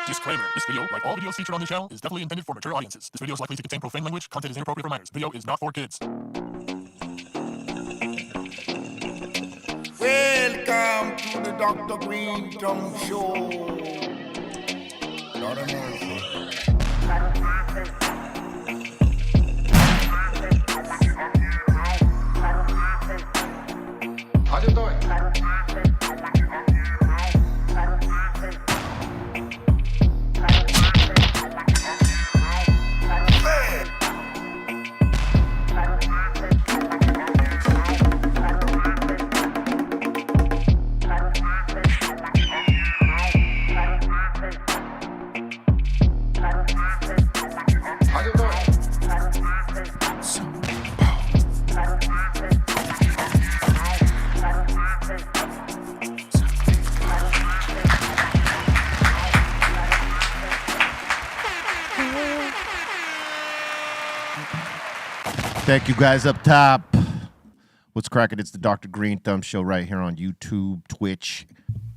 Disclaimer. This video, like all videos featured on this channel, is definitely intended for mature audiences. This video is likely to contain profane language. Content is inappropriate for minors. Video is not for kids. Welcome to the Dr. Greenthumb Show. Lord of mercy. How you doing? Thank you guys up top. What's cracking? It's the Dr. Greenthumb Show right here on YouTube, Twitch,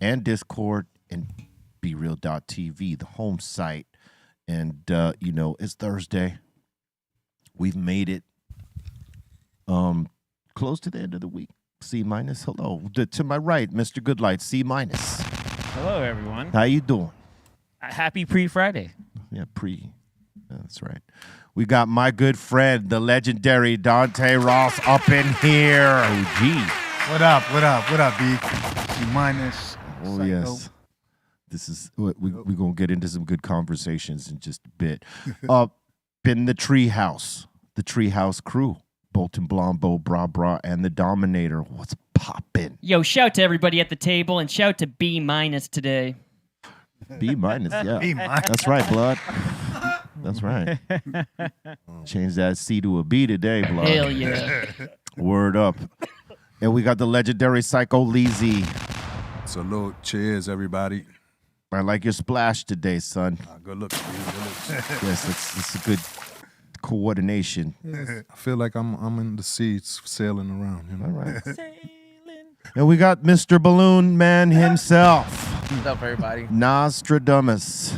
and Discord, and BREALTV, the home site. And, you know, it's Thursday. We've made it close to the end of the week. C minus. Hello. To my right, Mr. Goodlight, C minus. Hello, everyone. How you doing? Happy pre-Friday. Yeah, That's right. We got my good friend, the legendary Dante Ross, up in here. OG. What up? What up? What up, B? C minus. Oh, Psycho. yes. This is we're gonna get into some good conversations in just a bit. Up in the treehouse crew, Bolton Blombo, Bra, and the Dominator. What's poppin'? Yo, shout to everybody at the table and shout to B minus today. B minus, yeah. B minus. That's right, blood. That's right. Change that C to a B today, blood. Hell yeah. Word up. And we got the legendary Psycho Leezy. Salute. Cheers, everybody. I like your splash today, son. Good looks. Good looks. Yes, it's a good coordination. I feel like I'm in the seats sailing around. You know? All right. And we got Mr. Balloon Man himself, What's up, everybody? Nostradamus.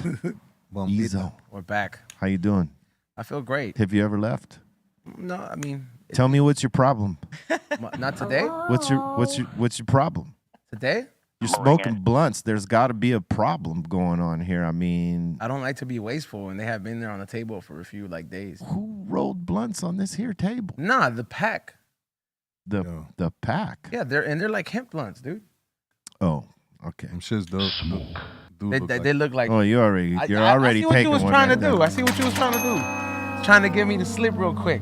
Bombito. Ezo. We're back. How you doing? I feel great. Have you ever left? No, I mean, Tell me what's your problem. not today. What's your problem? Today? You're smoking blunts. There's got to be a problem going on here. I mean, I don't like to be wasteful, and they have been there on the table for a few days. who rolled blunts on this here table? Nah, the pack. The pack. Yeah, they're like hemp blunts, dude. Oh, okay. Them shits They look like. Oh, you're already I taking see what you was one trying to right do. there. I see what you was trying to do. Trying to get me to slip real quick.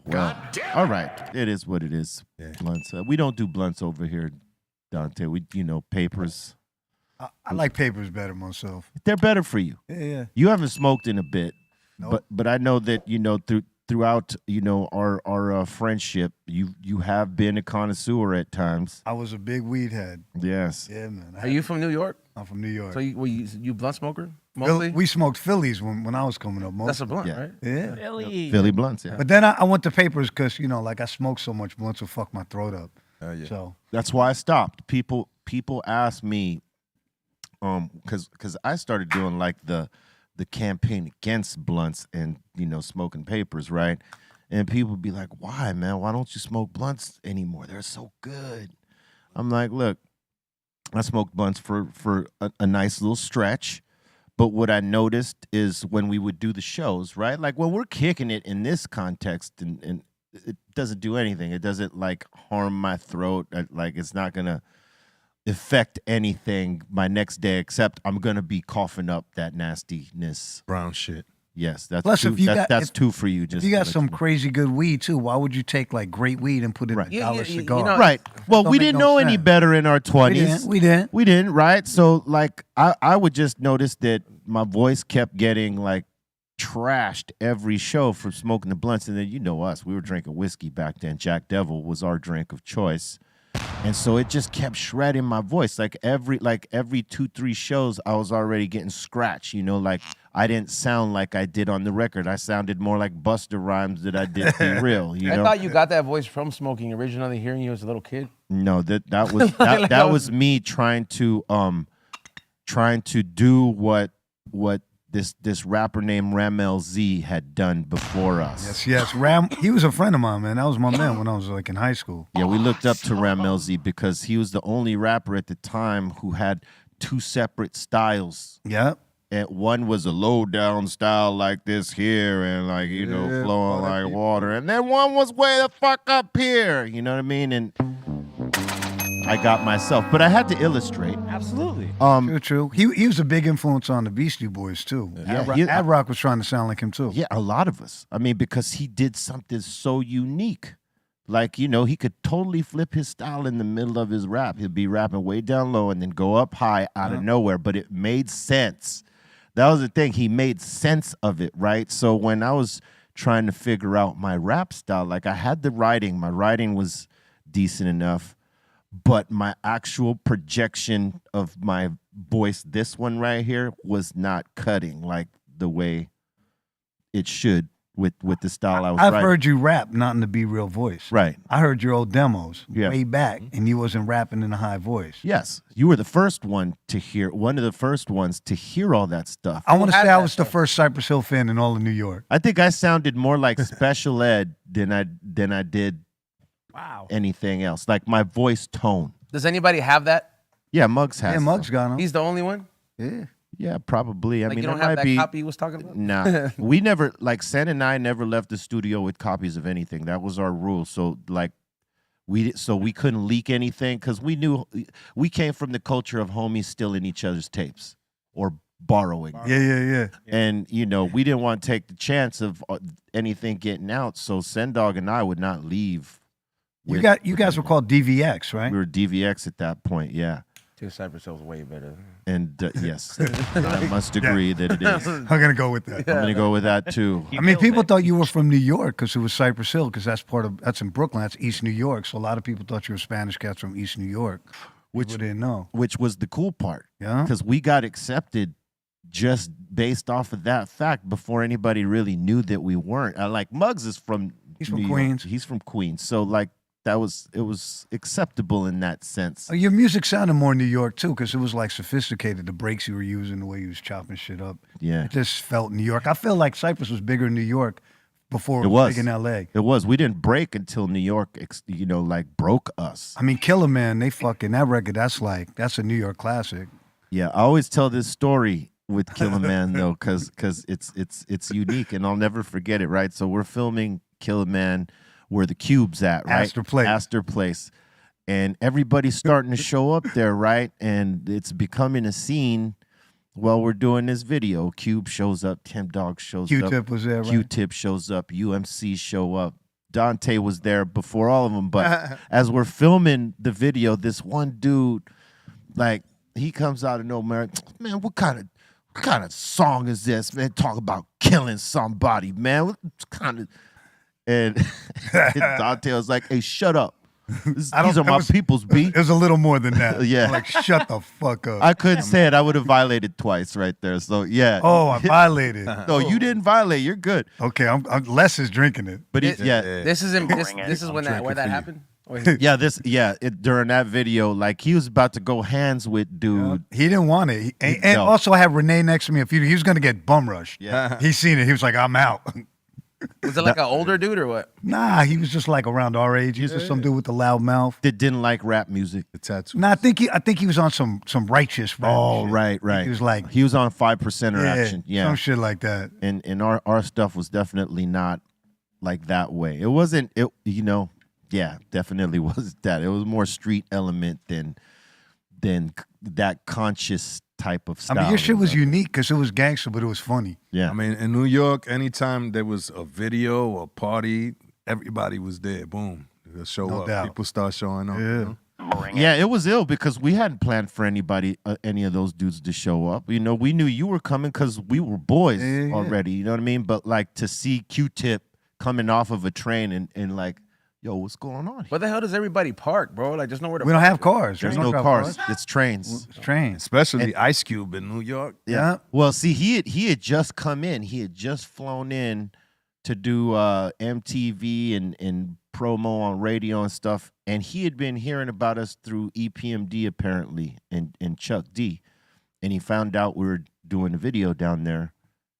Well, all right. It is what it is. Yeah. Blunts. We don't do blunts over here, Dante. We, papers. I like papers better myself. They're better for you. Yeah. You haven't smoked in a bit, Nope. but I know that throughout our friendship, you have been a connoisseur at times. I was a big weed head. Yes. Yeah, man. Are you from New York? I'm from New York. So you blunt smoker mostly? We smoked Phillies when I was coming up. That's a blunt, Yeah. right? Yeah. Philly blunts. Yeah. But then I went to papers because, like I smoked so much blunts would fuck my throat up. Yeah. So That's why I stopped. People ask me, because I started doing like the campaign against blunts and smoking papers, right? And people be like, "Why, man? Why don't you smoke blunts anymore? They're so good." I'm like, look, I smoked blunts for a nice little stretch, but what I noticed is when we would do the shows, right? Like when we're kicking it in this context, and it doesn't do anything. It doesn't like harm my throat. Like it's not gonna affect anything my next day, except I'm gonna be coughing up that nastiness. Brown shit. Yes, that's Plus, two, if you that's two for you. Just if you got to let some you know. crazy good weed too, why would you take like great weed and put it in a dollar cigar? Right. Well, Don't we make didn't no know any sense. better in our 20s. We didn't. Right? So, like, I would just notice that my voice kept getting, like, trashed every show from smoking the blunts. And then, us, we were drinking whiskey back then. Jack Devil was our drink of choice. And so it just kept shredding my voice. Like every 2-3 shows, I was already getting scratched. Like I didn't sound like I did on the record. I sounded more like Busta Rhymes that I did Be Real. I thought you got that voice from smoking originally, hearing you as a little kid. No, that was that was me trying to trying to do what this rapper named Ramel Z had done before us. Yes. Ram, he was a friend of mine, man. That was my man when I was like in high school. Yeah, we looked up to Ramel Z because he was the only rapper at the time who had two separate styles. Yeah. And one was a low down style like this here and like, you know, flowing like water. And then one was way the fuck up here. You know what I mean? And I got myself. But I had to illustrate. Absolutely. True. He was a big influence on the Beastie Boys too. Yeah, Ad Rock was trying to sound like him too. Yeah, a lot of us. I mean, because he did something so unique. Like, you know, he could totally flip his style in the middle of his rap. He'd be rapping way down low and then go up high out of nowhere. But it made sense. That was the thing. He made sense of it, right? So when I was trying to figure out my rap style, like I had the writing. My writing was decent enough. But my actual projection of my voice, this one right here, was not cutting like the way it should with the style I was I've writing. heard you rap, not in the Be Real voice. Right. I heard your old demos way back, Mm-hmm. and you wasn't rapping in a high voice. Yes, you were the first one to hear, one of the first ones to hear all that stuff. I want to say I was the first Cypress Hill fan in all of New York. I think I sounded more like Special Ed than I did anything else. Like my voice tone. Does anybody have that? Yeah, Muggs has. Yeah, Muggs got him. He's the only one? Yeah. Yeah, probably. I Like mean, you don't it have might that be. copy he was talking about? Nah, we never like Sen and I never left the studio with copies of anything. That was our rule. So like, we couldn't leak anything because we knew we came from the culture of homies stealing each other's tapes or borrowing. Yeah. And you know, we didn't want to take the chance of anything getting out. So Sendog and I would not leave. You guys were called DVX, right? We were DVX at that point. Yeah. Two Cypress Hill's way better. And yes, I must agree that it is. I'm gonna go with that. I'm gonna go with that too. I mean, people thought you were from New York because it was Cypress Hill, because that's in Brooklyn. That's East New York. So a lot of people thought you were Spanish cats from East New York. Which people didn't know. Which was the cool part. Yeah. Because we got accepted just based off of that fact before anybody really knew that we weren't. Like Muggs is from He's from New York. Queens. He's from Queens. So like it was acceptable in that sense. Your music sounded more New York too, because it was like sophisticated. The breaks you were using, the way you was chopping shit up. Yeah. It just felt New York. I feel like Cypress was bigger in New York before It was big in LA. It was. We didn't break until New York, you know, like broke us. I mean, Killer Man, that record, that's a New York classic. Yeah, I always tell this story with Killer Man though, because it's unique and I'll never forget it. Right, so we're filming Killer Man where the Cube's at, right? Astor Place, and everybody's starting to show up there, right? And it's becoming a scene. While we're doing this video, Cube shows up, Tim Dog shows up, Q-Tip was there, right? Q-Tip shows up, UMC show up. Dante was there before all of them, but as we're filming the video, this one dude, like, he comes out of nowhere, man, what kind of song is this, man? Talk about killing somebody, man. What kind of... And Dante was like, hey, shut up. These are my people's beat. It was a little more than that. Yeah. Like, shut the fuck up. I couldn't say it. I would have violated twice right there. So, yeah. Oh, I violated. No, you didn't violate. You're good. Okay, I'm Les is drinking it. But this is when where that happened? During that video, like he was about to go hands with dude. He didn't want it. And also I had Renee next to me. He was going to get bum rushed. Yeah. He seen it. He was like, I'm out. Was it like an older dude or what? Nah, he was just like around our age. He's just some dude with the loud mouth that didn't like rap music. The tattoos. No, I think he was on some righteous rap. Oh, shit. right. He was like he was on 5%er action. Yeah, some shit like that. And our stuff was definitely not like that way. It wasn't. It definitely was that. It was more street element than that conscious type of style. I mean, your shit was unique because it was gangster, but it was funny. Yeah. I mean, in New York, anytime there was a video or party, everybody was there. Boom. They'll show No up. doubt. People start showing up. Yeah. You know? Yeah, it was ill because we hadn't planned for any of those dudes to show up. You know, we knew you were coming because we were boys already. You know what I mean? But like to see Q-Tip coming off of a train and like, yo, what's going on here? Where the hell does everybody park, bro? Like, there's nowhere to We don't have cars. There's no cars. It's trains. It's trains. Especially Ice Cube in New York. Yeah. Well, see, he had just come in. He had just flown in to do MTV and promo on radio and stuff. And he had been hearing about us through EPMD apparently and Chuck D. and he found out we were doing a video down there.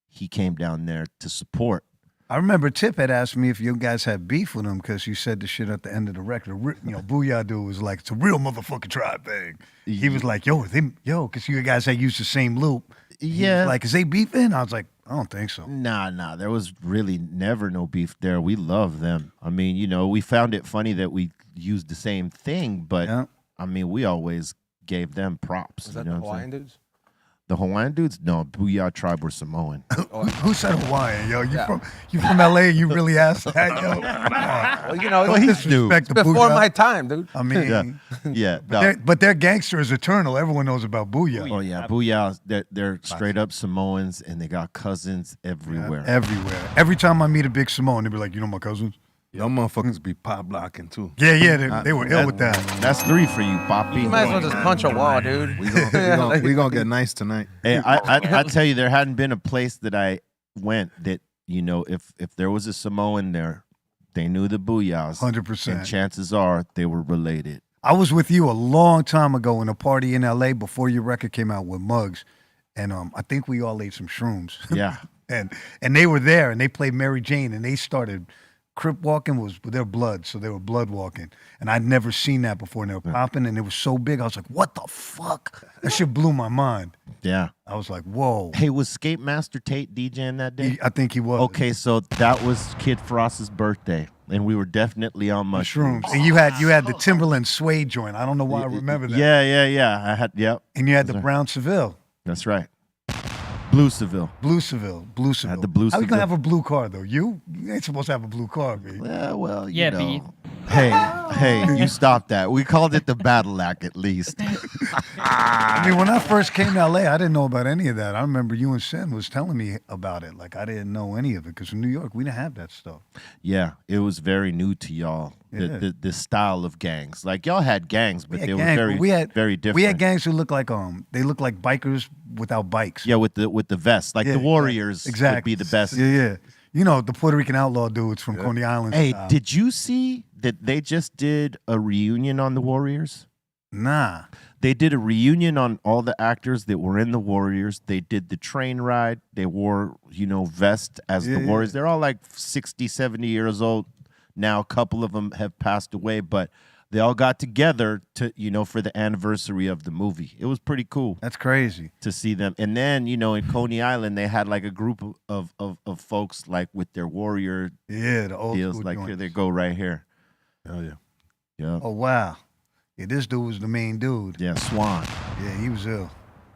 He came down there to support. I remember Tip had asked me if you guys had beef with him because you said the shit at the end of the record. Booyah Dude was like, it's a real motherfucking tribe thing. He was like, because you guys had used the same loop. Yeah. Like, is they beefing? I was like, I don't think so. Nah. There was really never no beef there. We love them. I mean, we found it funny that we used the same thing, but I mean, we always gave them props. Was that the Hawaiian dudes? The Hawaiian dudes? No, Booyah Tribe were Samoan. Who said Hawaiian, yo? You from LA? You really asked that, yo? Well, he's new. Disrespect the Before Booyah. my time, dude. I mean, Yeah. No. but their gangster is eternal. Everyone knows about Booyah. Oh yeah, Booyah. They're straight up Samoans, and they got cousins everywhere. Everywhere. Every time I meet a big Samoan, they be like, you know my cousins? Y'all motherfuckers be pop blocking too. Yeah, they were ill with that. That's 3 for you, Poppy. You might as well just punch a wall, dude. We gonna get nice tonight. Hey, I tell you, there hadn't been a place that I went that if there was a Samoan there, they knew the Booyahs. 100%. And chances are they were related. I was with you a long time ago in a party in LA before your record came out with Muggs, and I think we all ate some shrooms. Yeah. and they were there, and they played Mary Jane, and they started. Crip walking was with their blood, so they were blood walking. And I'd never seen that before, and they were popping, and it was so big. I was like, what the fuck? That shit blew my mind. Yeah. I was like, whoa. Hey, was Skate Master Tate DJing that day? I think he was. Okay, so that was Kid Frost's birthday, and we were definitely on mushrooms. And you had the Timberland suede joint. I don't know why I remember that. Yeah. I had, yep. And you had the Brown Seville. That's right. Blue Seville. Blue Seville. I had the blue How you Seville. gonna have a blue car though? You ain't supposed to have a blue car, man. Yeah, well, Yeah, B. Hey, you stop that. We called it the Battle Act at least. I mean, when I first came to LA, I didn't know about any of that. I remember you and Sen was telling me about it. Like I didn't know any of it because in New York we didn't have that stuff. Yeah, it was very new to y'all. Yeah. The style of gangs. Like y'all had gangs, but they were very different. We had gangs who looked like they looked like bikers without bikes. Yeah, with the vest. Like the Warriors would be the best. Yeah. You know, the Puerto Rican outlaw dudes from Coney Island. Hey, style. did you see that they just did a reunion on the Warriors? Nah. They did a reunion on all the actors that were in the Warriors. They did the train ride. They wore, vest as the Warriors. They're all like 60, 70 years old now. A couple of them have passed away, but they all got together to, for the anniversary of the movie. It was pretty cool. That's crazy to see them. And then, in Coney Island, they had like a group of folks like with their Warrior the old deals. Like joints. here they go right here. Hell yeah. Yeah. Oh wow. Yeah, this dude was the main dude. Yeah, Swan. Yeah, he was ill.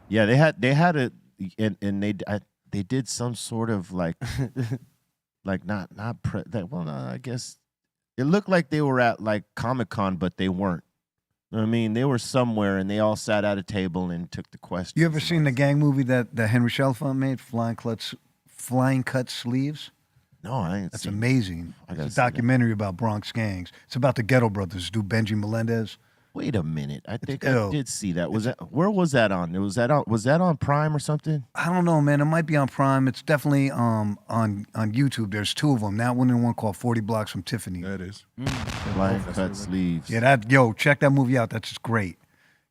Yeah, they had a and they did some sort of like I guess it looked like they were at like Comic-Con, but they weren't. I mean, they were somewhere and they all sat at a table and took the questions. You ever seen the gang movie that Henry Chalfant made, Flying Cut Sleeves? No, I ain't That's seen it. amazing. It's a documentary about Bronx gangs. It's about the Ghetto Brothers, do Benji Melendez. Wait a minute. I think ill. I did see that. Where was that on? Was that on Prime or something? I don't know, man. It might be on Prime. It's definitely on YouTube. There's 2 of them. That one and one called 40 Blocks from Tiffany. That is. Flying Cut Sleeves. Yeah, check that movie out. That's just great.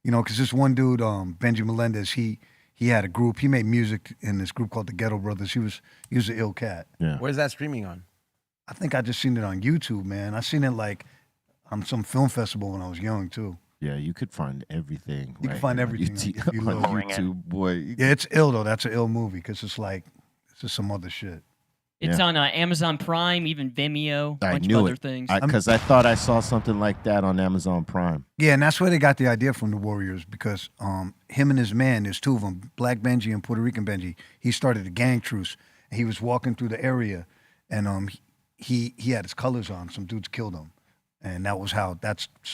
Because this one dude, Benji Melendez, he had a group. He made music in this group called the Ghetto Brothers. He was an ill cat. Yeah. Where's that streaming on? I think I just seen it on YouTube, man. I seen it like on some film festival when I was young too. Yeah, you could find everything. You can find everything if you on look. YouTube, boy. Yeah, it's ill though. That's an ill movie because it's just some other shit. It's on Amazon Prime, even Vimeo, a bunch knew of other it. things. Because I thought I saw something like that on Amazon Prime. Yeah, and that's where they got the idea from the Warriors because him and his man, there's 2 of them, Black Benji and Puerto Rican Benji. He started a gang truce. And he was walking through the area, and he had his colors on. Some dudes killed him, and that was how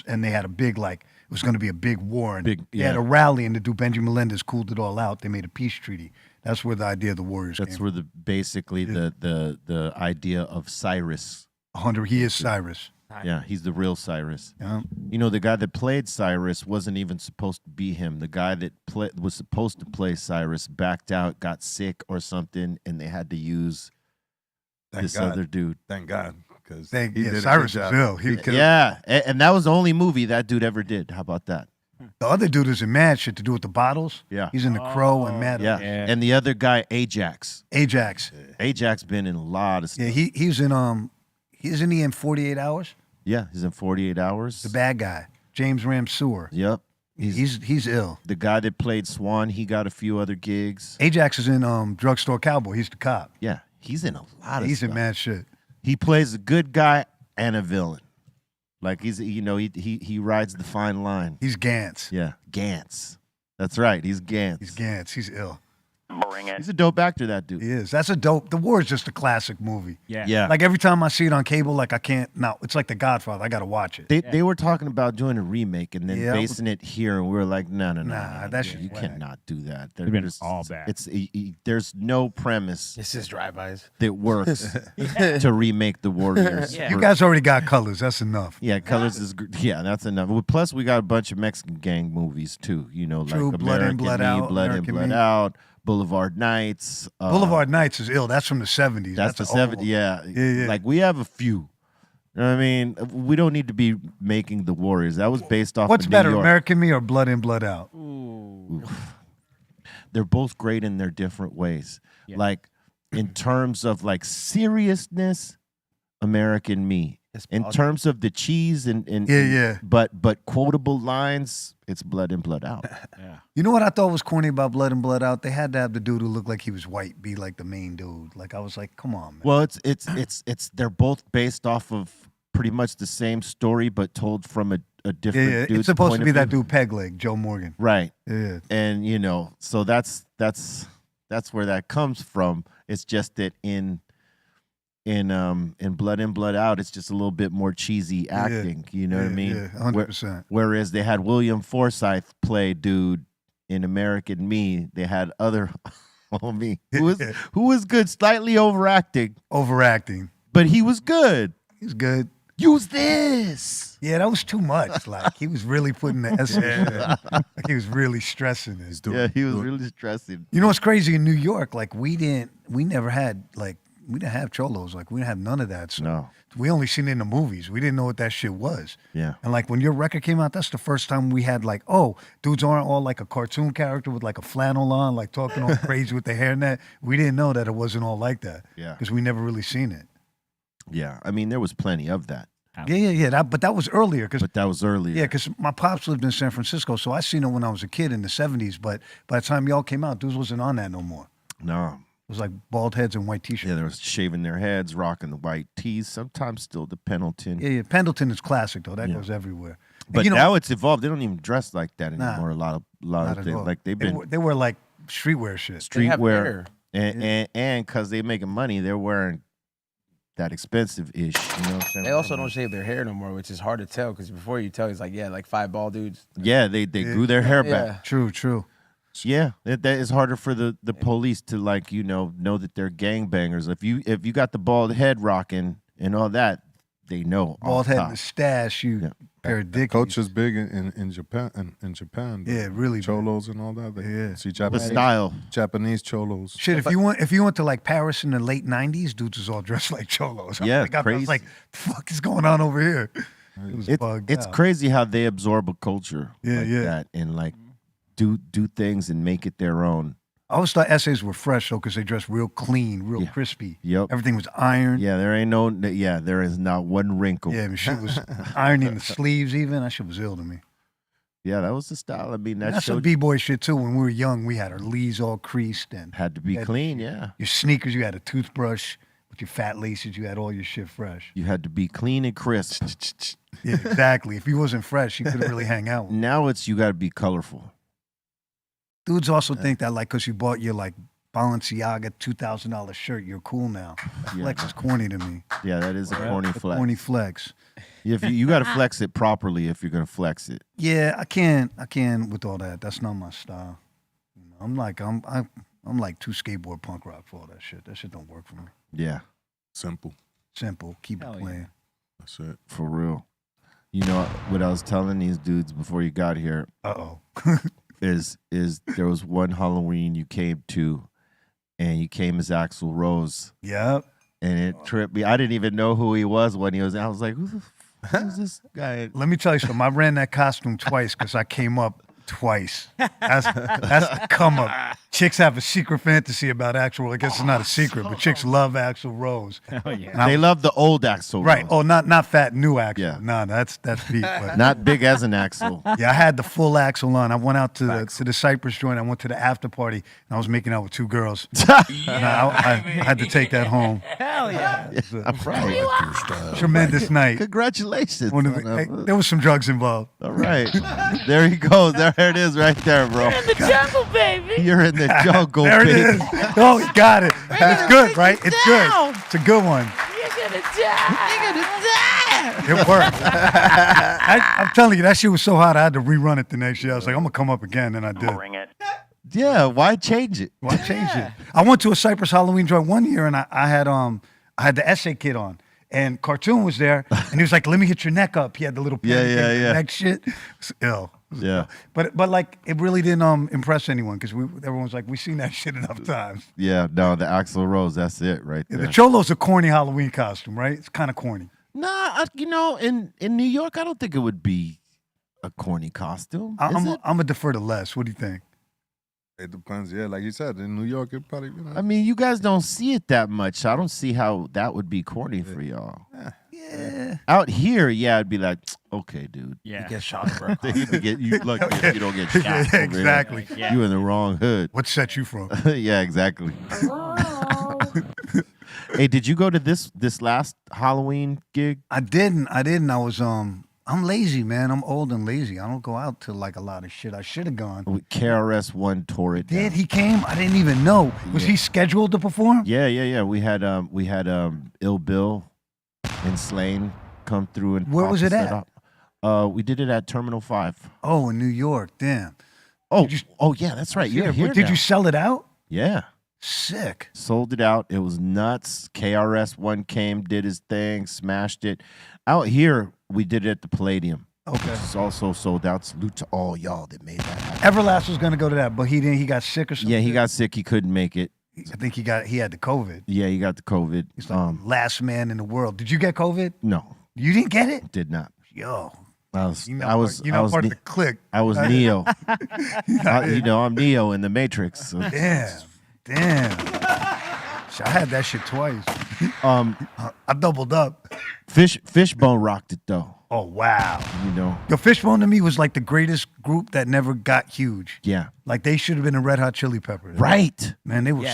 and they had a big it was going to be a big war. And they had a rally, and the dude Benji Melendez cooled it all out. They made a peace treaty. That's where the idea of the Warriors came That's where the idea of Cyrus. 100. He is Cyrus. Yeah, he's the real Cyrus. Yeah. The guy that played Cyrus wasn't even supposed to be him. The guy that was supposed to play Cyrus backed out, got sick or something, and they had to use this other dude. Thank God. Because Cyrus was ill. Yeah, and that was the only movie that dude ever did. How about that? The other dude is in mad shit to do with the bottles. Yeah. He's in The Crow and Mad. Yeah. Yeah. And the other guy, Ajax. Ajax. Ajax been in a lot of stuff. Yeah, he's in isn't he in 48 Hours? Yeah, he's in 48 Hours. The bad guy, James Ramseur. Yep. He's ill. The guy that played Swan, he got a few other gigs. Ajax is in Drugstore Cowboy. He's the cop. Yeah, he's in a lot of He's stuff. in mad shit. He plays a good guy and a villain. Like he rides the fine line. He's Gantz. Yeah, Gantz. That's right. He's Gantz. He's Gantz. He's ill. He's a dope actor, that dude. He is. That's a dope. The War is just a classic movie. Yeah. Yeah. Like every time I see it on cable, like I can't. No, it's like The Godfather. I got to watch it. They were talking about doing a remake and then Yeah. basing it here, and we were like, no, Nah, that dude, shit's you whack. cannot do that. Would've been There's- all bad. There's no premise It's just drive-bys. that works to remake the Warriors. Yeah. You guys already got colors. That's enough. Yeah, Colors is yeah, that's enough. Well, plus, we got a bunch of Mexican gang movies too. You know, True, like Blood In, American Blood Me, Out, Blood In, American Blood Me. Out, Boulevard Nights. Boulevard Nights is ill. That's from the 70s. That's the old 70s. one. Yeah. Yeah. Like we have a few. You know what I mean, we don't need to be making the Warriors. That was based off. What's of better, New York. American Me or Blood In, Blood Out? They're both great in their different ways. Yeah. Like in terms of like seriousness, American Me. In terms of the cheese and Yeah. But quotable lines, it's Blood In, Blood Out. Yeah. You know what I thought was corny about Blood In, Blood Out? They had to have the dude who looked like he was white be like the main dude. Like I was like, come on, man. Well, it's they're both based off of pretty much the same story, but told from a different. Yeah. dude's It's supposed point to be of that view. dude Peg Leg, Joe Morgan. right? Yeah. And so that's where that comes from. It's just that in Blood In, Blood Out, it's just a little bit more cheesy acting. You know what I mean? Yeah, 100%. Whereas they had William Forsythe play dude in American Me, they had other homie who was good, slightly overacting, Overacting. but he was good. He's good. Use this. Yeah, that was too much. Like he was really putting the essence. Like he was really stressing it. Yeah, he was really stressing. You know what's crazy in New York? Like we never had we didn't have cholos. Like we didn't have none of that. So No. we only seen it in the movies. We didn't know what that shit was. Yeah. And like when your record came out, that's the first time we had like, oh, dudes aren't all like a cartoon character with like a flannel on, like talking all crazy with their hair and that. We didn't know that it wasn't all like that. Yeah. Because we never really seen it. Yeah, I mean there was plenty of that, Yeah. But that was earlier. Cause but that was earlier. yeah, because my pops lived in San Francisco, so I seen it when I was a kid in the 70s. But by the time y'all came out, dudes wasn't on that no more. No. It was like bald heads and white t-shirts. Yeah, they were shaving their heads, rocking the white tees. Sometimes still the Pendleton. Yeah. Pendleton is classic though. That Yeah. goes everywhere. And, But you know, now it's evolved. They don't even dress like that Nah. anymore. A lot not of at things all. like they've been They were like streetwear shit. They have streetwear, hair. and because they making money, they're wearing that expensive ish. You know what I'm saying? They also don't shave their hair no more, which is hard to tell because before you tell, it's like, yeah, like 5 bald dudes. Yeah, they grew their hair back. Yeah. True. Yeah, that is harder for the police to like know that they're gangbangers. If you got the bald head rocking and all that, they know. Bald off head top. and a stash, you pair of dickies. Culture's big in Japan. In Japan, Yeah, really big. cholos and all that. Yeah. See The Japanese style. Japanese cholos. Shit, if you went to like Paris in the late 90s, dudes was all dressed like cholos. Yeah, I crazy. was like, the fuck is going on over here? It was bugged It's out. crazy how they absorb a culture Yeah, like yeah. that and like do things and make it their own. I always thought essays were fresh though because they dressed real clean, real Yeah. crispy. Yep. Everything was ironed. Yeah, there is not one wrinkle. Yeah, shit was ironing the sleeves even. That shit was ill to me. Yeah, that was the style. I mean, that That's some showed b-boy shit too. When we were young, we had our leaves all creased and had to be had clean. Yeah, your sneakers, you had a toothbrush. With your fat laces, you had all your shit fresh. you had to be clean and crisp. Yeah, exactly. If you wasn't fresh, you couldn't really hang out with. Now you got to be colorful. Dudes also think that like because you bought your like Balenciaga $2,000 shirt, you're cool now. That Yeah. flex is corny to me. Yeah, that is a corny flex. Corny flex. If you got to flex it properly if you're gonna flex it. Yeah, I can't with all that. That's not my style. You know, I'm like too skateboard punk rock for all that shit. That shit don't work for me. Yeah, Simple. Simple. Keep Hell it yeah. playing. That's it. for real. You know what I was telling these dudes before you got here Uh-oh. is there was one Halloween you came to, and you came as Axl Rose, Yep. and it tripped me. I didn't even know who he was when he was. I was like, who's this guy? Let me tell you something. I ran that costume twice because I came up Twice. That's a come up. Chicks have a secret fantasy about Axl. I guess it's not a secret, but chicks love Axl Rose. Oh yeah. And I They was- love the old Axl. right. Rose. Oh, not fat new Axl. Yeah. No, that's deep. But Not big as an Axl. yeah, I had the full Axl on. I went out to the Cypress joint. I went to the after party, and I was making out with 2 girls. And I had to take that home. Hell yeah. I'm right. Tremendous night. Congratulations. One of the- hey, there was some drugs involved. All right. There you go. There it is right there, bro. In the jungle, baby. You're in the jungle, There it baby. is. Oh, you got it. It's good, right? It's good. It's a good one. You're gonna die. You're gonna die. It worked. I'm telling you, that shit was so hot, I had to rerun it the next year. I was like, I'm going to come up again, and I did. Yeah, why change it? Why change it? I went to a Cypress Halloween joint one year, and I had the Essay Kid on. And Cartoon was there, and he was like, "Let me hit your neck up." He had the little Yeah. neck shit. It's ill. Yeah. But like it really didn't impress anyone because everyone's like, we've seen that shit enough times. Yeah, no, the Axl Rose, that's it right Yeah, there. the Cholo's a corny Halloween costume, right? It's kind of corny. Nah, in New York, I don't think it would be a corny costume. Is it? I'm gonna defer to Les. What do you think? It depends. Yeah, like you said, in New York, it probably. I mean, you guys don't see it that much. So I don't see how that would be corny for y'all. Yeah. Out here, yeah, I'd be like, okay, dude. Yeah. Get shot, bro. You look, you don't get shot. Yeah, over here. exactly. Yeah. You in the wrong hood. What set you from? Yeah, exactly. Hey, did you go to this last Halloween gig? I didn't. I was I'm lazy, man. I'm old and lazy. I don't go out to like a lot of shit. I should have gone. With KRS-One tore it down. Did he came? I didn't even know. Was he scheduled to perform? Yeah. We had Ill Bill and Slane come through and Where pop was the it set at? up. We did it at Terminal 5. Oh, in New York. Damn. Oh, yeah, that's right. You're Yeah, here but did now. you sell it out? Yeah. Sick. Sold it out. It was nuts. KRS-One came, did his thing, smashed it. Out here, we did it at the Palladium. Okay. It's also sold out. Salute to all y'all that made that happen. Everlast was gonna go to that, but he didn't. He got sick or something. Yeah, he got sick. He couldn't make it. I think he had the COVID. Yeah, he got the COVID. He's like last man in the world. Did you get COVID? No, You didn't get it? did not. Yo, I was you know, I was part of the clique. I was Neo. I'm Neo in the Matrix. So. Damn. So I had that shit twice. I doubled up. Fishbone rocked it though. Oh wow. You know. The Fishbone to me was like the greatest group that never got huge. Yeah. Like they should have been the Red Hot Chili Peppers. Right. Man, they were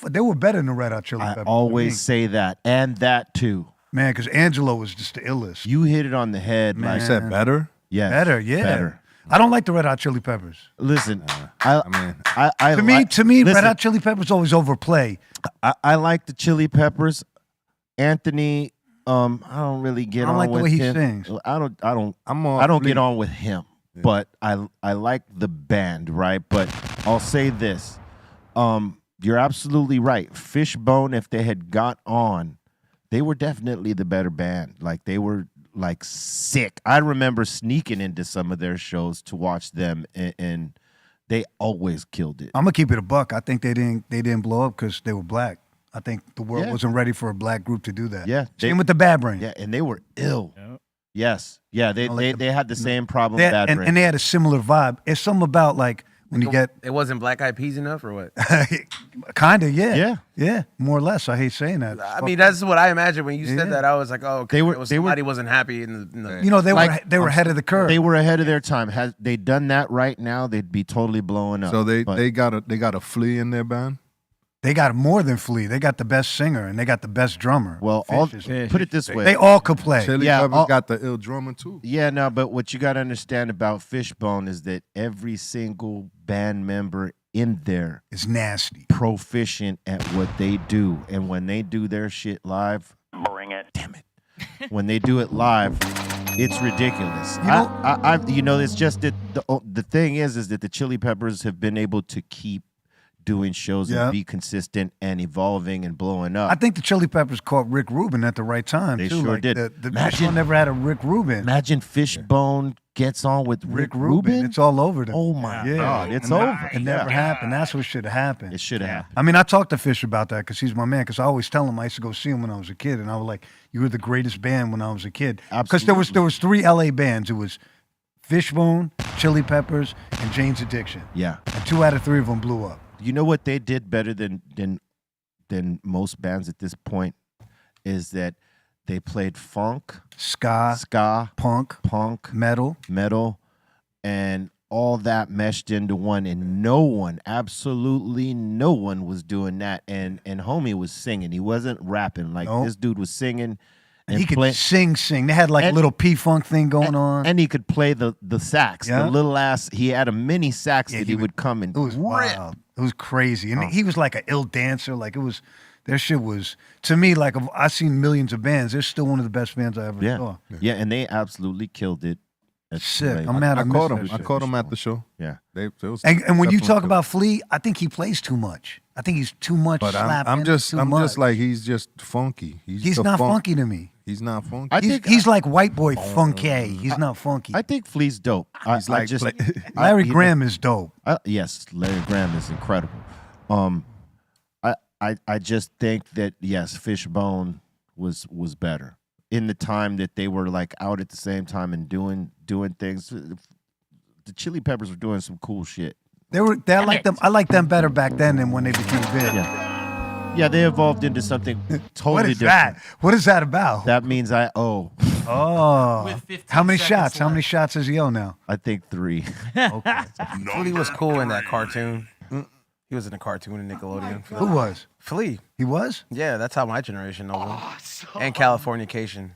they were better than the Red Hot Chili I Peppers. always say that, and that too. Man, because Angelo was just the illest. You hit it on the head. Man. You Like, said better. yeah, Better, yeah. better. I don't like the Red Hot Chili Peppers. Listen, I mean, I To me, Red listen, Hot Chili Peppers always overplay. I like the Chili Peppers. Anthony, I don't really get I don't on like the with way he him. sings. I don't I'm get on with him. But I like the band, right? But I'll say this. You're absolutely right. Fishbone, if they had got on, they were definitely the better band. Like they were like sick. I remember sneaking into some of their shows to watch them, and they always killed it. I'm gonna keep it a buck. I think they didn't blow up because they were black. I think the world Yeah. wasn't ready for a black group to do that. Yeah, Same with the Bad Brain. Yeah, and they were ill. Yep. Yes. Yeah, they had the same problem. They- Bad and, Brain. and they had a similar vibe. It's something about like when you get It wasn't Black Eyed Peas enough, or what? kind of, yeah. Yeah. Yeah, more or less. I hate saying that. I mean, that's what I imagined when you Yeah. said that. I was like, oh, okay. They were- somebody wasn't happy in the You know, they Like, were ahead of the curve. They were ahead of their time. Had they done that right now, they'd be totally blowing up. so But- they got a flea in their band. They got more than Flea. They got the best singer and they got the best drummer. well, Fish is- put it this way. they all could play. Chili Yeah, Peppers all- got the ill drummer too. Yeah, no, but what you got to understand about Fishbone is that every single band member in there It's nasty. proficient at what they do, and when they do their shit live, damn it, when they do it live, it's ridiculous. It's just that the thing is that the Chili Peppers have been able to keep doing shows Yeah. and be consistent and evolving and blowing up. I think the Chili Peppers caught Rick Rubin at the right time, They too. sure Like, did. The Imagine- Fishbone never had a Rick Rubin. Imagine Fishbone gets on with Rick Rubin. It's all over them. Oh my Yeah. God, it's And over. It never happened. That's what should have happened. It should have happened. I mean, I talked to Fish about that because he's my man. Because I always tell him I used to go see him when I was a kid, and I was like, "You were the greatest band when I was a kid." Because there was 3 LA bands. It was Fishbone, Chili Peppers, and Jane's Addiction. Yeah. And 2 out of 3 of them blew up. You know what they did better than most bands at this point is that they played funk, Ska, punk, metal, and all that meshed into one, and no one, absolutely no one was doing that. And homie was singing. He wasn't rapping. Like this dude was singing. And he could sing. They had like a little P-Funk thing going on. And he could play the sax, Yeah. the little ass. He had a mini sax that he would come and It was wild. It was crazy. And he was like an ill dancer. Like it was, their shit was, to me, like I've seen millions of bands. They're still one of the best bands I ever saw. Yeah, and they absolutely killed it. Sick. I'm mad I I caught missed him. that I shit. caught him at the show. Yeah. And when you talk about Flea, I think he plays too much. I think he's too much. But I'm just like, he's just funky. He's not funky to me. He's not funky. He's like white boy funky. He's not funky. I think Flea's dope. Larry Graham is dope. Yes, Larry Graham is incredible. I just think that yes, Fishbone was better in the time that they were like out at the same time and doing things. The Chili Peppers were doing some cool shit. I like them better back then than when they became big. Yeah, they evolved into something totally What is different. that? What is that about? That means I owe. Oh. How many shots? How many shots does he owe now? I think 3. Okay. Flea was cool in that cartoon. He was in a cartoon in Nickelodeon. Who was? Flea. He was? Yeah, that's how my generation knows him. And Californication.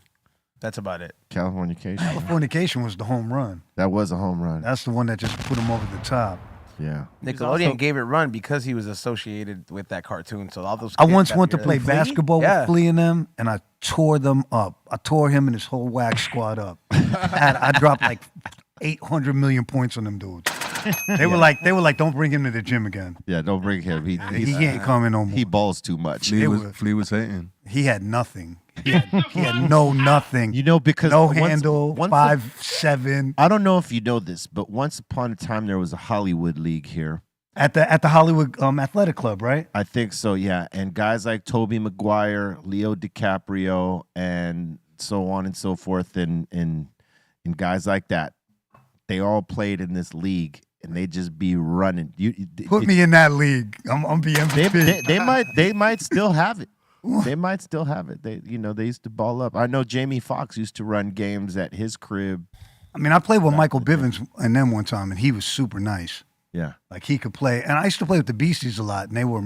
That's about it. Californication. Californication was the home run. That was a home run. That's the one that just put him over the top. Yeah. Nickelodeon gave it run because he was associated with that cartoon. So all those. I kids once got went to together. play basketball Yeah. with Flea and them, and I tore them up. I tore him and his whole wax squad up. And I dropped like 800 million points on them dudes. They were like, don't bring him to the gym again. Yeah, don't bring him. He ain't coming no more. He balls too much. Flea was hating. He had nothing. He had no nothing. You know, because no handle, 5'7". I don't know if you know this, but once upon a time there was a Hollywood League here. At the Hollywood Athletic Club, right? I think so, yeah. And guys like Tobey Maguire, Leo DiCaprio, and so on and so forth, and guys like that, they all played in this league, and they just be running. Put me in that league. I'm be MVP. They might still have it. They might still have it. They used to ball up. I know Jamie Foxx used to run games at his crib. I mean, I played with Michael Bivins and them one time, and he was super nice. Yeah. Like he could play. And I used to play with the Beasties a lot, and they were,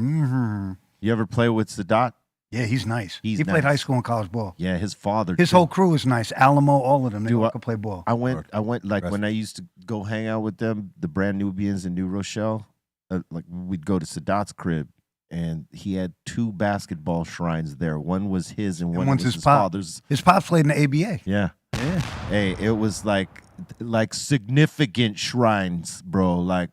You ever play with Sadat? Yeah, he's nice. He played high school and college ball. Yeah, his father. His whole crew is nice. Alamo, all of them. They all could play ball. I went like when I used to go hang out with them, the Brand Nubians in New Rochelle. Like we'd go to Sadat's crib, and he had 2 basketball shrines there. One was his, and one was his father's. His pops played in the ABA. Yeah. Yeah. Hey, it was like significant shrines, bro. Like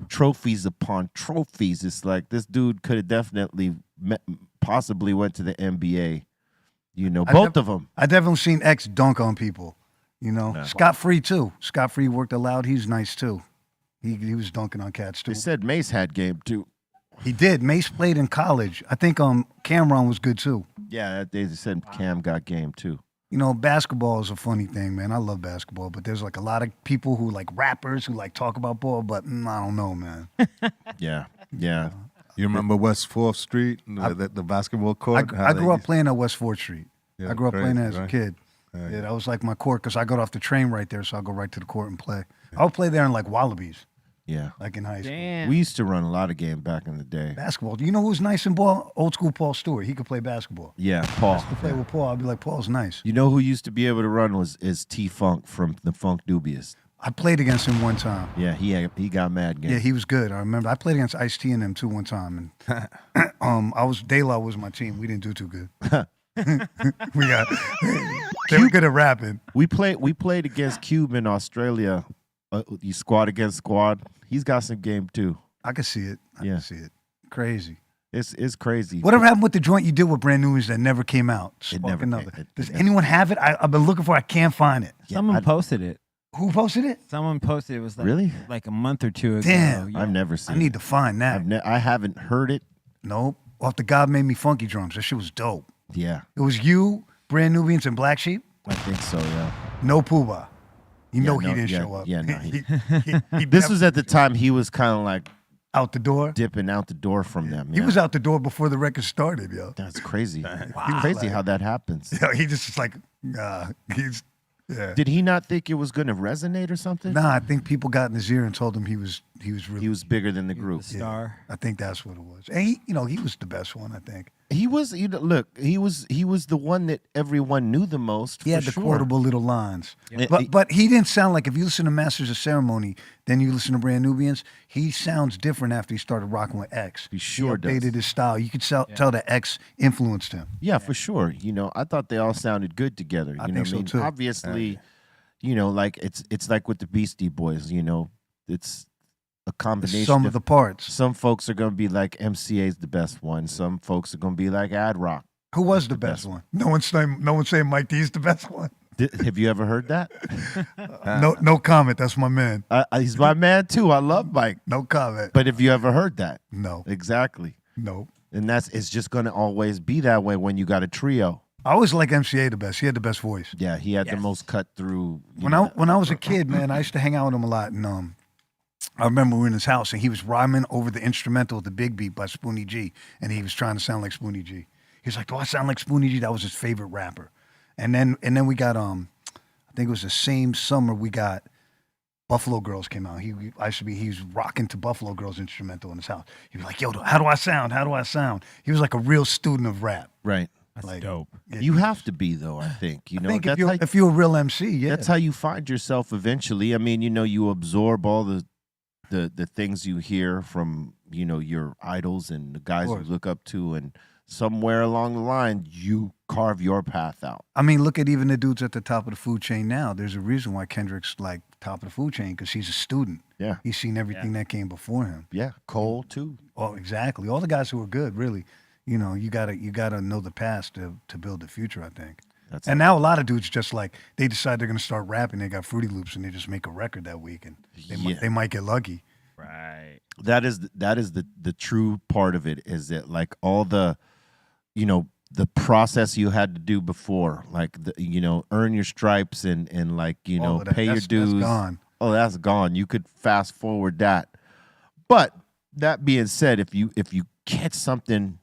trophies upon trophies. It's like this dude could have definitely possibly went to the NBA. Both of them. I definitely seen X dunk on people. Scott Free too. Scott Free worked aloud. He's nice too. He was dunking on cats too. They said Mace had game too. He did. Mace played in college. I think Cameron was good too. Yeah, they said Cam got game too. Basketball is a funny thing, man. I love basketball, but there's like a lot of people who like rappers who like talk about ball, but I don't know, man. Yeah. You remember West 4th Street, the basketball court? I grew up playing at West 4th Street. Yeah, I grew up playing crazy, as a right? kid. Yeah, that was like my court because I got off the train right there, so I'll go right to the court and play. I would play there in like Wallabies, Yeah. like in high school. Damn. We used to run a lot of games back in the day. Basketball. Do you know who's nice in ball? Old school Paul Stewart. He could play basketball. Yeah, Paul. To play with Paul, I'd be like, Paul's nice. You know who used to be able to run is T-Funk from the Funk Dubious. I played against him one time. Yeah, he got mad game. Yeah, he was good. I remember. I played against Ice-T and them too one time, and De La was my team. We didn't do too good. They were good at rapping. We played against Cube in Australia. You squad against squad. He's got some game too. I could see it. I Yeah. can see it. Crazy. It's crazy. Whatever happened with the joint you did with Brand News that never came out? It Spark never another. came- it Does never- anyone have it? I've been looking for it. I can't find it. Yeah, Someone posted it. Who posted it? Someone posted it. Was like, Really? like a month or 2 ago. Damn. Yeah. I've never seen. I need to find that. I haven't heard it. Nope. Off the God Made Me Funky drums. That shit was dope. Yeah, It was you, Brand Nubians, and Black Sheep. I think so. Yeah. No Poobah. You know no, he didn't yeah, show up. yeah, no, He This was at the time he was kind of like out the door. dipping out the door from them. He yeah. was out the door before the record started, yo. That's crazy. Wow. Crazy Like- how that happens. Yo, he just was like, he's, yeah. Did he not think it was going to resonate or something? Nah, I think people got in his ear and told him he was really. He was bigger than the group. Star. I think that's what it was. And he was the best one. I think He was, look, he was the one that everyone knew the most. he had for the sure. quotable little lines. Yeah. But he didn't sound like, if you listen to Masters of Ceremony, then you listen to Brand Nubians, he sounds different after he started rocking with X. He sure does. updated his style. You could tell that X influenced him. Yeah, for sure. I thought they all sounded good together. I know think what so, I mean? too. Obviously, like it's like with the Beastie Boys. It's a combination. Some of the parts. Some folks are gonna be like MCA's the best one. Some folks are gonna be like Ad Rock. Who was the best one? No one's saying Mike D's the best one. Have you ever heard that? No comment. That's my man. He's my man too. I love Mike. No comment. But have you ever heard that? No. Exactly. No. And it's just gonna always be that way when you got a trio. I always like MCA the best. He had the best voice. Yeah, he had the most cut through. When I was a kid, man, I used to hang out with him a lot, and I remember we were in his house, and he was rhyming over the instrumental of the Big Beat by Spoonie G, and he was trying to sound like Spoonie G. He was like, "Do I sound like Spoonie G?" That was his favorite rapper. And then we got I think it was the same summer we got Buffalo Girls came out. He was rocking to Buffalo Girls instrumental in his house. He'd be like, "Yo, how do I sound? How do I sound?" He was like a real student of rap. Right. That's Like, dope. Yeah, You have to be though. I think. I think that's if you're a real MC, yeah. That's how you find yourself eventually. I mean, you absorb all the things you hear from, your idols and the guys you course. look up to, and somewhere along the line you carve your path out. I mean, look at even the dudes at the top of the food chain now. There's a reason why Kendrick's like top of the food chain, because he's a student. Yeah. He's seen everything that came before him. Yeah. Cole too. Oh, exactly. All the guys who are good, really. You gotta know the past to build the future, I think. And now a lot of dudes just like, they decide they're gonna start rapping, they got Fruity Loops and they just make a record that week, and they might get lucky. Right. That is the true part of it, is that like all the the process you had to do before, like earn your stripes and like All of that. pay your dues. That's gone. Oh, that's gone. You could fast forward that. But that being said, if you catch something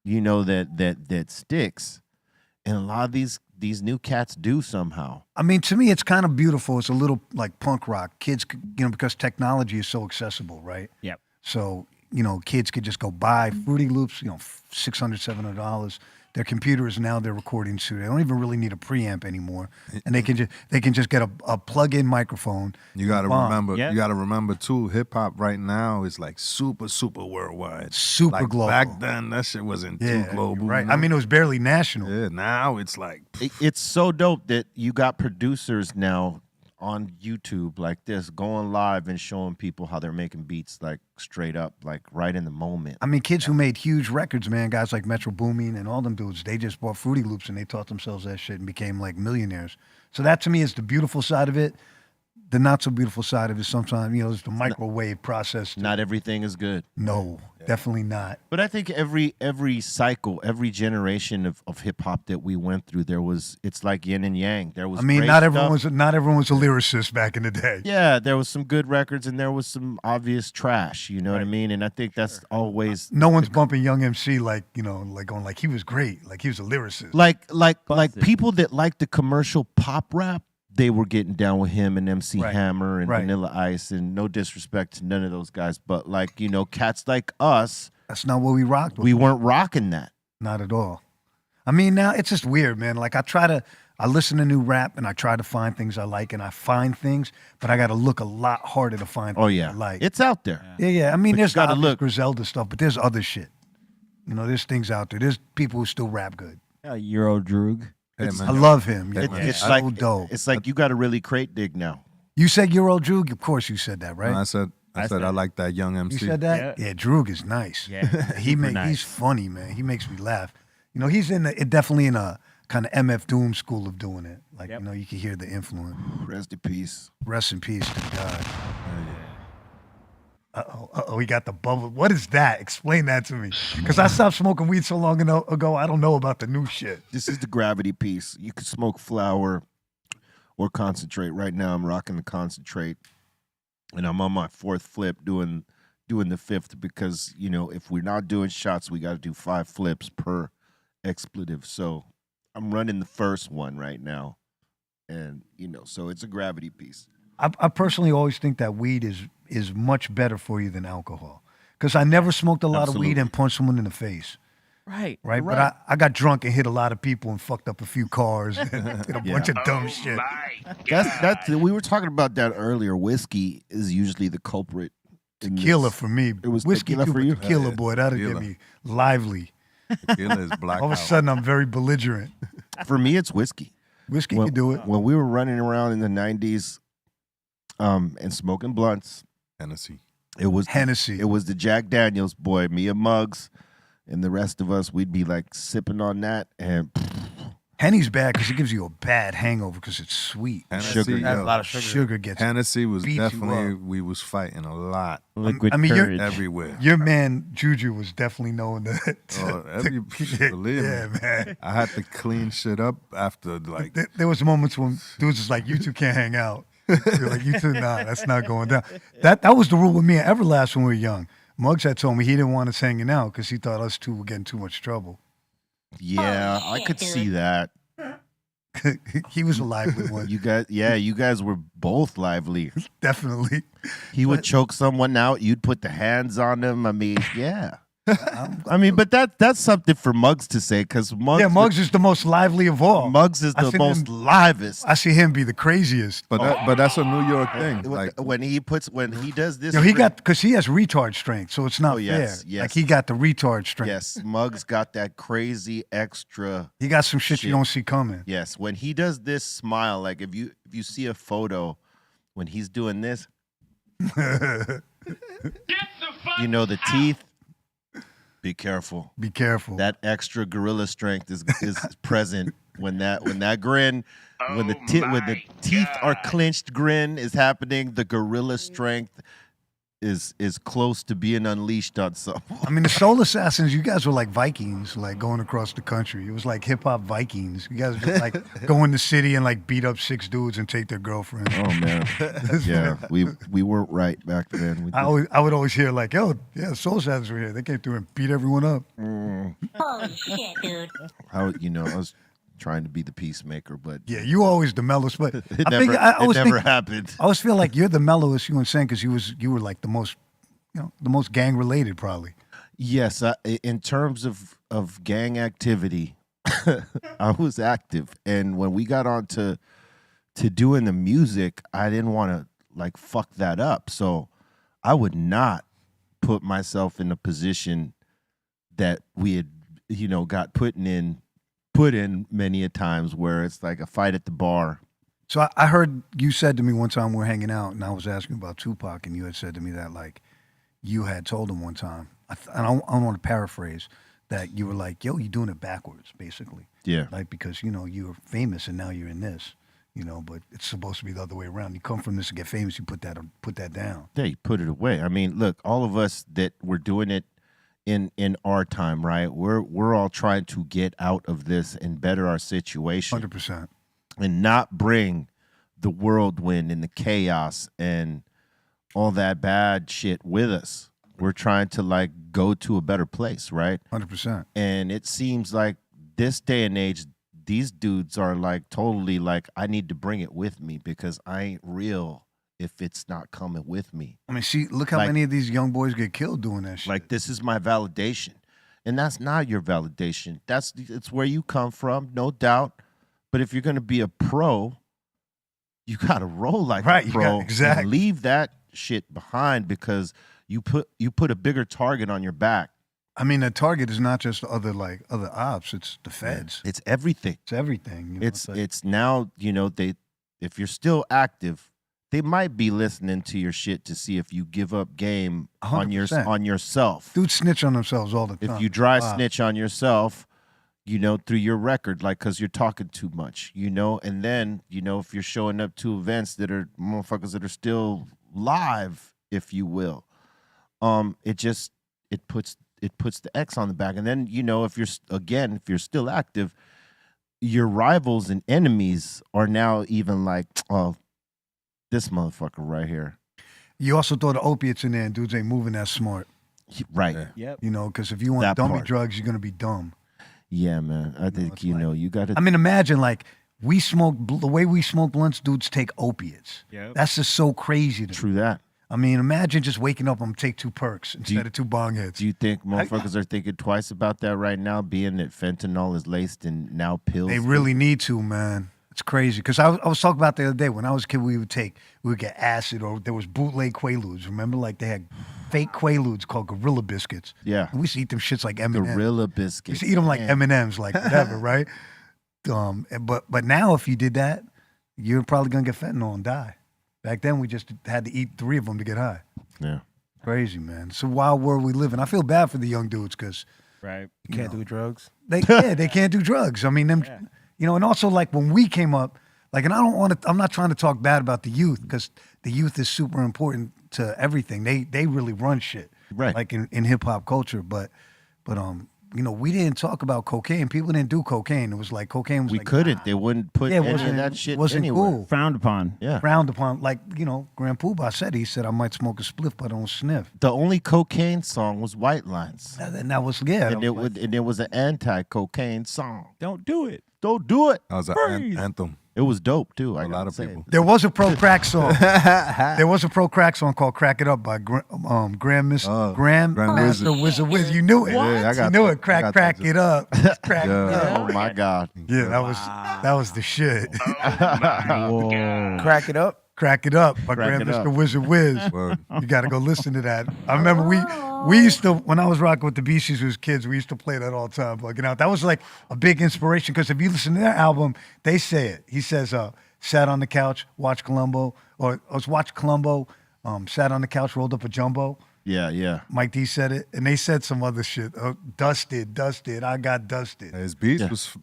that sticks, and a lot of these new cats do somehow. I mean, to me, it's kind of beautiful. It's a little like punk rock. Kids, because technology is so accessible, right? Yep. So, kids could just go buy Fruity Loops, $600, $700. Their computer is now their recording studio. They don't even really need a preamp anymore, and they can just get a plug-in microphone. You got to Bomb. remember. Yeah. You got to remember too. Hip hop right now is like super worldwide. Super like global. Back then, that shit wasn't Yeah, too global. right. you I know? mean, it was barely national. yeah. Now it's like It's so dope that you got producers now on YouTube like this going live and showing people how they're making beats like straight up, like right in the moment. I mean, kids who made huge records, man, guys like Metro Boomin and all them dudes, they just bought Fruity Loops and they taught themselves that shit and became like millionaires. So that to me is the beautiful side of it. The not so beautiful side of it is sometimes, it's the microwave process. Not everything is good. No, definitely not. But I think every cycle, every generation of hip hop that we went through, it's like yin and yang. There was I mean, great not stuff. everyone was a lyricist back in the day. Yeah, there was some good records and there was some obvious trash, you know what I mean? And I think that's always No one's bumping Young MC like going like he was great, like he was a lyricist. like people that like the commercial pop rap, they were getting down with him and MC Right. Hammer and Right. Vanilla Ice, and no disrespect to none of those guys, but like, cats like us, That's not what we rocked with. we weren't rocking that. Not at all. I mean, now it's just weird, man. Like I listen to new rap and I try to find things I like, and I find things, but I got to look a lot harder to find Oh things yeah. I like. It's out there. Yeah. I mean, But you there's gotta obvious look. Griselda stuff, but there's other shit. There's things out there. There's people who still rap good. Euro Droog. hey, It's- man. I love him. It- Yeah, It's so like dope. It's like you got to really crate dig now. You said Euro Droog? Of course you said that, right? I said I like that Young You MC. said that? Yeah, Droog is nice. Yeah, He's nice. funny, man. He makes me laugh. He's definitely in a kind of MF Doom school of doing it. Like, Yep. you can hear the influence. Rest in peace. Rest in peace to God. Uh-oh, he got the bubble. What is that? Explain that to me. Because I stopped smoking weed so long ago, I don't know about the new shit. This is the gravity piece. You can smoke flower or concentrate. Right now, I'm rocking the concentrate, and I'm on my 4th flip doing the 5th because if we're not doing shots, we got to do 5 flips per expletive. So I'm running the first one right now, and so it's a gravity piece. I personally always think that weed is much better for you than alcohol because I never smoked a lot of weed and punched someone in the face. Right. Right. But I got drunk and hit a lot of people and fucked up a few cars and did a bunch of dumb shit. That's we were talking about that earlier. Whiskey is usually the culprit. Tequila for me. It was whiskey tequila for you? Tequila, boy. That'd get me lively. Tequila is black. All of a sudden, I'm very belligerent. For me, it's whiskey. Whiskey can do it. When we were running around in the 90s and smoking blunts, Hennessy. It was Hennessy. It was the Jack Daniels, boy. Me and Muggs and the rest of us, we'd be like sipping on that. And Henny's bad because it gives you a bad hangover because it's sweet. Hennessy, Sugar. Has a lot of sugar. Sugar gets Hennessy was beats you definitely, up. we was fighting a lot Liquid I mean, you're- courage. everywhere. Your man Juju was definitely known that. Believe yeah, me. man. I had to clean shit up after like There was moments when dudes was like, "You two can't hang out." You're like, "You two, nah, that's not going down." That was the rule with me and Everlast when we were young. Muggs had told me he didn't want us hanging out because he thought us two were getting too much trouble. yeah, I could see that. He was a lively one, You guys were both lively. definitely. He would choke someone out. You'd put the hands on them. I mean, yeah. I mean, but that's something for Muggs to say because Muggs, Yeah, Muggs is the most lively of all. Muggs is I the see most him- livest. I see him be the craziest. but that's a New York thing. Like when he does this. Yo, he got because he has retard strength, so it's not Oh, yes, fair. yes. Like he got the retard strength. Yes, Muggs got that crazy extra. He got some shit you don't see coming. Yes, when he does this smile, like if you see a photo when he's doing this, the teeth. Be careful. Be careful. That extra gorilla strength is present when that grin, when the teeth are clenched, grin is happening. The gorilla strength is close to being unleashed on someone. I mean, the Soul Assassins, you guys were like Vikings, like going across the country. It was like hip hop Vikings. You guys just like go in the city and like beat up 6 dudes and take their girlfriends. Oh man, yeah, we weren't right back then. I would always hear like, yo, yeah, Soul Assassins were here. They came through and beat everyone up. Holy shit, dude. I was trying to be the peacemaker, but Yeah, you always the mellowest, but it I never think happened. I always feel like you're the mellowest. You were saying because you were like the most, the most gang related probably. Yes, in terms of gang activity, I was active, and when we got on to doing the music, I didn't want to like fuck that up, so I would not put myself in a position that we had, got put in many a times where it's like a fight at the bar. So I heard you said to me one time we were hanging out, and I was asking about Tupac, and you had said to me that like you had told him one time. I don't want to paraphrase that you were like, "Yo, you're doing it backwards," basically. Yeah. Like because you're famous and now you're in this, but it's supposed to be the other way around. You come from this to get famous, you put that down. Yeah, you put it away. I mean, look, all of us that were doing it in our time, right? We're all trying to get out of this and better our situation. 100%. And not bring the whirlwind and the chaos and all that bad shit with us. We're trying to like go to a better place, right? 100%. And it seems like this day and age, these dudes are like totally like, I need to bring it with me because I ain't real if it's not coming with me. I mean, see, look how Like- many of these young boys get killed doing that shit. Like, this is my validation. And that's not your validation. It's where you come from, no doubt. But if you're going to be a pro, you got to roll like Right, a you pro. gotta- exactly. And leave that shit behind because you put a bigger target on your back. I mean, the target is not just other ops; it's the feds. It's everything. It's everything. It's now, if you're still active, they might be listening to your shit to see if you give up game on 100%. on yourself. Dudes snitch on themselves all the time. If you dry Wow. snitch on yourself, through your record, like, because you're talking too much, and then, if you're showing up to events that are motherfuckers that are still live, if you will, it puts the X on the back. And then, if you're still active, your rivals and enemies are now even like, oh, this motherfucker right here. You also throw the opiates in there, and dudes ain't moving that smart. Right. Yeah. Yep. You know, because if you want That dummy part. drugs, you're gonna be dumb. Yeah, man. I think it's you like- know you got to. I mean, imagine like we smoke the way we smoke blunts. Dudes take opiates. Yep. That's just so crazy to me. True that. I mean, imagine just waking up and take 2 perks you- instead of 2 bong hits. Do you think motherfuckers are thinking twice about that right now, being that fentanyl is laced in now pills? They really need to, man. It's crazy. Because I was talking about the other day, when I was a kid, we would get acid, or there was bootleg Quaaludes. Remember, like they had fake Quaaludes called Gorilla Biscuits. Yeah. And we used to eat them shits like M&M's. Gorilla We biscuits. used to eat them like Man. M&M's, like whatever, right? But now if you did that, you're probably going to get fentanyl and die. Back then, we just had to eat 3 of them to get high. Yeah. Crazy, man. It's a wild world we live in. I feel bad for the young dudes because Right. You can't do drugs. they can't do drugs. I mean, them, you know, and also like when we came up, like, and I'm not trying to talk bad about the youth because the youth is super important to everything. They really run shit, Right. Like in hip hop culture, but you know, we didn't talk about cocaine. People didn't do cocaine. It was like cocaine was We like, couldn't. They wouldn't put Yeah, it any of wasn't- that shit wasn't anywhere. cool. Frowned upon. Yeah. frowned upon. Like, you know, Grand Poobah said, he said, I might smoke a spliff, but I don't sniff. The only cocaine song was White Lines. And that was, yeah. And it was an anti-cocaine song. Don't do it. Don't do it. That was an Freeze. anthem. It was dope too. A lot of people. There was a pro crack song. There was a pro crack song called "Crack It Up" by Grandmaster Wizard Wiz. You knew it. Yeah, I got you knew that. it. Crack that. it up. Crack it up. Oh my God. Yeah, that was the shit. Whoa. Crack it up. Crack it up by Crack It Grandmaster Up. Wizard Wiz. Word. You got to go listen to that. I remember we used to, when I was rocking with the Beasties as kids, we used to play that all the time, bugging out. That was like a big inspiration because if you listen to their album, they say it. He says, sat on the couch, watched Columbo, or I was watching Columbo, sat on the couch, rolled up a jumbo. Yeah, yeah. Mike D said it, and they said some other shit. Dusted, I got dusted. His beats Yeah. was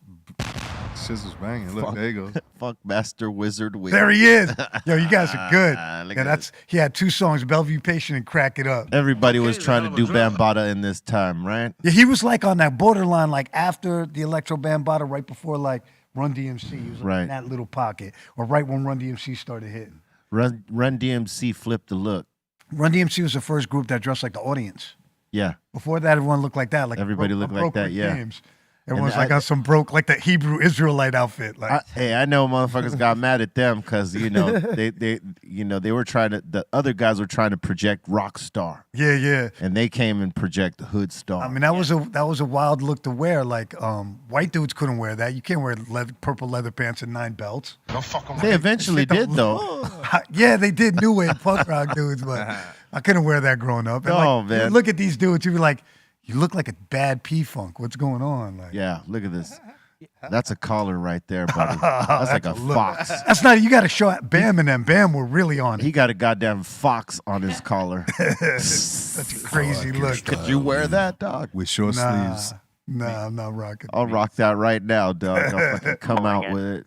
shit was banging. Look, there he goes. Fuck Master Wizard Wiz. There he is. Yo, you guys are good. Look Yeah, at he had 2 songs, Bellevue Patient and Crack It Up. Everybody was trying to do Bambaataa in this time, right? Yeah, he was like on that borderline, like after the Electro Bambaataa, right before like Run DMC. He was like Right. in that little pocket, or right when Run DMC started hitting. Run DMC flipped the look. Run DMC was the first group that dressed like the Audience. Yeah. Before that, everyone looked like that. Like Everybody looked like that, yeah. Games. Everyone's And like on some broke, like the Hebrew Israelite outfit. Like, I know motherfuckers got mad at them because they were trying to, the other guys were trying to project rock star, yeah. and they came and project hood star. I mean, that was a wild look to wear. Like, white dudes couldn't wear that. You can't wear purple leather pants and 9 belts. They eventually did though. Yeah, they did new wave punk rock dudes, but I couldn't wear that growing up. And Oh, like, man. you look at these dudes, you'd be like, you look like a bad P-Funk. What's going on? Like, Yeah, look at this. That's a collar right there, buddy. That's like a look. fox. That's not, you got to show Bam and them. Bam were really on He it. got a goddamn fox on his collar. Such a crazy look. Could you wear that, dog? With short sleeves. Nah, I'm not rocking. I'll rock that right now, dog. I'll fucking come out with it.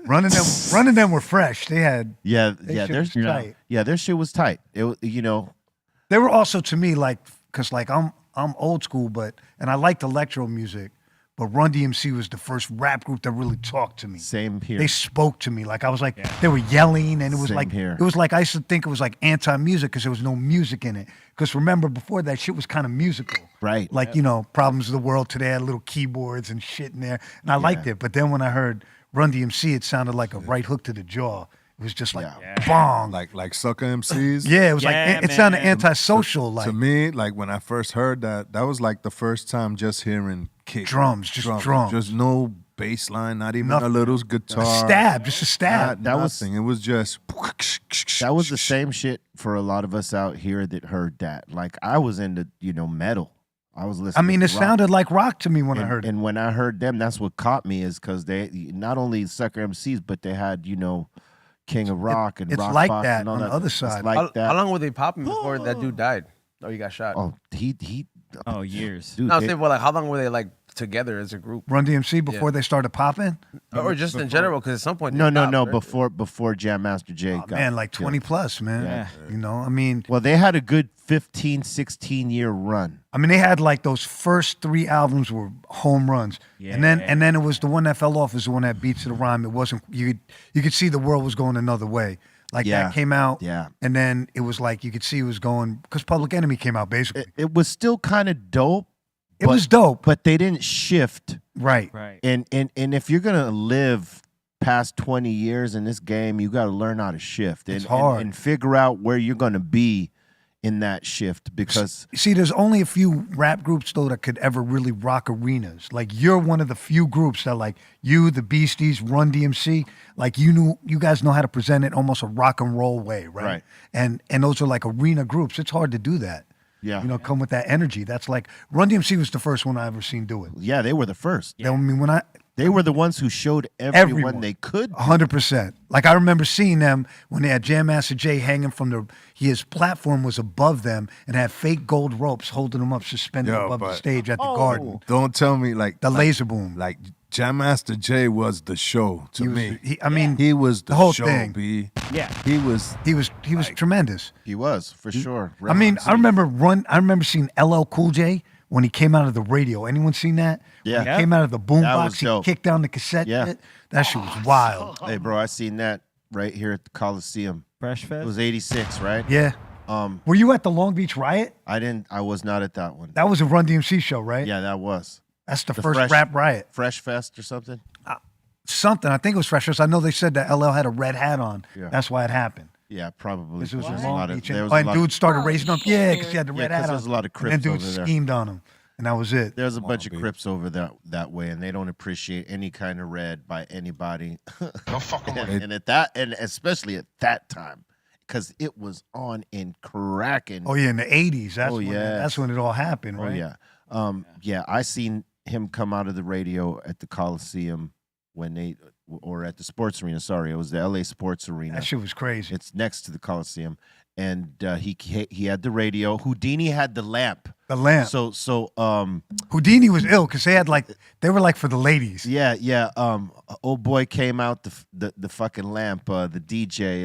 Running them were fresh. They had, Yeah, they yeah. shit was Their tight. their shit was tight. It was, They were also to me like, cause like I'm old school, and I liked electro music, but Run DMC was the first rap group that really talked to me. same here. They spoke to me. Like I was like, they were yelling, and it was Same like here. it was like I used to think it was like anti-music because there was no music in it. Because remember before that shit was kind of musical, Right. Like Problems of the World Today had little keyboards and shit in there, and I liked it. But then when I heard Run DMC, it sounded like a right hook to the jaw. It was just like bong. Like sucker MCs. Yeah, it was Yeah, like it sounded man. antisocial. Like To me, like when I first heard that, that was like the first time just hearing kick. Drums, just drums. Just no bass line, not even Nothing. a little guitar. just a stab. That was- nothing. It was just. That was the same shit for a lot of us out here that heard that. Like I was into, metal. I was listening. I mean, to it rock. sounded like rock to me when I And, heard it. and when I heard them, that's what caught me is because they not only sucker MCs, but they had, King of Rock and it's Rock like Fox that and all on the that. other It's side. like that. How long were they popping before that dude died? Oh, he got shot. Oh, he. Oh, years. Dude, no, I'm they- saying, well, like, how long were they like together as a group, Run DMC before they started popping? or just in general? Because at some point, No, they no, stopped, no. right? Before Jam Master Jay got Man, like killed. 20 plus, man. Yeah. You know, I mean, Well, they had a good 15, 16-year run. they had like those first 3 albums were home runs, and then it was the one that fell off is the one that Beats to the Rhyme. It wasn't you could see the world was going another way. Like that came out, and then it was like you could see it was going because Public Enemy came out basically. It was still kind of dope. It was dope, but they didn't shift. Right. And if you're gonna live past 20 years in this game, you got to learn how to shift It's hard. and figure out where you're gonna be in that shift because see, there's only a few rap groups though that could ever really rock arenas. Like you're one of the few groups that like you, the Beasties, Run DMC, like you guys know how to present it almost a rock and roll way, right? And those are like arena groups. It's hard to do that. Yeah. You know, come with that energy. That's like Run DMC was the first one I ever seen do it. Yeah, they were the first. I mean, they were the ones who showed everyone they could. 100%. Like I remember seeing them when they had Jam Master Jay hanging from his platform was above them and had fake gold ropes holding them up suspended above the stage at the Garden. Don't tell me like the laser boom. Like Jam Master Jay was the show to me. He was the whole show, thing. B. Yeah. He was tremendous. He was for sure. I mean, I remember seeing LL Cool J when he came out of the radio. Anyone seen that? Yeah. When he came out of the That boombox, was he dope. kicked down the cassette. Yeah. That shit was wild. Hey, bro, I seen that right here at the Coliseum. Fresh Fest? It was 86, right? Yeah. Were you at the Long Beach Riot? I was not at that one. That was a Run DMC show, right? Yeah, that was. That's the first rap riot. Fresh Fest or something? Something. I think it was Fresh Fest. I know they said that LL had a red hat on. Yeah. That's why it happened. Yeah, probably. This was There's in a lot Long of- Beach. there was And a lot dudes of- started raising up. Yeah, because he had the red Yeah, 'cause hat on. there's a lot of And then Crips dudes over there. schemed on him. And that was it. There's a bunch of Crips over that way, and they don't appreciate any kind of red by anybody. Don't fuck 'em and at that, and especially at that time, because it was on in cracking. Oh yeah, in the 80s. Oh, yeah. That's when it all happened, Oh right? yeah, yeah. I seen him come out of the radio at the Coliseum or at the sports arena. Sorry, it was the LA Sports Arena. That shit was crazy. It's next to the Coliseum, and he had the radio. Houdini had the lamp. The lamp. So Houdini was ill because they were like for the ladies. Yeah. Old boy came out the fucking lamp. The DJ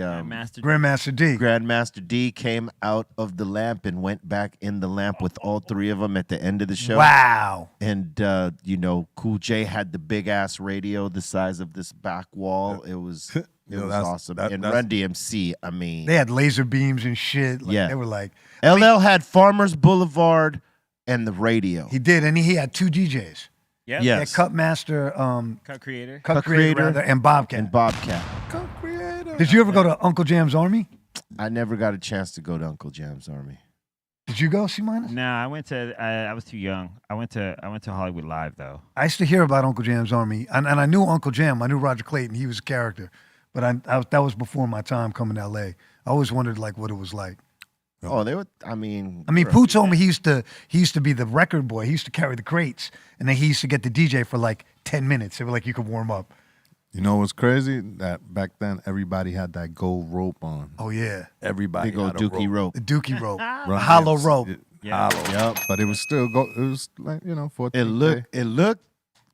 Grandmaster D. Grandmaster D came out of the lamp and went back in the lamp with all three of them at the end of the show. Wow. And Cool J had the big ass radio the size of this back wall. It was awesome. And Run DMC, I mean, They had laser beams and shit. Like, Yeah. They were like LL had Farmers Boulevard and the radio. he did, and he had 2 DJs. Yeah. He had Yes. Cut Master, Cut Creator. Cut Creator, rather, and Bobcat. And Bobcat. Did you ever go to Uncle Jam's Army? I never got a chance to go to Uncle Jam's Army. Did you go, C-minus? No, I went to. I was too young. I went to Hollywood Live though. I used to hear about Uncle Jam's Army, and I knew Uncle Jam. I knew Roger Clayton. He was a character, but that was before my time coming to L.A. I always wondered like what it was like. Oh, they would. I mean, Pooh told me he used to be the record boy. He used to carry the crates, and then he used to get the DJ for like 10 minutes. They were like, you could warm up. You know what's crazy? That back then everybody had that gold rope on. Oh yeah, Everybody big old had a dookie rope. the Dookie rope, Run the hollow DMC, rope. Yeah. Hollow. Yep. But it was still It was like 14K. It looked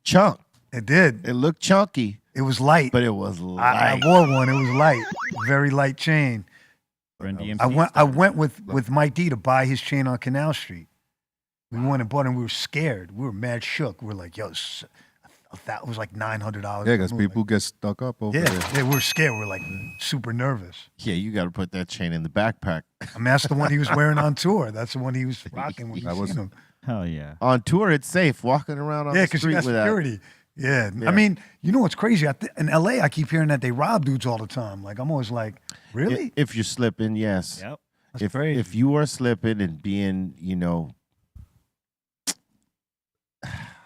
chunk. It did. It looked chunky, It was light. but it was I light. wore one. It was light, very light chain. Run DMC. I went with Mike D to buy his chain on Canal Street. We went and bought it, and we were scared. We were mad shook. We were like, yo, that was like $900. Yeah, because people get stuck up over there. Yeah, we were scared. We were like super nervous. Yeah, you got to put that chain in the backpack. I mean, that's the one he was wearing on tour. That's the one he was rocking when you seen him. Hell yeah. On tour, it's safe walking around on Yeah, the because you street got with that. security. Yeah. Yeah. I mean, you know what's crazy? In LA, I keep hearing that they rob dudes all the time. Like, I'm always like, really? If you're slipping, yes. Yep. That's crazy. If you are slipping and being,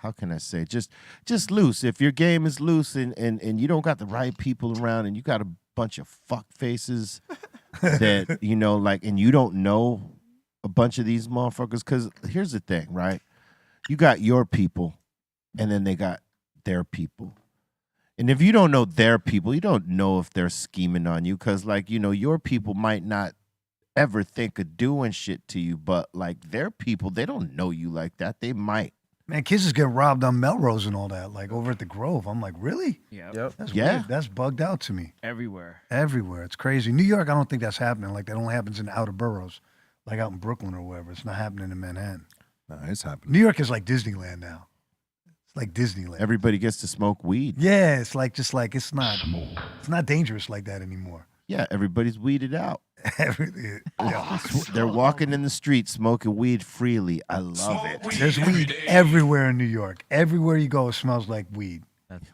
how can I say, just loose. If your game is loose and you don't got the right people around and you got a bunch of fuck faces that, and you don't know a bunch of these motherfuckers. Because here's the thing, right? You got your people and then they got their people. And if you don't know their people, you don't know if they're scheming on you because, your people might not ever think of doing shit to you, but, their people, they don't know you like that. They might. Man, kids is getting robbed on Melrose and all that, like over at the Grove. I'm like, really? Yep. That's Yeah. weird. That's bugged out to me. Everywhere. Everywhere. It's crazy. New York, I don't think that's happening. Like, that only happens in the outer boroughs, like out in Brooklyn or wherever. It's not happening in Manhattan. Nah, it's happening. New York is like Disneyland now. It's like Disneyland. Everybody gets to smoke weed. Yeah, it's like it's not dangerous like that anymore. Yeah, everybody's weeded out. Yeah. They're walking in the street smoking weed freely. I love it. There's weed everywhere in New York. Everywhere you go, it smells like weed.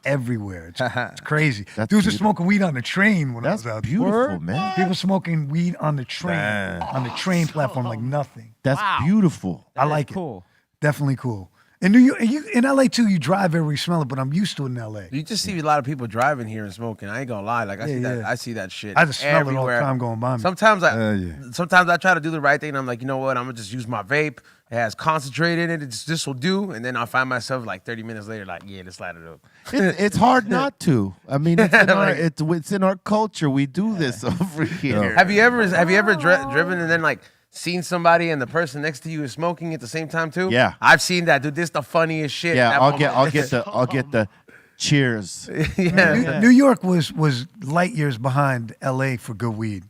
Everywhere. It's crazy. That's Dudes are beautiful. smoking weed on the train when I That's was out beautiful, there. man. People smoking weed on the train, Damn. on the train platform like nothing. That's beautiful. I like it. Cool. Definitely cool. In New York, in LA too, you drive everywhere you smell it, but I'm used to it in LA. You just see a lot of people driving here and smoking. I ain't gonna lie. Like Yeah. I see that shit. I just smell everywhere. it all the time going by me. Sometimes Yeah. sometimes I try to do the right thing. And I'm like, you know what? I'm gonna just use my vape. It has concentrate in it. This will do. And then I'll find myself like 30 minutes later, like, yeah, let's light it up. It's hard not to. I mean, it's in, our, Like- it's in our culture. We do this over here. Have you ever driven and then like seen somebody and the person next to you is smoking at the same time too? Yeah. I've seen that, dude. This the funniest shit. Yeah, That I'll moment. get the cheers. yeah. New York was light years behind LA for good weed.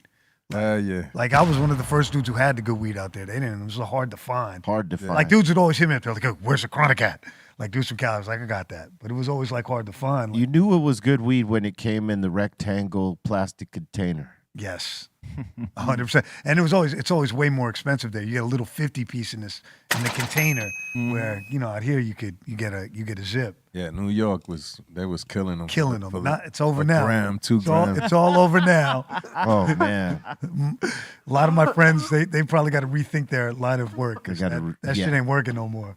Yeah. Like, I was one of the first dudes who had the good weed out there. They didn't. It was hard to find. Hard to find. Like, dudes would always hit me up. They're like, "Oh, where's the chronic at?" Like, dudes from Cali. I was like, I got that. But it was always, like, hard to find. Like, You knew it was good weed when it came in the rectangle plastic container. yes. 100%. And it's always way more expensive there. You get a little 50 piece in the container where, out here you get a zip. Yeah, New York was killing them. Killing them. It's over a now. gram, 2 It's all, grams. it's all over now. Oh man, A lot of my friends, they probably got to rethink their line of work. 'Cause They gotta that shit yeah. ain't working no more.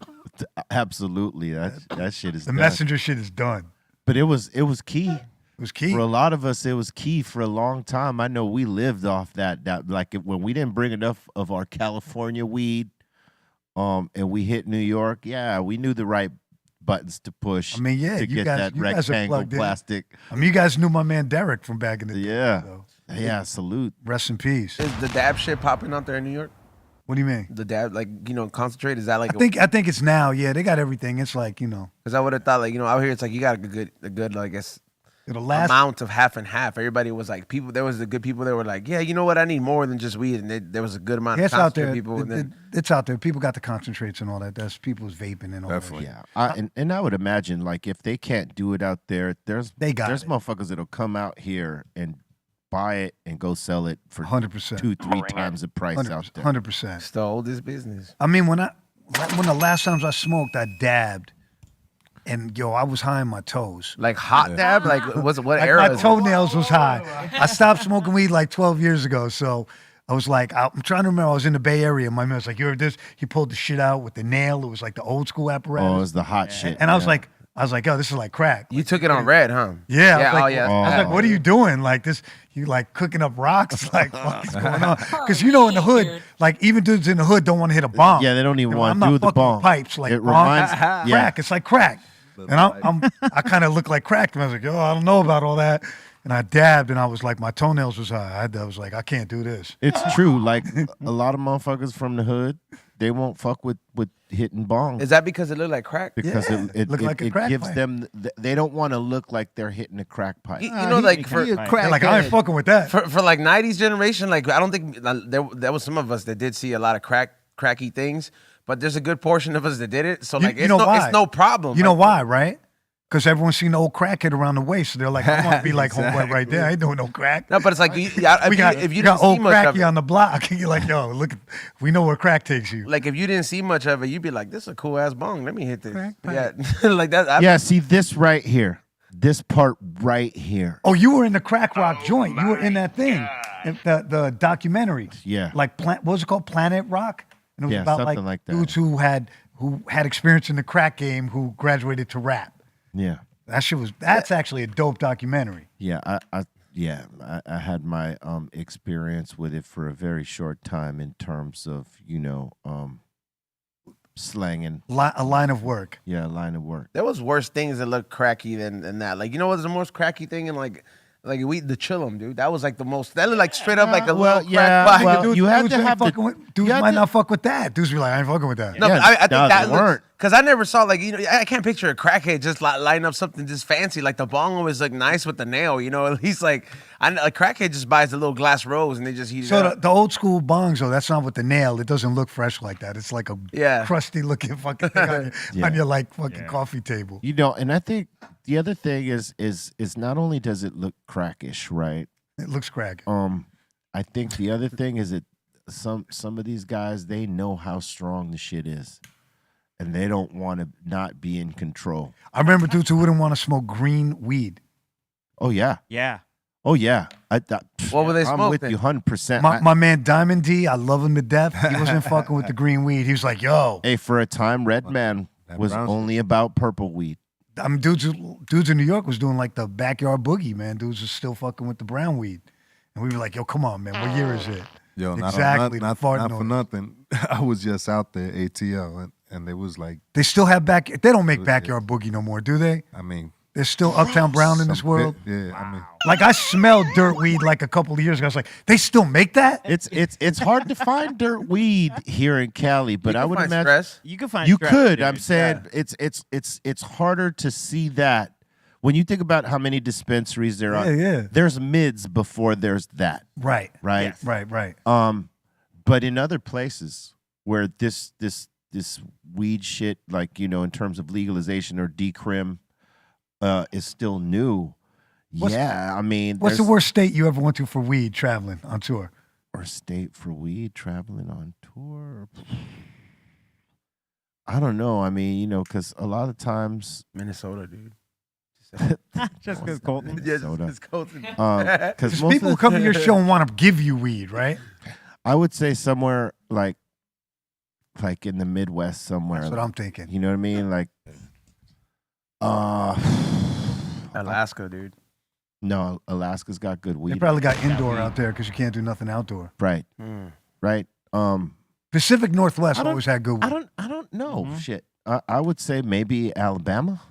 absolutely. That shit is The done. messenger shit is done. But it was key. It was key. For a lot of us, it was key for a long time. I know we lived off that like when we didn't bring enough of our California weed, and we hit New York. Yeah, we knew the right buttons to push. I mean, yeah, to you get guys- that you guys are rectangle plugged in. plastic. I mean, you guys knew my man Derek from back in the day. Yeah, So yeah. Salute. rest in peace. Is the dab shit popping out there in New York? What do you mean? The dab, like, concentrate? Is that like I think it's now. Yeah, they got everything. It's like, Because I would have thought, like, out here it's like you got a good like, I guess, it'll last. amount of half and half. Everybody was like, there was the good people that were like, yeah, you know what? I need more than just weed. And there was a good amount Yeah, of it's out there. concentrate people. And then, It's out there. People got the concentrates and all that. That's people's vaping and all Definitely. that. Yeah, and I would imagine like if they can't do it out there, there's They got there's it. motherfuckers that'll come out here and buy it and go sell it for 100%. 2-3 times the price out there. 100%. it's the oldest business. I mean, when the last times I smoked, I dabbed, and I was high on my toes. Like hot dab? Like, what Like, era my is it? toenails was high. I stopped smoking weed like 12 years ago, so I was like, I'm trying to remember. I was in the Bay Area. My man was like, "You heard this?" He pulled the shit out with the nail. It was like the old school apparatus. Oh, it was the hot shit. and I was yeah. like, "Yo, this is like crack." You took it on red, huh? Yeah, I was like, oh, yeah. I was like, "What are you doing? Like this? You like cooking up rocks? Like what's going on?" Because in the hood, like even dudes in the hood don't want to hit a bomb. Yeah, they don't even And want I'm to not do the fucking with bomb. pipes like it bomb, reminds, crack. yeah, It's like crack. And I kind of look like crack. And I was like, I don't know about all that. And I dabbed, and I was like, my toenails was high. I was like, I can't do this. it's true. Like a lot of motherfuckers from the hood, they won't fuck with hitting bong Is that because it looked like crack? because Yeah, it look like a crack gives pipe. them. They don't want to look like they're hitting a crack pipe. You know, like for They're like, I ain't fucking with that. for like 90s generation, like I don't think there was some of us that did see a lot of cracky things, but there's a good portion of us that did it. So like You know why? it's no problem. You know Like, why, right? Because everyone's seen the old crackhead around the waist. So they're like, I want to be like homeboy right there. I ain't doing no crack. No, but it's like if you you didn't got see old much of cracky it, on the block. You're like, yo, look, we know where crack takes you. like if you didn't see much of it, you'd be like, this is a cool ass bong. Let me hit this. Crack Yeah, like that. Yeah, see this right here, this part right here. Oh, you were in the crack rock joint. You were in that thing, the documentary. Yeah. Like what was it called? Planet Rock. And it was Yeah, about something like that. dudes who had experience in the crack game who graduated to rap. Yeah, That's actually a dope documentary. yeah. I had my experience with it for a very short time in terms of slanging. A line of work. Yeah, line of work. There was worse things that looked cracky than that. Like, you know what's the most cracky thing? And like the chillum, dude. That was like the most. That looked like straight up like a well, little yeah, crack pipe. well, Dudes- you had dudes to ain't have the- fucking with- dudes you had might to- not fuck with that. Dudes be like, I ain't fucking with that. No, Yeah, but I think no, that they looks, weren't. Cause I never saw like I can't picture a crackhead just lighting up something just fancy like the bong was like nice with the nail. At least like a crackhead just buys a little glass rose and they just heat it So up. the old school bongs, though, that's not with the nail. It doesn't look fresh like that. It's like a crusty looking fucking thing on your like fucking coffee table. And I think the other thing is not only does it look crackish, right? It looks crack. I think the other thing is that some of these guys, they know how strong the shit is. And they don't want to not be in control. I remember dudes who wouldn't want to smoke green weed. Oh, yeah. Yeah. Oh, yeah. What were they I'm smoking? with you 100%. My man Diamond D, I love him to death. He wasn't fucking with the green weed. He was like, yo. Hey, for a time, Red Man was only about purple weed. I mean, dudes in New York was doing like the backyard boogie, man. Dudes was still fucking with the brown weed. And we were like, yo, come on, man. What year is it? Yo, exactly. not for nothing. I was just out there, ATL, and they was like... They still have they don't make backyard boogie no more, do they? I mean... There's still Uptown Brown in this world? Yeah, I mean... Like, I smelled dirt weed like a couple of years ago. I was like, they still make that? It's hard to find dirt weed here in Cali, but I would imagine... Stress. You can find You stress, could. dude. I'm saying it's harder to see that. When you think about how many dispensaries there are, there's mids before there's that. Right. Right? Yes. Right. But in other places where this weed shit, like, in terms of legalization or decrim, is still new. I mean, what's the worst state you ever went to for weed traveling on tour? Or state for weed traveling on tour? I don't know. I mean, because a lot of times Minnesota, dude. Just because Colton. Yeah, just Colton. Because people come to your show and want to give you weed, right? I would say somewhere like in the Midwest somewhere. That's what I'm thinking. You know what I mean? Like, Alaska, dude. No, Alaska's got good weed. They probably got indoor out there because you can't do nothing outdoor. Right. Right. Pacific Northwest always had good weed. I don't know. Shit. I would say maybe Alabama.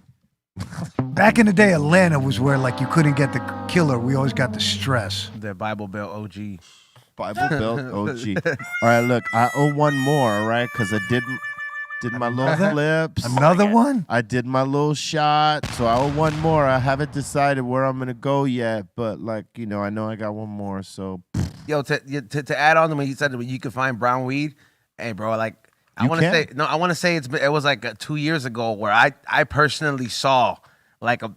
Back in the day, Atlanta was where like you couldn't get the killer. We always got the stress. The Bible Belt OG. Bible Belt OG. All right, look, I owe one more, all right? Because I did my little flips. Another one? I did my little shot, so I owe one more. I haven't decided where I'm going to go yet, but like, I know I got one more, so. Yo, to add on to when he said that you could find brown weed, hey, bro, like, I want to say it was like 2 years ago where I personally saw like a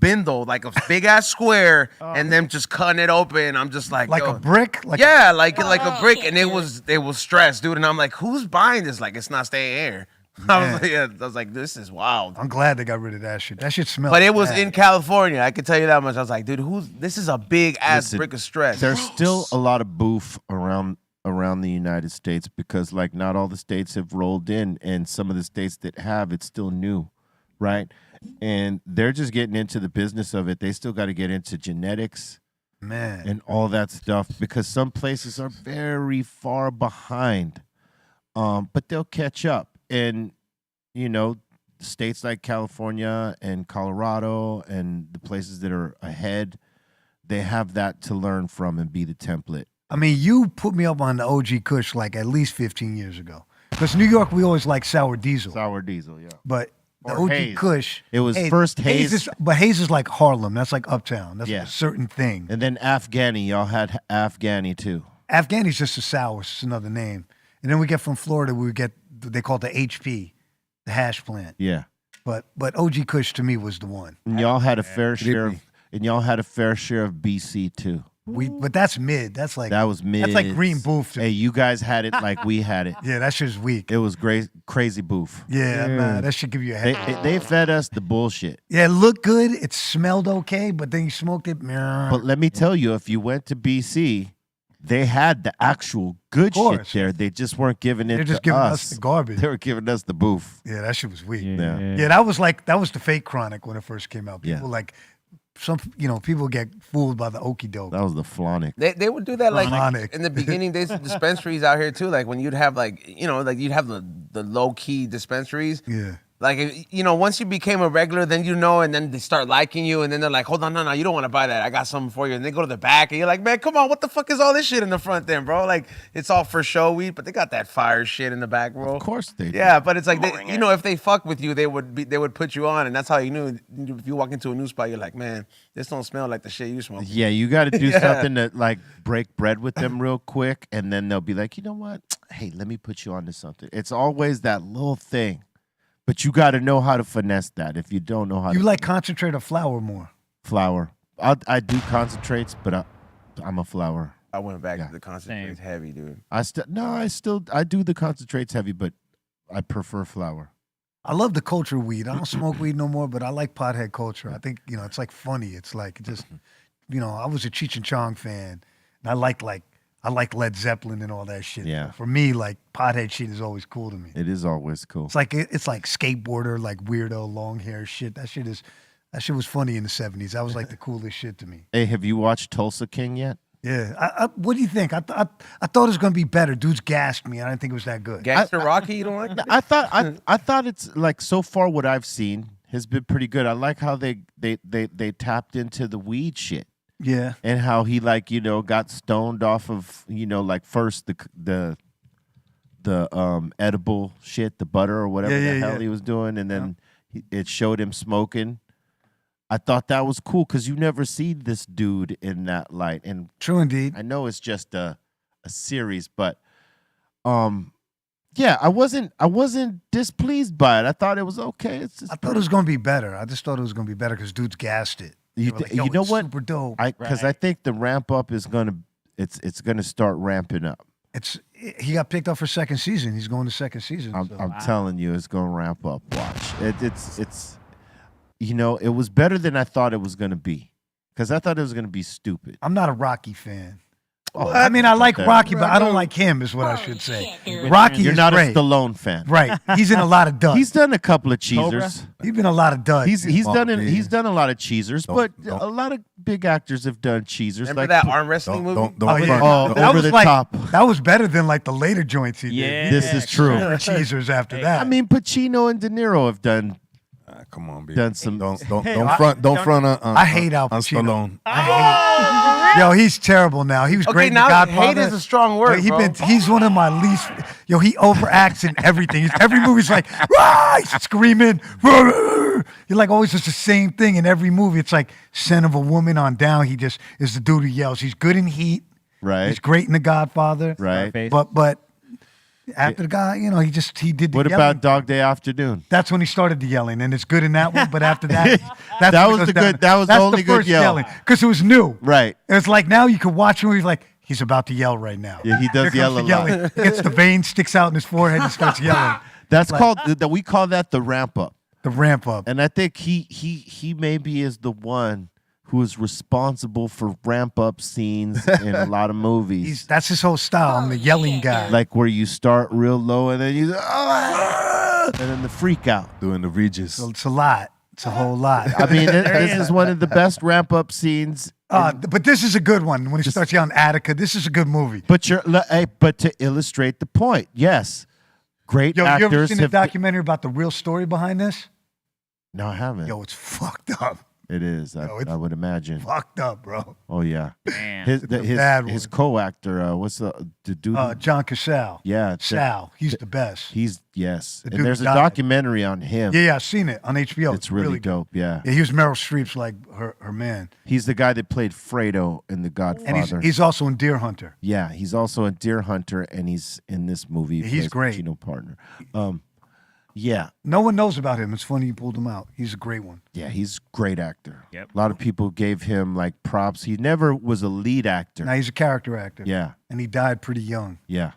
bindle, like a big ass square, and them just cutting it open. I'm just like a brick, like a brick, and it was stressed, dude. And I'm like, who's buying this? Like, it's not staying here. I was like, this is wild. I'm glad they got rid of that shit. That shit smells. But it was bad. in California. I can tell you that much. I was like, dude, this is a big ass brick of stress. There's still a lot of boof around the United States because like not all the states have rolled in, and some of the states that have, it's still new, right? And they're just getting into the business of it. They still got to get into genetics, man, and all that stuff because some places are very far behind, but they'll catch up. And states like California and Colorado and the places that are ahead, they have that to learn from and be the template. I mean, you put me up on the OG Kush like at least 15 years ago. Because New York, we always like sour diesel. Sour diesel, yeah. But the or OG Haze. Kush. It was first Haze. But Haze is like Harlem. That's like Uptown. That's like a certain thing. And then Afghani. Y'all had Afghani too. Afghani's just a sour. It's just another name. And then we get from Florida, they call it the HP, the hash plant. Yeah. But OG Kush to me was the one. And y'all had a fair share of BC too. But that's mid. That was mid. That's like green boof. Hey, you guys had it like we had it. Yeah, that shit's weak. It was great, crazy boof. Yeah, man, that should give you a head. They fed us the bullshit. Yeah, it looked good. It smelled okay, but then you smoked it. But let me tell you, if you went to BC, they had the actual good shit there. They just weren't giving it to us. They're just giving us the garbage. They were giving us the boof. Yeah, that shit was weak. Yeah, that was the fake Chronic when it first came out. People people get fooled by the okie doke. That was the Flonic. They would do that like in the beginning days of dispensaries out here too. Like when you'd have you'd have the low key dispensaries. Yeah. Like, you know, once you became a regular, then you know, and then they start liking you, and then they're like, hold on, no, you don't want to buy that. I got something for you. And they go to the back, and you're like, man, come on, what the fuck is all this shit in the front then, bro? Like, it's all for show weed, but they got that fire shit in the back, bro. Of course they do. Yeah, but it's like, you know, if they fuck with you, they would put you on, and that's how you knew. If you walk into a new spot, you're like, man, this don't smell like the shit you smoke. Yeah, you got to do something to like break bread with them real quick, and then they'll be like, you know what? Hey, let me put you onto something. It's always that little thing. But you got to know how to finesse that. If you don't know how You to like concentrate or flour more? flour. I do concentrates, but I'm a flour. I went back to the concentrates heavy, dude. I do the concentrates heavy, but I prefer flour. I love the culture of weed. I don't smoke weed no more, but I like pothead culture. I think, you know, it's like funny. It's like just, you know, I was a Cheech and Chong fan, and I like Led Zeppelin and all that shit. Yeah. For me, like pothead shit is always cool to me. It is always cool. It's like skateboarder, like weirdo, long hair shit. That shit was funny in the 70s. That was like the coolest shit to me. Hey, have you watched Tulsa King yet? Yeah. What do you think? I thought it was gonna be better. Dudes gassed me. I didn't think it was that good. Gangster Rocky, you don't like that? I thought it's like so far what I've seen has been pretty good. I like how they tapped into the weed shit. Yeah. And how he like, you know, got stoned off of, you know, like first the edible shit, the butter or whatever the hell he was doing, and then it showed him smoking. I thought that was cool because you never see this dude in that light. And true indeed. I know it's just a series, but yeah, I wasn't displeased by it. I thought it was okay. I thought it was gonna be better. I just thought it was gonna be better because dudes gassed it. You know what? Super dope. Because I think the ramp up is gonna start ramping up. He got picked up for second season. He's going to second season. I'm telling you, it's gonna ramp up. Watch. It's you know, it was better than I thought it was gonna be. Because I thought it was gonna be stupid. I'm not a Rocky fan. I mean, I like Rocky, but I don't like him, is what I should say. Rocky You're is not great. a Stallone fan. Right. He's in a lot of duds. He's done a couple of cheesers. He's been a lot of duds. He's done a lot of cheesers, but a lot of big actors have done cheesers. Remember like that arm wrestling movie? Over the top. That was better than like the later joints he did. This is true. Cheesers after that. I mean, Pacino and De Niro have done. Come on, baby. Done some. Don't front on I hate Al Pacino. Stallone. Yo, he's terrible now. He was great in The Godfather. Hate is a strong word, He's one of my least. Yo, he overacts in everything. Every movie's like, rah, he's screaming. Rah. You're like always just the same thing in every movie. It's like Son of a Woman on down. He just is the dude who yells. He's good in Heat. Right. He's great in The Godfather. Right. But after the guy, you know, he did the What yelling. about Dog Day Afternoon? That's when he started the yelling, and it's good in that one. But after that, that's That when was it goes the good- down. that was the That's only good first yell. yelling because it was new. Right. It's like now you can watch him. He's like he's about to yell right now. Yeah, he does Here yell comes a the lot. yelling. He gets the vein sticks out in his forehead and starts yelling. That's called that. We call that the ramp up. The ramp up. And I think he maybe is the one who is responsible for ramp up scenes in a lot of movies. That's his whole style. I'm the yelling guy. Like where you start real low and then you and then the freak out. Doing the Regis. So it's a lot. It's a whole lot. I mean, this is one of the best ramp up scenes. But this is a good one. When he starts yelling Attica, this is a good movie. But to illustrate the point, yes, great Yo, actors. you ever seen the documentary about the real story behind this? No, I haven't. Yo, it's fucked up. It is. I would imagine. Fucked up, bro. Oh yeah. Damn. His co-actor. What's the dude? John Cassell. Yeah, Sal. He's the best. He's yes. The And dude there's a died. documentary on him. Yeah, I've seen it on HBO. It's really dope. Yeah. Yeah, he was Meryl Streep's like her man. He's the guy that played Fredo in The Godfather. And he's also in Deer Hunter. Yeah, he's also in Deer Hunter, and he's in this movie. He he's plays great. Pacino partner. Yeah. No one knows about him. It's funny you pulled him out. He's a great one. Yeah, he's a great actor. Yep. A lot of people gave him like props. He never was a lead actor. Now he's a character actor. Yeah. And he died pretty young. Yeah.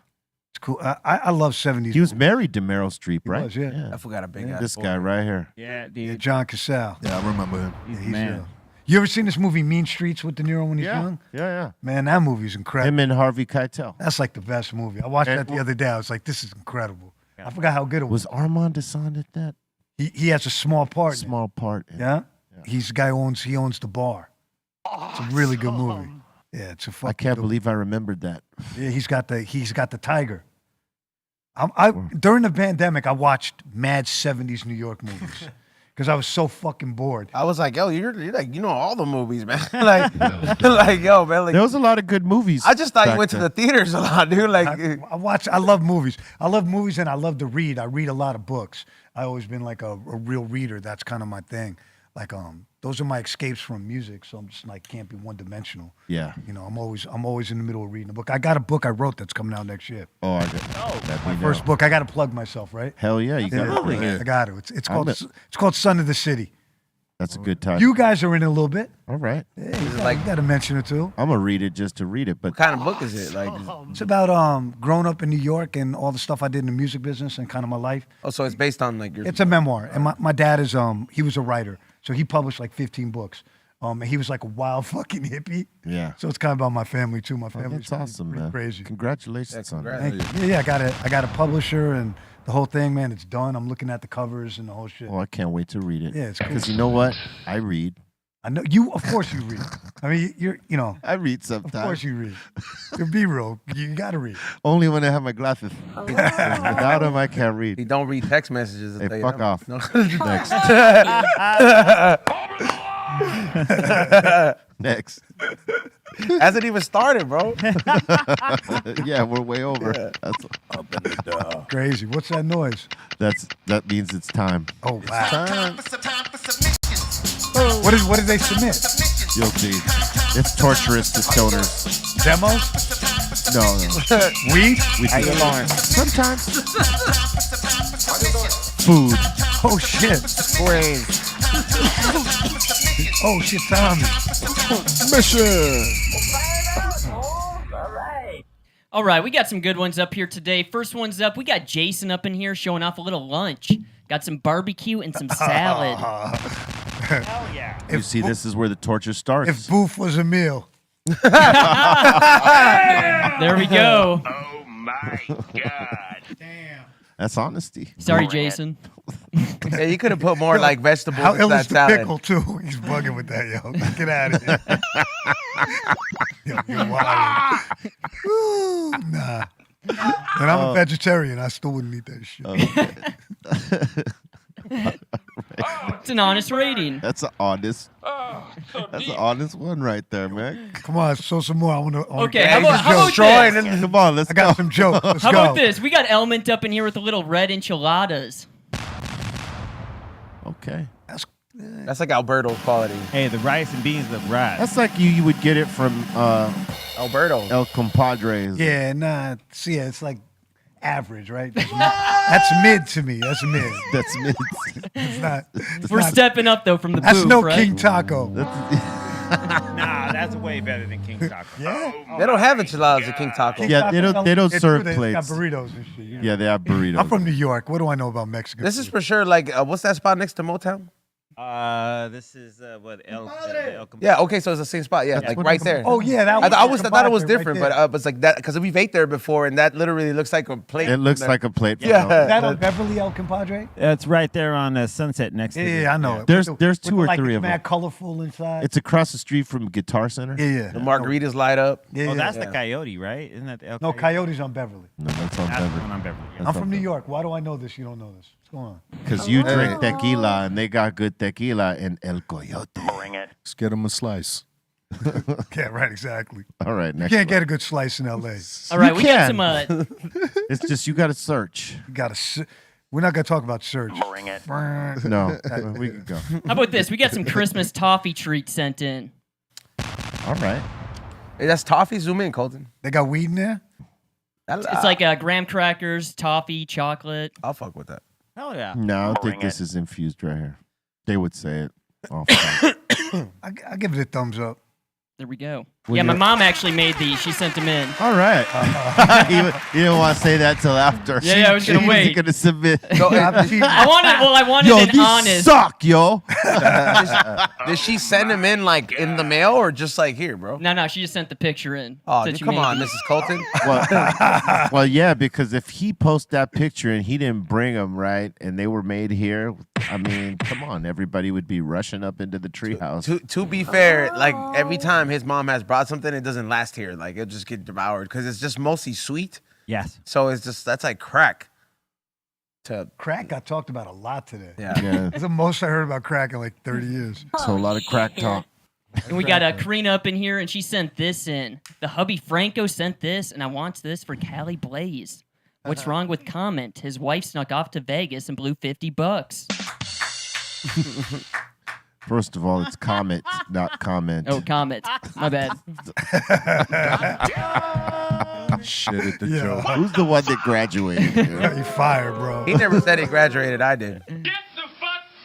It's cool. I love 70s. He was married to Meryl Streep, right? was, yeah. I forgot a big ass This boy. guy right here. Yeah, Yeah, dude. John Cassell. Yeah, I remember him. He's the He's man. You ever seen this movie Mean Streets with De Niro when he's young? Yeah. Man, that movie's incredible. Him and Harvey Keitel. That's like the best movie. I watched that the other day. I was like, this is incredible. I forgot how good it was. Was Armand Descent at that? He has a small part. in it. Small part. Yeah? He's the guy who owns the bar. It's a really good movie. Yeah, it's a fucking I can't dope- believe I remembered that. Yeah, he's got the tiger. During the pandemic, I watched mad 70s New York movies because I was so fucking bored. I was like, yo, you're like, you know all the movies, man. like, yo, man. Like, There was a lot of good movies. I just thought you back went to then. the theaters a lot, dude. Like, I love movies. I love movies and I love to read. I read a lot of books. I've always been like a real reader. That's kind of my thing. Like, those are my escapes from music. So I'm just like, can't be one dimensional. Yeah. You know, I'm always in the middle of reading a book. I got a book I wrote that's coming out next year. Oh, that My first book. I got to plug myself, right? Hell yeah, you got it. I got it. It's called Son of the City. That's a good time. You guys are in it a little bit. All right. Hey, you got to mention it too. I'm gonna read it just to read it, but what kind of book is it? Like, It's about growing up in New York and all the stuff I did in the music business and kind of my life. oh, so it's based on like your. It's a memoir, and my dad is he was a writer, so he published like 15 books. And he was like a wild fucking hippie. yeah. So it's kind of about my family too. My family's That's awesome, pretty man. crazy. Congratulations on that. congrats. Thank you. Yeah, I got a publisher and the whole thing, man. It's done. I'm looking at the covers and the whole shit. Oh, I can't wait to read it. Yeah, it's cool. Because you know what? I read. I know you. Of course you read. I mean, you know. I read Of sometimes. course you read. To be real, you got to read. Only when I have my glasses. Without them, I can't He read. don't read text messages. Hey, I'll tell you fuck that. off. No. Next. Hasn't even started, bro. Yeah, we're way over. Crazy. What's that noise? That means it's time. Oh wow. What did they submit? You'll see. It's torturous to stoners. Demos? No. Weed? How you going? Sometimes. Food. Oh shit. Oh shit, Tommy. Mission. All right, we got some good ones up here today. First one's up. We got Jason up in here showing off a little lunch. Got some barbecue and some salad. Hell yeah. You see, this is where the torture starts. If boof was a meal. There we go. Oh my God. Damn. That's honesty. Sorry, Jason. Yeah, you could have put more like vegetables How in ill that is the salad. pickle too? He's bugging with that, yo. Get out of here. Yo, you're wild. Ooh, nah. And I'm a vegetarian. I still wouldn't eat that shit. It's an honest rating. That's an honest. That's an honest one right there, man. Come on, show some more. I want to. Okay, how about Destroying this? it. Come on, let's I got go. some jokes. Let's How go. about this? We got Element up in here with the little red enchiladas. Okay. That's like Alberto's quality. Hey, the rice and beans look right. That's like you would get it from Alberto. El Compadres. Yeah, nah. See, it's like average, right? That's mid to me. That's mid. That's mid. It's not. We're stepping up though from the That's booth, no right? King Taco. Nah, that's way better than King Taco. Yeah. They don't have enchiladas at King Taco. Yeah, they don't It's serve true, plates. Got burritos and shit. You know? Yeah, they have burritos. I'm from New York. What do I know about Mexican? This is for sure like, what's that spot next to Motown? This is what El Yeah, okay, so it's the same spot. Yeah, like what right it's there. Oh yeah, that I was. thought it was right different, there. but it's like that because we've ate there before, and that literally looks like a plate. It looks like a plate. for Yeah. them. Is that on Beverly El Compadre? It's right there on Sunset next to Yeah, I know it. There's With the- two with or like, three it's of them. mad colorful inside. It's across the street from Guitar Center. yeah. The margaritas light up. Yeah, Oh, yeah. that's the Coyote, right? Isn't that the El No, Coyote? Coyote's on Beverly. No, that's on That's the Beverly. one on Beverly. That's I'm from on New Beverly. York. Why do I know this? You don't know this. What's going on? Because you drink tequila and they got good tequila in El Coyote. Bring it. Let's get him a slice. Yeah, right, exactly. All right, You next. can't one. get a good slice in L.A. All right, You we got can. some. It's just you got to search. You gotta. We're not gonna talk about search. Bring it. No, we can go. How about this? We got some Christmas toffee treats sent in. All right. Hey, that's toffee. Zoom in, Colton. They got weed in there. It's like graham crackers, toffee, chocolate. I'll fuck with that. Hell yeah. No, I don't think Bring this is infused right here. They would say it. Oh, I give it a thumbs up. There we go. Well, Yeah, my you're- mom actually made these. She sent them in. all right. you didn't want to say that till after. Yeah, I was gonna wait. Going to submit. So, I wanted Yo, an these honest. suck, yo. did she send them in like in the mail or just like here, bro? No, she just sent the picture in. Oh, Said dude, she come made on, these. Mrs. Colton. Well, yeah, because if he posts that picture and he didn't bring them, right, and they were made here, I mean, come on, everybody would be rushing up into the treehouse. To be fair, like every time his mom has brought something, it doesn't last here. Like it'll just get devoured because it's just mostly sweet. Yes. So it's just that's like crack. Crack got talked about a lot today. Yeah. That's the most I heard about crack in like 30 years. So a lot of crack talk. And we got Karina up in here, and she sent this in. The hubby Franco sent this, and I want this for Callie Blaze. What's wrong with Comment? His wife snuck off to Vegas and blew $50. First of all, it's Comet, not Comment. Oh, Comment. My bad. Shit at the joke. Who's the one that graduated? dude? You fired, bro. He never said he graduated. I did.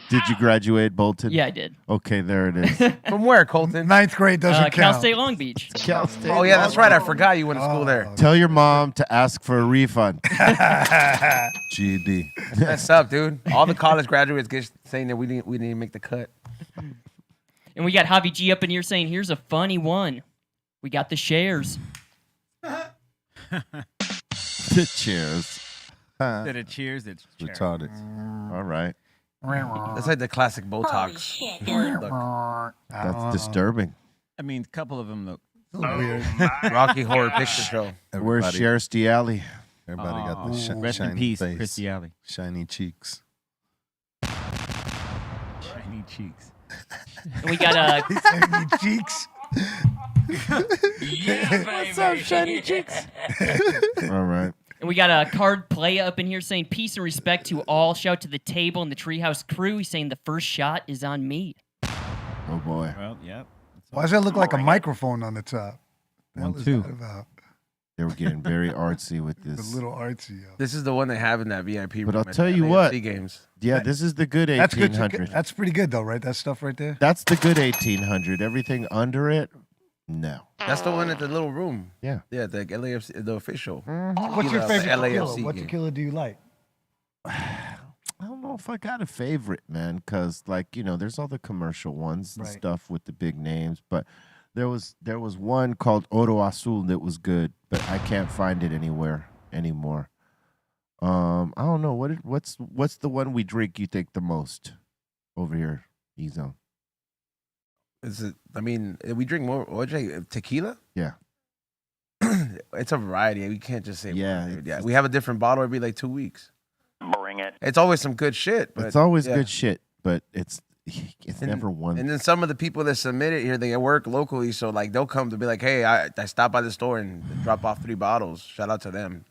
Did you graduate, Bolton? Yeah, I did. Okay, there it is. From where, Colton? 9th grade doesn't Cal count. State Long Beach. Cal State. Oh yeah, that's right. I forgot you went to school there. Tell your mom to ask for a refund. GED. That's up, dude. All the college graduates get saying that we didn't make the cut. And we got Javi G up in here saying, here's a funny one. We got the shares. The cheers. Instead of cheers, it's cheers. Retarded. All right. That's like the classic Botox. shit, dude. Look, That's disturbing. I mean, a couple of them look. Weird. Rocky Horror Picture Show. Where's Everybody, Cher Stiali? everybody got the Rest in shiny peace, face, Christy Alley. shiny cheeks. Shiny cheeks. And we got Shiny cheeks. What's up, shiny chicks? All right. and we got a card play up in here saying peace and respect to all. Shout to the table and the treehouse crew. He's saying the first shot is on me. Oh boy. Well, yep. Why does that look like a microphone on the top? The hell 1, is 2. that about? They were getting very artsy with It's this. a little artsy, yo. This is the one they have in that VIP room. But I'll at tell the you what. LAFC games. Yeah, this is the good That's good. 1800. That's pretty good though, right? That stuff right there. That's the good 1800. Everything under it, no. That's the one at the little room. Yeah. Yeah, the LAFC, the official. What's your the favorite LAFC tequila? What game. tequila do you like? I don't know if I got a favorite, man, because like there's all the commercial ones and Right. stuff with the big names, but there was one called Oro Azul that was good, but I can't find it anywhere anymore. I don't know what's the one we drink you think the most over here, E-Zone? Is it? I mean, we drink more OJ tequila. Yeah. It's a variety. We can't just say Yeah, one, dude. it's- Yeah, we have a different bottle every like 2 weeks. Bring it. It's always some good shit. But It's always yeah. good shit, but it's And- never one. And then some of the people that submit it here, they work locally, so like they'll come to be like, "Hey, I stopped by the store and drop off 3 bottles." Shout out to them.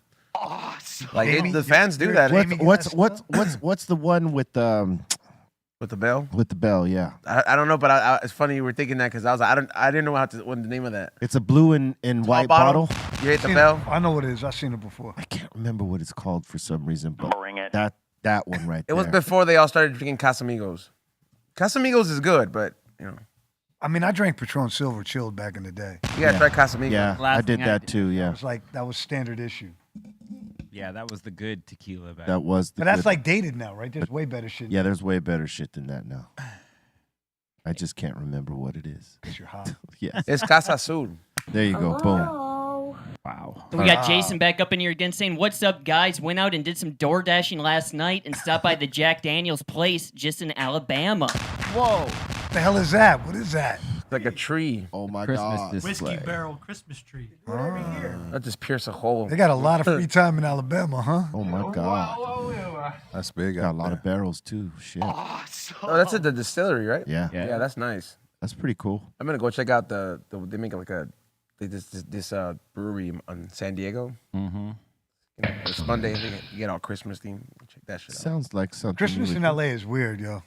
Like Jamie, the fans do that Jamie- What's the one with the bell. with the bell? Yeah, I don't know, but it's funny you were thinking that because I was like, I didn't know what the name of that. it's a blue and white bottle. You hate the Seen bell? it. I know what it is. I've seen it before. I can't remember what it's called for some reason, but Bring it. that one right It there. was before they all started drinking Casamigos. Casamigos is good, but I mean, I drank Patron Silver chilled back in the day. you gotta try Casamigos. Yeah, I Last did thing I that did. too. Yeah, That was standard issue. Yeah, that was the good tequila back. that was. The But that's good- like dated now, right? There's way better shit. Yeah, there's way better shit than that now. I just can't remember what it is. Because you're hot. Yeah, It's Casa Azul. there you go. Boom. Oh. Wow. And we got Jason back up in here again saying, what's up, guys? Went out and did some door dashing last night and stopped by the Jack Daniels place just in Alabama. Whoa. What the hell is that? What is that? It's like a tree. Oh my Christmas god. display. barrel Christmas tree. That just pierce a hole. They got a lot of free time in Alabama, huh? Oh my god. That's big. Got a out lot there. of barrels too. Shit. Oh, that's at the distillery, right? Yeah, Yeah, that's nice. that's pretty cool. I'm gonna go check out they make like this brewery in San Diego. Mm-hmm. It's Monday. You get all Christmas themed. Check that shit out. Sounds like something. Christmas really in cool. LA is weird, yo.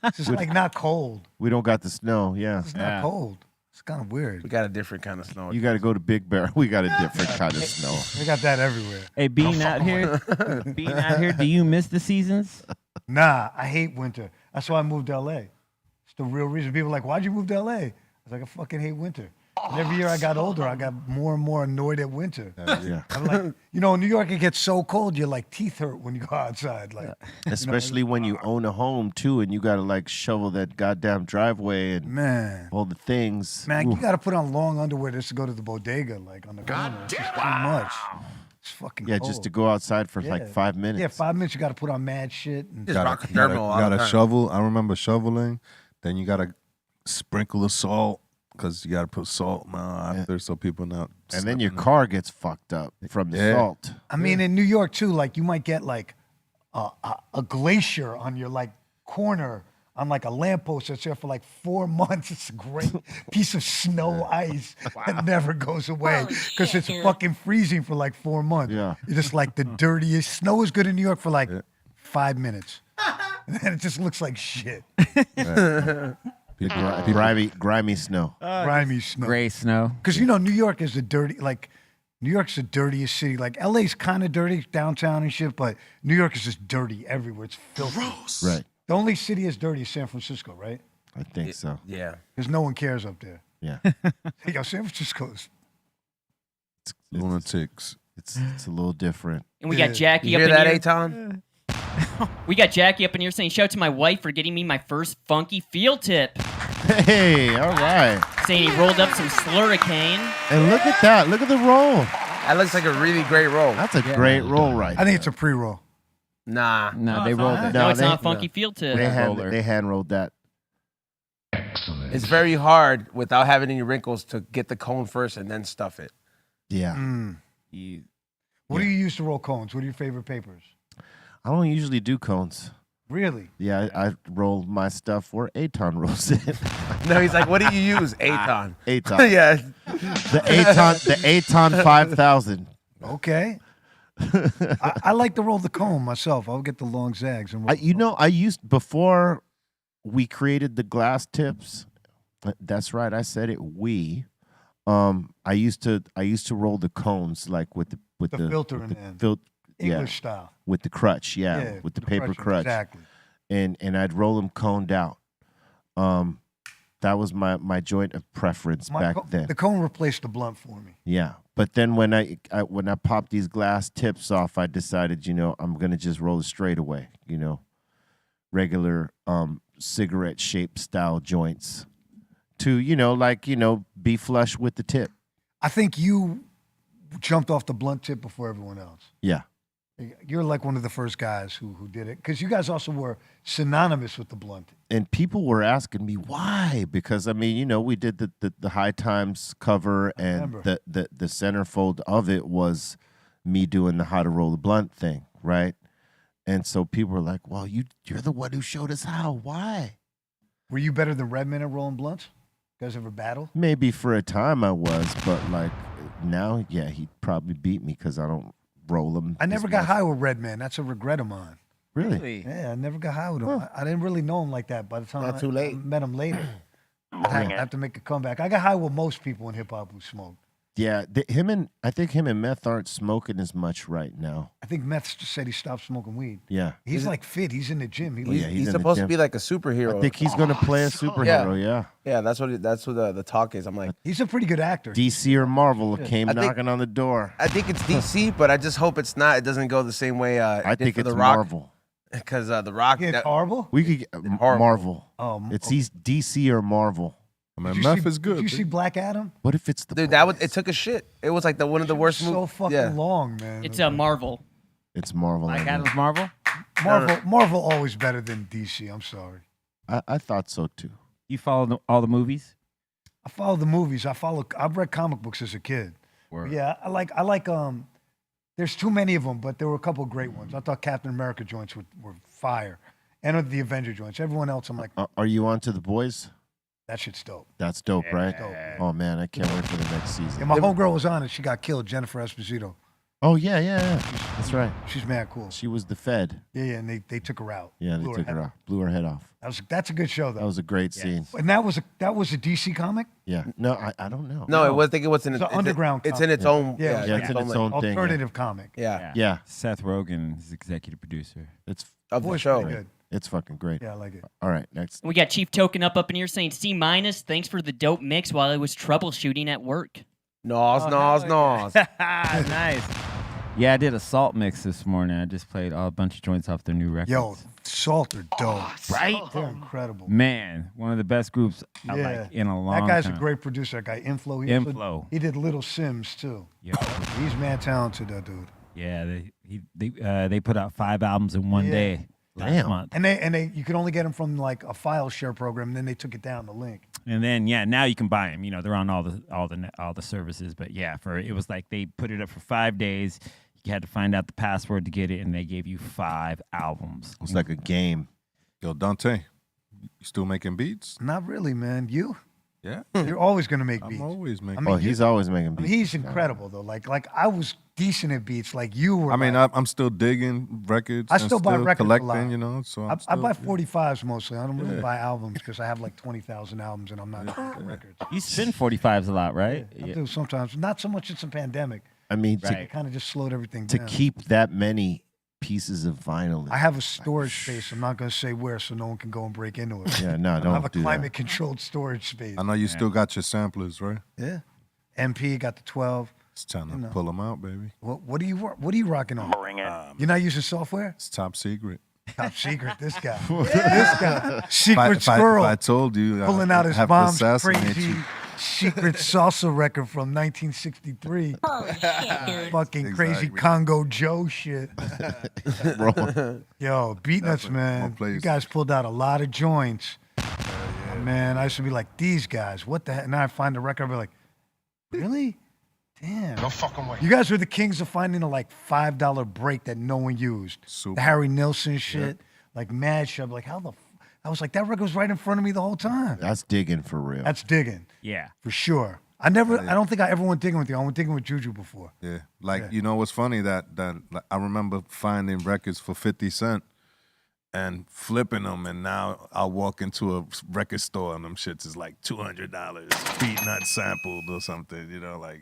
It's just like not cold. We don't got the snow. Yeah, It's not Yeah. cold. It's kind of weird. We got a different kind of snow. you got to go to Big Bear. We got a different kind of snow. They got that everywhere. Hey, being out here, do you miss the seasons? Nah, I hate winter. That's why I moved to LA. It's the real reason. People are like, why'd you move to LA? I was like, I fucking hate winter. And every year I got older, I got more and more annoyed at winter. Yeah, I'm like, in New York, it gets so cold, your like teeth hurt when you go outside. Like, especially when you own a home too, and you got to like shovel that goddamn driveway and man, all the things. man, Ooh. you got to put on long underwear just to go to the bodega, like on the corner. It's just too much. It's fucking Yeah, cold. just to go outside for like Yeah. 5 minutes. Yeah, 5 minutes. You got to put on mad shit. And Just rock a thermal all Got the to time. shovel. I remember shoveling. Then you got to sprinkle the salt. because you got to put salt now after so people not. And then your slipping. car gets fucked up from the salt. I mean, in New York too, like you might get like a glacier on your like corner on like a lamppost that's there for like 4 months. It's a great piece of snow ice that never goes away because it's fucking freezing for like 4 months. Yeah. It's just like the dirtiest. Snow is good in New York for like 5 minutes. And then it just looks like shit. Grimy snow. Grimy snow. Gray snow. Because you know, New York is New York's the dirtiest city. Like LA's kind of dirty downtown and shit, but New York is just dirty everywhere. It's filthy. Right. The only city is dirty is San Francisco, right? I think so. Yeah. Because no one cares up there. Yeah. Hey, yo, San Francisco's. Lunatics. It's a little different. And we got Jackie You up hear in that, here. Aton? We got Jackie up in here saying, shout out to my wife for getting me my first funky field tip. Hey, all right. Saying he rolled up some slurricane. And look at that. Look at the roll. That looks like a really great roll. That's a great roll right I think it's a pre-roll. Nah. No, they rolled it. No, it's they- not a funky field tip. They hand rolled that. It's very hard without having any wrinkles to get the cone first and then stuff it. Yeah. What do you use to roll cones? What are your favorite papers? I don't usually do cones. Really? Yeah, I roll my stuff where Aton rolls it. No, he's like, what do you use? Aton. Aton. Yeah. The Aton 5000. Okay. I like to roll the cone myself. I'll get the long zags and roll. I used before we created the glass tips. That's right. I said it. I used to roll the cones like with the filter with in the there. yeah, English style. with the crutch. Yeah, Yeah, with the paper crutch, crutch. exactly. And I'd roll them coned out. That was my joint of preference back then. The cone replaced the blunt for me. Yeah, but then when I popped these glass tips off, I decided, I'm gonna just roll it straight away. Regular cigarette shaped style joints to be flush with the tip. I think you jumped off the blunt tip before everyone else. Yeah. You're like one of the first guys who did it because you guys also were synonymous with the blunt. And people were asking me why, because we did the High Times cover, and the centerfold of it was me doing the how to roll the blunt thing, right? And so people were like, "Well, you're the one who showed us how. Why?" Were you better than Redman at rolling blunts? You guys ever battle? Maybe for a time I was, but like now, yeah, he'd probably beat me because I don't roll them. I never got high with Redman. That's a regret of mine. Really? Yeah, I never got high with him. I didn't really know him like that by the time Not too late. I met him later. I have to make a comeback. I got high with most people in hip hop who smoke. Yeah, I think him and Meth aren't smoking as much right now. I think Meth just said he stopped smoking weed. Yeah. He's like fit. He's in the gym. He's in the supposed to gym. be like a superhero. I think he's gonna play a superhero. Yeah. Yeah, that's what the talk is. I'm like, he's a pretty good actor. DC or Marvel came I think- knocking on the door. I think it's DC, but I just hope it's not. It doesn't go the same way. I think for it's the Rock, Marvel. because the Rock. It's horrible. We could get horrible. Marvel. Oh, It's DC or Marvel. I mean, Did you meth see- is good. Did you see Black Adam? What if it's the Dude, it took a shit. It was like one of the worst So movies. fucking Yeah. long, man. It's a Marvel. It's Marvel. Black I Adam's Marvel? Marvel always better than DC. I'm sorry. I thought so too. You follow all the movies? I follow the movies. I've read comic books as a kid. Word. Yeah, I like there's too many of them, but there were a couple of great ones. I thought Captain America joints were fire. And the Avenger joints. Everyone else, I'm like, Are you on to The Boys? that shit's dope. That's dope, right? Dope. Oh man, I can't wait for the next season. Yeah, my homegirl was on it. She got killed, Jennifer Esposito. Oh yeah. That's right. She's mad cool. She was the Fed. Yeah, and they took her out. Yeah, they Blew took head her off. off. Blew her head off. That's a good show though. That was a great scene. And that was a DC comic? Yeah. No, I don't know. No, I think it was in It's an underground It's in its comic. own. Yeah, Yeah, it's in its own thing. alternative comic. Yeah. Yeah. Seth Rogen is executive producer. It's Of the Boy's show. pretty good. it's fucking great. Yeah, I like it. All right, next. We got Chief Token up in here saying C-. Thanks for the dope mix while I was troubleshooting at work. Nos. Nice. Yeah, I did a salt mix this morning. I just played a bunch of joints off their new records. Yo, Salt are dope. Right? They're incredible. Man, one of the best groups I like in a long That guy's time. a great producer. That guy, Inflow. Inflow. He did Little Sims too. Yeah. He's mad talented, that dude. Yeah, they put out 5 albums in one day last month. And they you could only get them from like a file share program. And then they took it down the link. And then now you can buy them. You know, they're on all the services. But yeah, it was like they put it up for 5 days. You had to find out the password to get it, and they gave you 5 albums. It's like a game. Yo, Dante, you still making beats? Not really, man. You? Yeah. You're always gonna make beats. I'm always making. He's always making beats. He's incredible though. Like I was decent at beats. Like you were. I mean, I'm still digging records. I still buy records collecting, a lot. you know. So I buy 45s mostly. I don't really buy albums because I have like 20,000 albums and I'm not buying records. You spend 45s a lot, right? I do sometimes. Not so much since the pandemic. I mean, It kind of just slowed everything to down. keep that many pieces of vinyl. I have a storage space. I'm not going to say where so no one can go and break into it. Yeah, no, I don't have a do that. climate-controlled storage space. I know you still got your samplers, right? Yeah. MP got the 12. It's time to pull them out, baby. What are you rocking on? You're not using software? It's top secret. Top secret. This guy. This guy. Secret squirrel. If I told you, pulling out his have to mom's assassinate crazy you. secret salsa record from 1963. Fucking crazy Exactly. Congo Joe shit. Yo, beating us, One man. place. You guys pulled out a lot of joints. Man, I used to be like, these guys, what the heck? Now I find the record, I'll be like, really? Damn. No fucking way. You guys were the kings of finding a like $5 break that no one used. Super. The Harry Nilsson shit, like mad shit. I'm like, how the I was like, that record was right in front of me the whole time. That's digging for real. That's digging. Yeah. For sure. I don't think I ever went digging with you. I went digging with Juju before. Yeah, you know what's funny that like, I remember finding records for 50 Cent and flipping them, and now I'll walk into a record store and them shits is like $200, beat not sampled or something. You know, like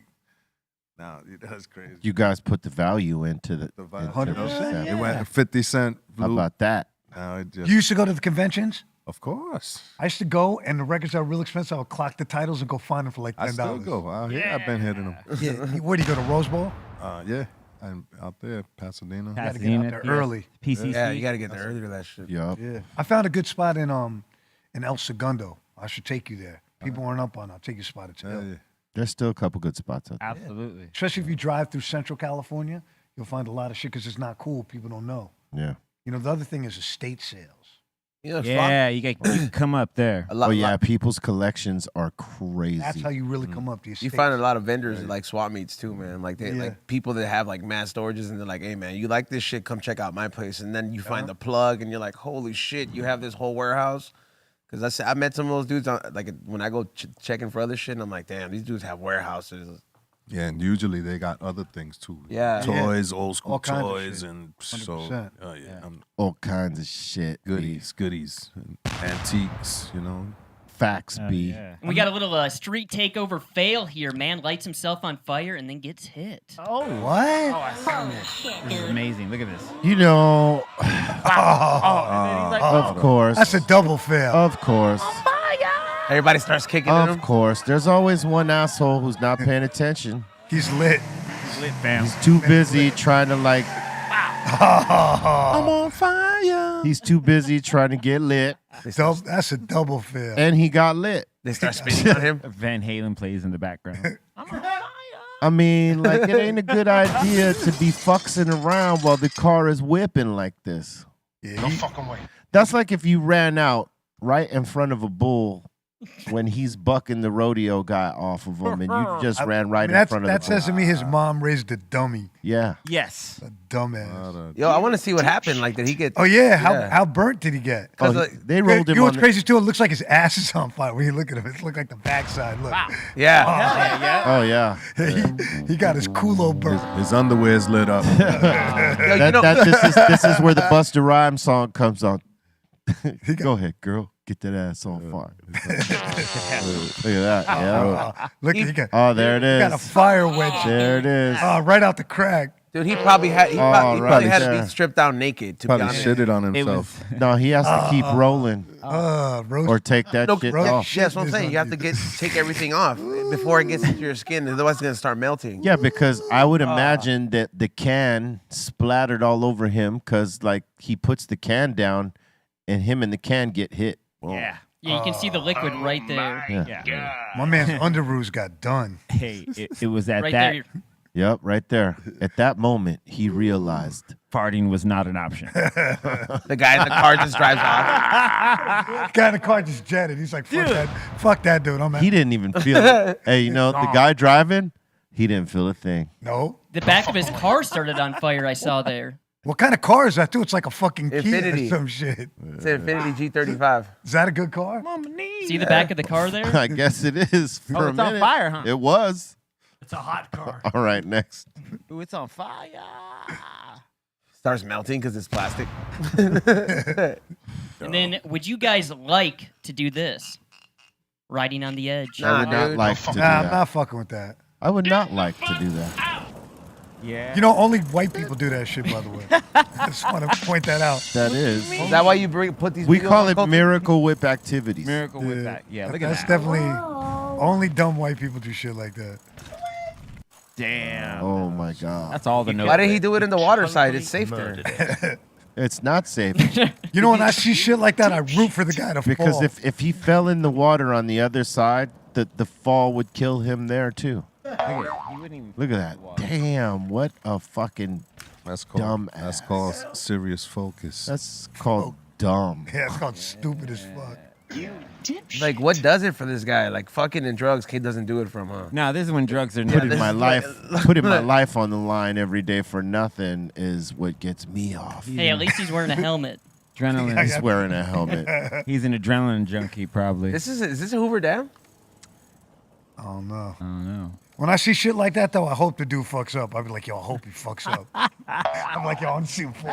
now that's crazy. You guys put the value into the. vibe, 100%, It went 50 Cent. How Blue. about that? Now it just, You used to go to the conventions? of course. I used to go, and the records that were real expensive, I would clock the titles and go find them for like $10. I still go. Out here, I've been hitting them. Yeah. Where do you go to Rose Bowl? Yeah, I'm out there, Pasadena. gotta get out there early. PCC. Yeah, you got to get there early to that shit. Yup. Yeah. I found a good spot in El Segundo. I should take you there. People aren't up on it. I'll take you a spot. It's ill. Yeah. There's still a couple good spots out there. Absolutely. Especially if you drive through Central California, you'll find a lot of shit because it's not cool. People don't know. Yeah. You know, the other thing is estate sales. You know, Yeah, you can come up there. a lot, Oh yeah, people's collections are crazy. That's how you really come up to your You find a lot of vendors at like swap meets too, man. Like they like people that have like mass storages, and they're like, "Hey, man, you like this shit? Come check out my place." And then you find the plug, and you're like, "Holy shit, you have this whole warehouse." Because I met some of those dudes like when I go checking for other shit, and I'm like, "Damn, these dudes have warehouses." Yeah, and usually they got other things too. Yeah. Toys, old school All kinds of toys, shit. and so 100%. All kinds of shit. B. goodies, and antiques, you know. Facts, B. Yeah. We got a little street takeover fail here. Man lights himself on fire and then gets hit. What? This is amazing. Look at this. You know, Oh, of course. That's a double fail. Of course. Everybody starts kicking at Of him. course. There's always one asshole who's not paying attention. He's lit. lit, fam. He's too busy trying to like. I'm on fire. He's too busy trying to get lit, That's a double fail. and he got lit. They start spinning on him. Van Halen plays in the background. I mean, like, it ain't a good idea to be fucksing around while the car is whipping like this. No fucking way. That's like if you ran out right in front of a bull when he's bucking the rodeo guy off of him, and you just ran right in front of that the bull. says to me his mom raised a dummy. Yeah. Yes. A dumbass. Yo, I want to see what happened. Like, did he get? Oh yeah, how burnt did he get? Oh, they rolled him You know on what's crazy too? It looks like his ass is on fire when you look at him. It looks like the backside. Look. Yeah. Oh, yeah. He got his culo burnt. His underwear's lit up. This is where the Busta Rhymes song comes on. Go ahead, girl. Get that ass on fire. Look at that. Yeah. Look, he got, Oh, there it he got a is. fire wedge. There it is. Right out the crack. Dude, he probably had. He probably right had to there. be stripped down naked. To be Probably honest. shitted on It himself. was. No, he has to keep rolling Roast. or take that shit bro. off. Yeah, that's what I'm saying. You have to take everything off before it gets into your skin, otherwise it's gonna start melting. Yeah, because I would imagine that the can splattered all over him because, like, he puts the can down and him and the can get hit. Yeah. Yeah, you can see the liquid right there. Yeah. Yeah. My man's underoos got done. Hey, it was at Right that. there. Yep, right there. At that moment, he realized farting was not an option. The guy in the car just drives off. The guy in the car just jetted. He's like, fuck that dude. I'm out. he didn't even feel it. Hey, you know, the guy driving, he didn't feel a thing. No. The back of his car started on fire. I saw there. What kind of car is that, too? It's like a fucking Kia Infiniti. or some shit. It's an Infiniti G35. Is that a good car? See the back of the car there? I guess it is for a it's on minute. fire, huh? It was. It's a hot car. All right, next. Ooh, it's on fire. Starts melting because it's plastic. And then, would you guys like to do this? Riding on the edge. I would not dude. like to do Nah, I'm that. not fucking with that. I would not like to do that. Yeah. You know, only white people do that shit, by the way. I just want to point that out. That is. Is that why you put these We videos call on it culture? Miracle Whip activities. Miracle with that. Yeah, look at That's that. definitely only dumb white people do shit like that. Damn. Oh my God. That's all the notes. Why did he do it in the water side? It's safe there. It's not safe. You know, when I see shit like that, I root for the guy to Because fall. if he fell in the water on the other side, the fall would kill him there too. Look at that. Damn, what a fucking That's called dumb that's ass. called serious focus. That's called dumb. Yeah, it's called stupid as fuck. Like, what does it for this guy? Like, fucking and drugs, kid doesn't do it from, huh? No, this is when drugs are Putting this my is putting my life on the line every day for nothing is what gets me off. Hey, at least he's wearing a helmet. Adrenaline. He's wearing a helmet. He's an adrenaline junkie, probably. Is this a Hoover Dam? I don't know. I don't know. When I see shit like that, though, I hope the dude fucks up. I'll be like, yo, I hope he fucks up. I'm like, yo, I want to see him fall.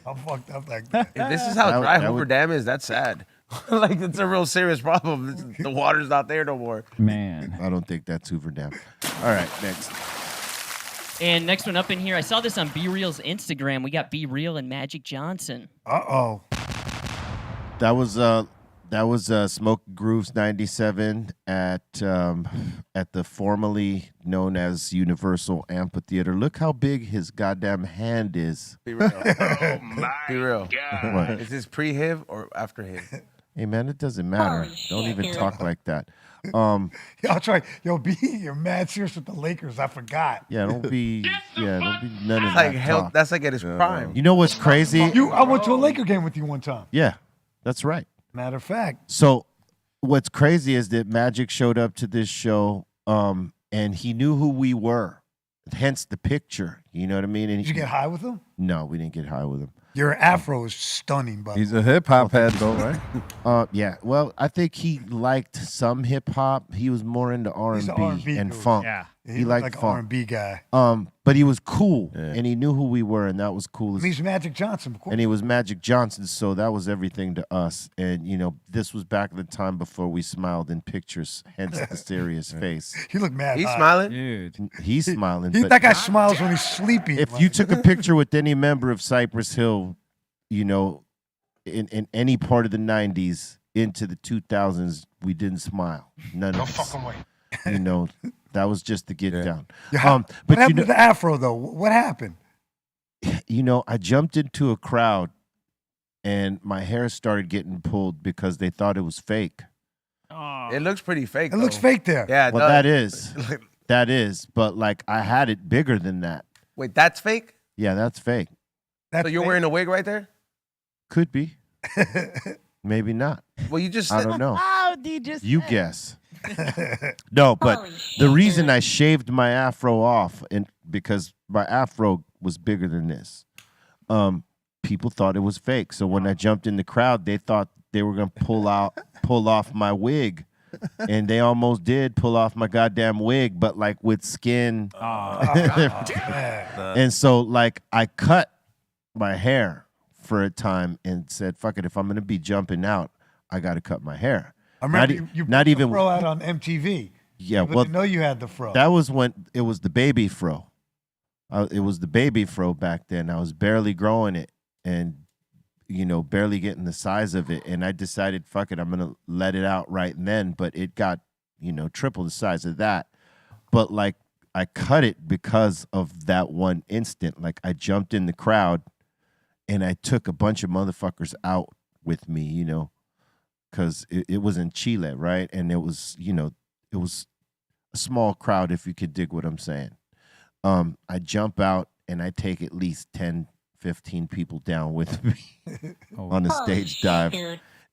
I'm fucked up like that. If this is how That- dry that Hoover would- Dam is, that's sad. Like, it's a real serious problem. The water's not there no more. Man. I don't think that's Hoover Dam. All right, next. And next one up in here, I saw this on Be Real's Instagram. We got Be Real and Magic Johnson. Uh-oh. That was Smoke Grooves 97 at the formerly known as Universal Amphitheater. Look how big his goddamn hand is. Be real. Oh my Be real. God. What? Is this pre-HIV or after HIV? Hey man, it doesn't matter. Don't even talk like that. Yo, I'll try. Yo, B, you're mad serious with the Lakers. I forgot. Yeah, don't be none of Like, that hell, talk. that's like at his prime. You know what's crazy? I went to a Laker game with you one time. Yeah, that's right. Matter of fact. So what's crazy is that Magic showed up to this show, and he knew who we were. Hence the picture. You know what I mean? And Did you get high with him? No, we didn't get high with him. Your afro is stunning, by the He's way. a hip hop head though, right? Yeah. Well, I think he liked some hip hop. He was more into He's an R&B R&B and dude. funk. Yeah. He He looked liked like funk. an R&B guy. But he was cool, and he knew who we were, and that was cool. He's Magic Johnson, of course. And he was Magic Johnson, so that was everything to us. And you know, this was back in the time before we smiled in pictures, hence the serious face. He looked mad. He's high. smiling. Dude. He's smiling. He, but that guy smiles when he's sleepy. if you took a picture with any member of Cypress Hill, you know, in any part of the '90s into the 2000s, we didn't smile. None of us. You know, that was just to get down. what But you happened know, to the afro, though? What happened? you know, I jumped into a crowd, and my hair started getting pulled because they thought it was fake. It looks pretty fake. It looks though. fake there. Yeah. it Well, does. that is, but like I had it bigger than that. Wait, that's fake? Yeah, that's fake. That's So you're fake. wearing a wig right there? Could be, maybe not. Well, you just I said don't know. Oh, did you just You guess. No, but the reason I shaved my afro off, and because my afro was bigger than this, people thought it was fake. So when I jumped in the crowd, they thought they were gonna pull off my wig, and they almost did pull off my goddamn wig, but like with skin. And so like I cut my hair for a time and said, "Fuck it, if I'm gonna be jumping out, I got to cut my hair." I remember you put the fro out on MTV. Yeah, People well, didn't know you had the fro. that was when it was the baby fro. It was the baby fro back then. I was barely growing it, and you know, barely getting the size of it. And I decided, fuck it, I'm gonna let it out right then. But it got, you know, triple the size of that. But like I cut it because of that one instant. Like I jumped in the crowd, and I took a bunch of motherfuckers out with me, you know, because it was in Chile, right? And it was, you know, it was a small crowd, if you could dig what I'm saying. I jump out and I take at least 10, 15 people down with me on the stage dive.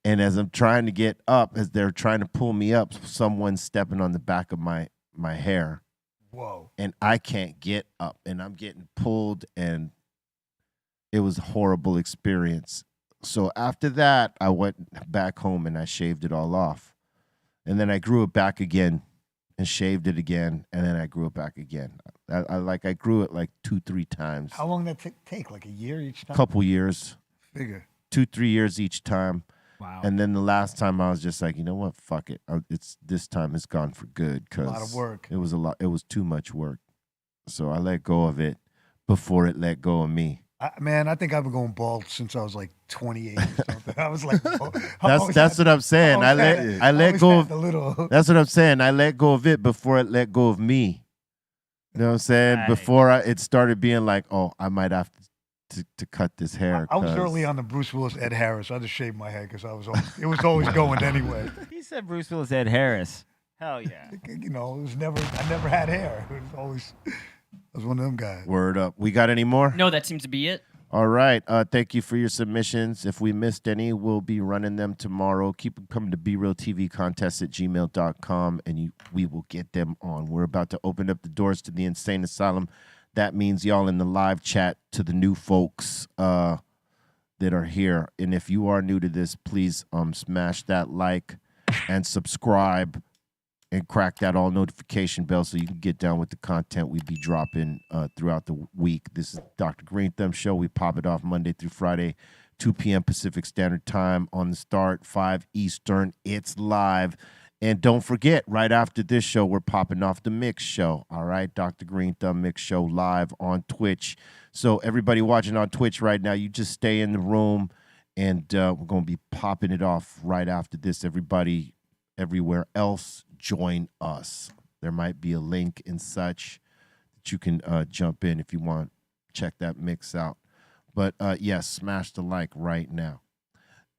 And as I'm trying to get up, as they're trying to pull me up, someone's stepping on the back of my hair. Whoa. And I can't get up, and I'm getting pulled, and it was a horrible experience. So after that, I went back home and I shaved it all off. And then I grew it back again and shaved it again, and then I grew it back again. I grew it like 2-3 times. How long did that take? Like a year each time? Couple years. Figure. 2-3 years each time. Wow. And then the last time I was just like, you know what? Fuck it. It's this time it's gone for good because A lot of work. It was a lot. It was too much work. So I let go of it before it let go of me. Man, I think I've been going bald since I was like 28 or something. I was like, that's what I'm saying. I let go of That's what I'm saying. I let go of it before it let go of me. You know what I'm saying? Right. Before it started being like, oh, I might have to cut this hair. I was early on the Bruce Willis, Ed Harris. I just shaved my head because it was always going anyway. He said Bruce Willis, Ed Harris. Hell yeah. You know, I never had hair. It was always, I was one of them guys. Word up. We got any more? No, that seems to be it. All right. Thank you for your submissions. If we missed any, we'll be running them tomorrow. Keep them coming to BRealTVcontests@gmail.com, and we will get them on. We're about to open up the doors to the Insane Asylum. That means y'all in the live chat to the new folks that are here. And if you are new to this, please smash that like and subscribe and crack that all notification bell so you can get down with the content we be dropping throughout the week. This is Dr. Greenthumb Show. We pop it off Monday through Friday, 2 p.m. Pacific Standard Time on the start, 5 Eastern. It's live. And don't forget, right after this show, we're popping off the Mix Show. All right, Dr. Greenthumb Mix Show live on Twitch. So everybody watching on Twitch right now, you just stay in the room, and we're going to be popping it off right after this. Everybody everywhere else, join us. There might be a link and such that you can jump in if you want. Check that mix out. But yes, smash the like right now.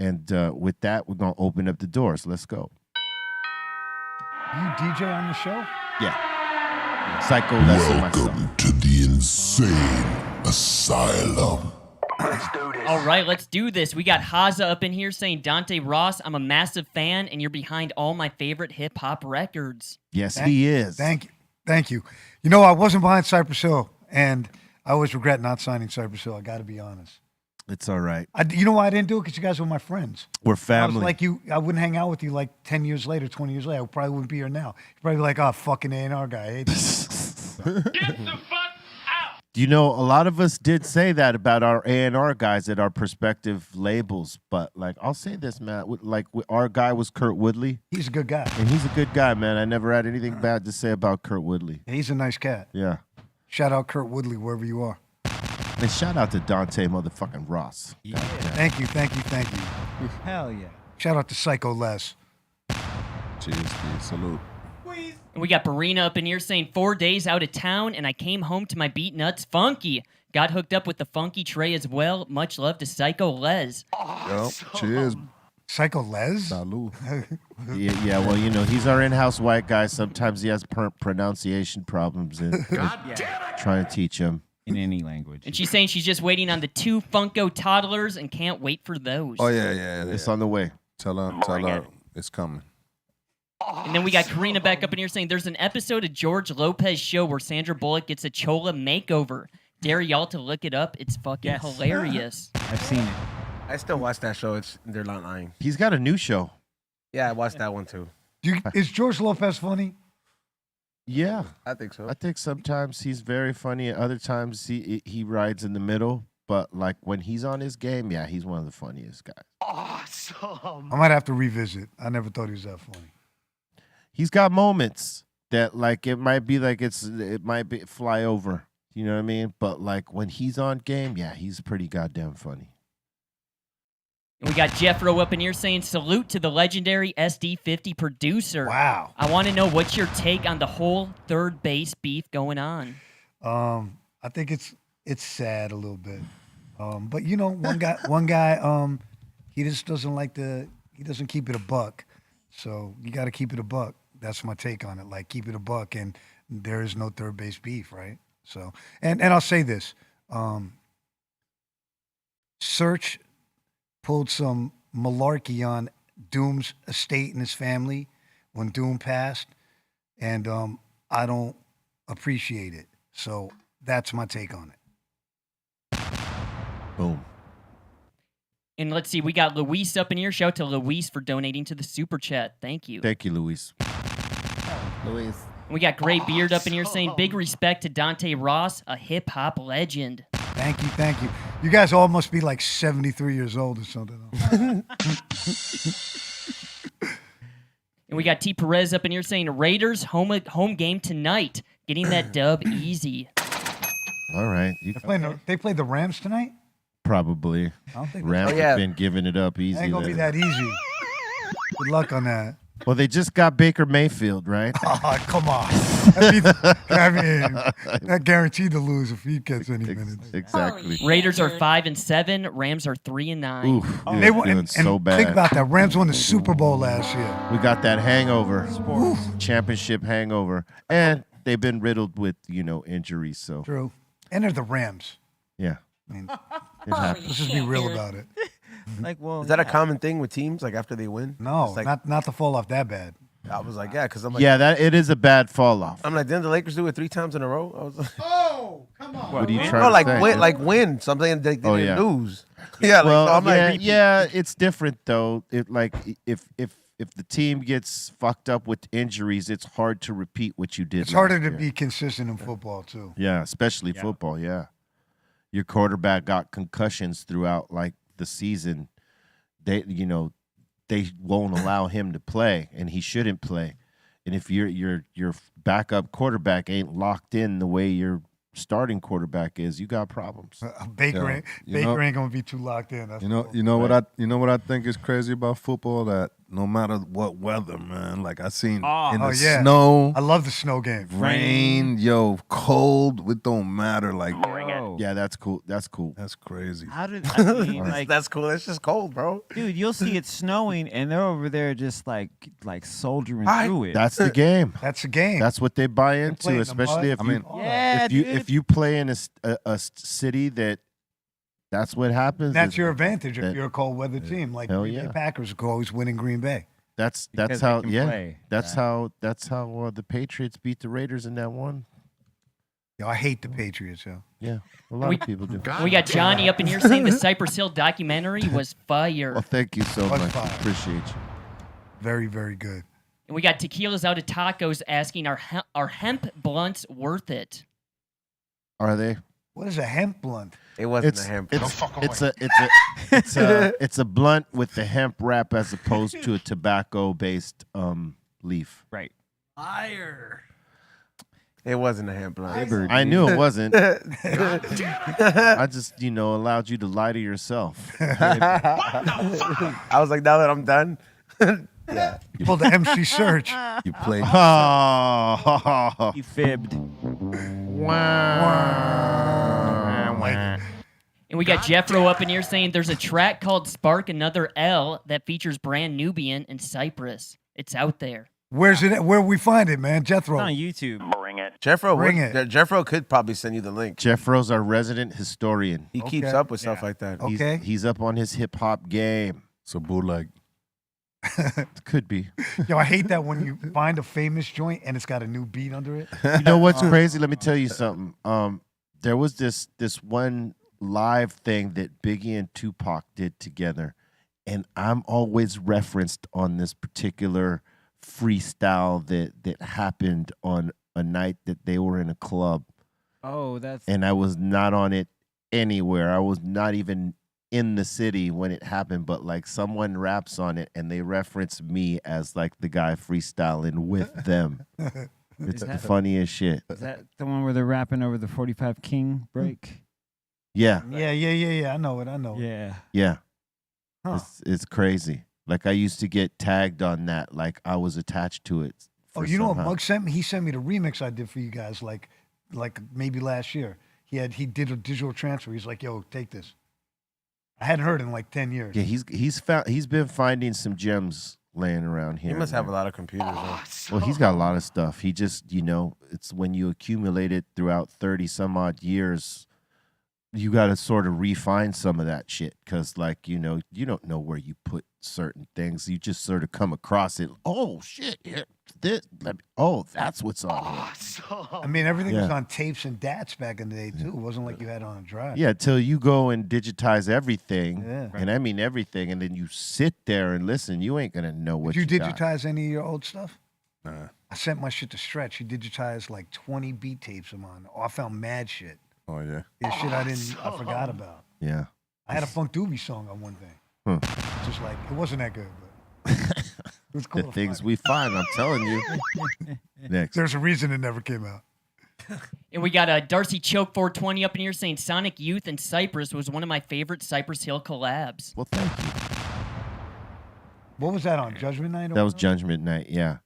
And with that, we're going to open up the doors. Let's go. You DJ on the show? Yeah. Psycho Lesson myself. Welcome to the Insane Asylum. All right, let's do this. We got Haza up in here saying, Dante Ross, I'm a massive fan, and you're behind all my favorite hip-hop records. Yes, he is. Thank you. You know, I wasn't behind Cypress Hill, and I always regret not signing Cypress Hill. I got to be honest. It's all right. You know why I didn't do it? Because you guys were my friends. We're I family. was like you. I wouldn't hang out with you like 10 years later, 20 years later. I probably wouldn't be here now. You'd probably be like, oh, fucking A&R guy. I hate this. Get the fuck out! You know, a lot of us did say that about our A&R guys at our prospective labels. But, like, I'll say this, man. Our guy was Kurt Woodley. He's a good guy. And he's a good guy, man. I never had anything bad to say about Kurt Woodley. He's a nice cat. Yeah. Shout out Kurt Woodley, wherever you are. And shout out to Dante motherfucking Ross. Yeah. Thank you. Hell yeah. Shout out to Psycho Les. Cheers, dude. Salute. And we got Barina up in here saying 4 days out of town, and I came home to my beat nuts funky. Got hooked up with the funky tray as well. Much love to Psycho Les. Yep. Cheers. Psycho Les? Salute. Yeah, well, you know, he's our in-house white guy. Sometimes he has pronunciation problems, and trying to teach him. In any language. And she's saying she's just waiting on the 2 Funko toddlers and can't wait for those. Oh, yeah. It's on the way. Tell her it's coming. And then we got Karina back up in here saying there's an episode of George Lopez show where Sandra Bullock gets a Chola makeover. Dare y'all to look it up. It's fucking hilarious. I've seen it. I still watch that show. They're not lying. He's got a new show. Yeah, I watched that one too. Is George Lopez funny? Yeah. I think so. I think sometimes he's very funny. At other times he rides in the middle. But like when he's on his game, yeah, he's one of the funniest guys. Awesome. I might have to revisit. I never thought he was that funny. He's got moments that like it might be fly over. You know what I mean? But like when he's on game, yeah, he's pretty goddamn funny. And we got Jeffro up in here saying salute to the legendary SD50 producer. Wow. I want to know what's your take on the whole third base beef going on. I think it's sad a little bit. But you know, one guy, he just doesn't he doesn't keep it a buck. So you got to keep it a buck. That's my take on it. Like keep it a buck, and there is no third base beef, right? So, and I'll say this: Search pulled some malarkey on Doom's estate and his family when Doom passed, and I don't appreciate it. So that's my take on it. Boom. And let's see, we got Luis up in here. Shout out to Luis for donating to the super chat. Thank you. Thank you, Luis. Luis. We got Gray Beard up in here saying big respect to Dante Ross, a hip hop legend. Thank you, thank you. You guys all must be like 73 years old or something. And we got T Perez up in here saying Raiders home game tonight, getting that dub easy. All right. They played the Rams tonight? Probably. I don't think Rams have been giving it up easy. It ain't gonna be that easy. Good luck on that. Well, they just got Baker Mayfield, right? Oh, come on. That guaranteed to lose if he gets any minutes. Exactly. Raiders are 5-7. Rams are 3-9. Oof, They won, doing and so bad. Think about that. Rams won the Super Bowl last year. We got that hangover, championship hangover, and they've been riddled with injuries. So True. And they're the Rams. yeah, I mean, it happens. let's just be real about it. Like, well, Is that a common thing with teams? Like after they win? No, It's like, not to fall off that bad. I was like, yeah, because I'm like, Yeah, that it is a bad fall off. I'm like, didn't the Lakers do it 3 times in a row? I was like, Oh, come on. What are you win? trying no, to like say? win something they Oh, didn't yeah. lose. Yeah, like, Well, so I'm like, yeah, it's different though. If the team gets fucked up with injuries, it's hard to repeat what you did. It's harder last to year. be consistent in football, too. Yeah, especially football. Yeah, your quarterback got concussions throughout like the season. They won't allow him to play, and he shouldn't play. And if your backup quarterback ain't locked in the way your starting quarterback is, you got problems. Baker Yeah, ain't gonna be too locked in. That's You know what I think is crazy about football, that no matter what weather, man, like I seen in the yeah. snow, I love the snow game. rain, cold, it don't matter. Like, Yeah, that's cool. That's cool. that's crazy. how did I mean, like, that's cool. It's just cold, bro. dude? You'll see it snowing, and they're over there just like soldiering I- through it. That's the game. That's a game. That's what they buy play into, in the especially mud. if I you mean, yeah, dude. if you play in a city that's what happens. That's is your advantage if that- you're a cold weather team. Like Hell Green Bay yeah. Packers could always win in Green Bay. That's Because they how can yeah. play. That's how the Patriots beat the Raiders in that one. Yo, I hate the Patriots, yo. Yeah, a lot of people do. We got Johnny up in here saying the Cypress Hill documentary was fire. Well, thank you so Was much. fire. Appreciate you. Very, very good. And we got Tequilas Out of Tacos asking, are hemp blunts worth it? Are they? What is a hemp blunt? It wasn't It's a hemp. it's a blunt with the hemp wrap as opposed to a tobacco based leaf. Right. It wasn't a hemp blunt. I knew it wasn't. I just allowed you to lie to yourself. I was like, now that I'm done, You pulled the MC search. You play. Oh, He fibbed. And we got Jeffro up in here saying there's a track called Spark Another L that features Brand Nubian and Cypress. It's out there. Where's it? Where we find it, man? Jethro. It's on YouTube. Jeffro, Bring it. Jeffro could probably send you the link. Jeffro's our resident historian. He keeps Okay. up with stuff like that. Okay. He's up on his hip hop game. So bootleg. Could be. Yo, I hate that when you find a famous joint and it's got a new beat under it. You know what's crazy? Let me tell you something. There was this one live thing that Biggie and Tupac did together, and I'm always referenced on this particular freestyle that happened on a night that they were in a club, Oh, that's and I was not on it anywhere. I was not even in the city when it happened, but like someone raps on it and they reference me as like the guy freestyling with them. It's the that- funniest shit. is that the one where they're rapping over the 45 King break? Yeah, Yeah. I know it. Yeah. yeah. Huh. It's crazy. Like I used to get tagged on that, like I was attached to it. Oh, you know what Mug sent me? He sent me the remix I did for you guys, like maybe last year. He did a digital transfer. He's like, yo, take this. I hadn't heard it in like 10 years. Yeah, he's been finding some gems laying around here. He must have a lot of computers. Huh? Well, he's got a lot of stuff. He just, it's when you accumulate it throughout 30 some odd years, you got to sort of refine some of that shit. Because, like, you don't know where you put certain things. You just sort of come across it. Oh, shit. Here, that's what's on here. I mean, everything was on tapes and DATs back in the day, too. It wasn't like you had it on a drive. Yeah, till you go and digitize everything. Yeah. And I mean everything. And then you sit there and listen. You ain't going to know what Did you got. digitize any of your old stuff? Nah. I sent my shit to Stretch. He digitized like 20 beat tapes of mine. Oh, I found mad shit. Oh yeah. Yeah, shit I forgot about. Yeah. I had a Funk Doobie song on one thing. Huh. Just like, it wasn't that good, but it was cool. The things we find, I'm telling you. Next. There's a reason it never came out. And we got Darcy Choke 420 up in here saying Sonic Youth and Cypress was one of my favorite Cypress Hill collabs. Well, thank you. What was that on? Judgment Night? That was Judgment Night, yeah.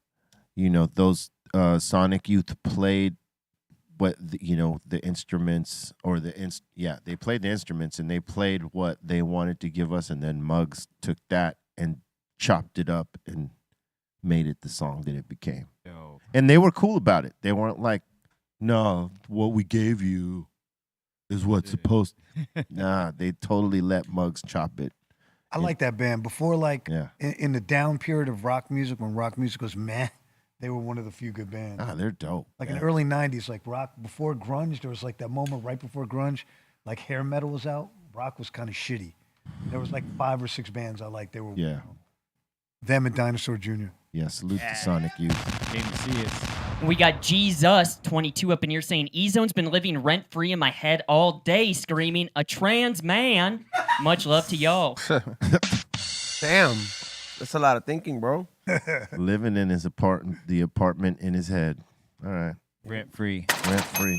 Those Sonic Youth played the instruments or they played the instruments and they played what they wanted to give us, and then Muggs took that and chopped it up and made it the song that it became. Yo. And they were cool about it. They weren't like, no, what we gave you is what's supposed. Nah, they totally let Muggs chop it. I like that band. Before, like, Yeah. in the down period of rock music, when rock music was meh, they were one of the few good bands. Ah, they're dope. Like in the early 90s, like rock, before grunge, there was like that moment right before grunge, like hair metal was out, rock was kind of shitty. There was like 5 or 6 bands I liked. They were Yeah. them and Dinosaur Jr. Yeah, salute to Sonic Youth. Came to see us. And we got Jesus 22 up in here saying E-Zone's been living rent free in my head all day, screaming a trans man. Much love to y'all. Damn, that's a lot of thinking, bro. Living in his the apartment in his head. All right. Rent free. Rent free.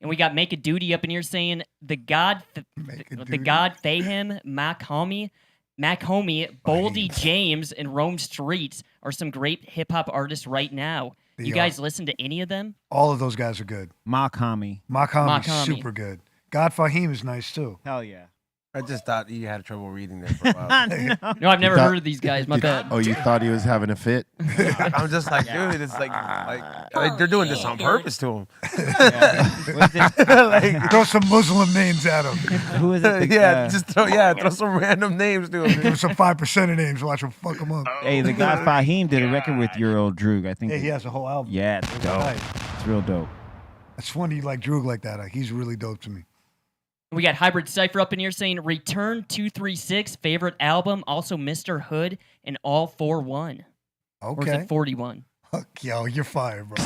And we got Make a Duty up in here saying the God Fahim, Mac Homie, Boldy James, and Rome Streets are some great hip hop artists right now. You guys listen to any of them? All of those guys are good. Makami. Makami's Makami. super good. God Fahim is nice too. Hell yeah. I just thought you had trouble reading there for a while. No, I've never heard of these guys. My bad. Oh, you thought he was having a fit? I'm just like, dude, it's like they're doing this on purpose to him. Throw some Muslim names at him. Who is it? Just throw some random names to him. Give him some 5% of names. Watch him fuck them up. Hey, the guy Fahim did a record with your old Droog. I think. Yeah, he has a whole album. Yeah, it's dope. Right. It's real dope. It's funny you like Droog like that. He's really dope to me. We got Hybrid Cypher up in here saying Return 236, favorite album, also Mr. Hood, and All 4-1. Or is Okay. it 41? Yo, you're fired, bro.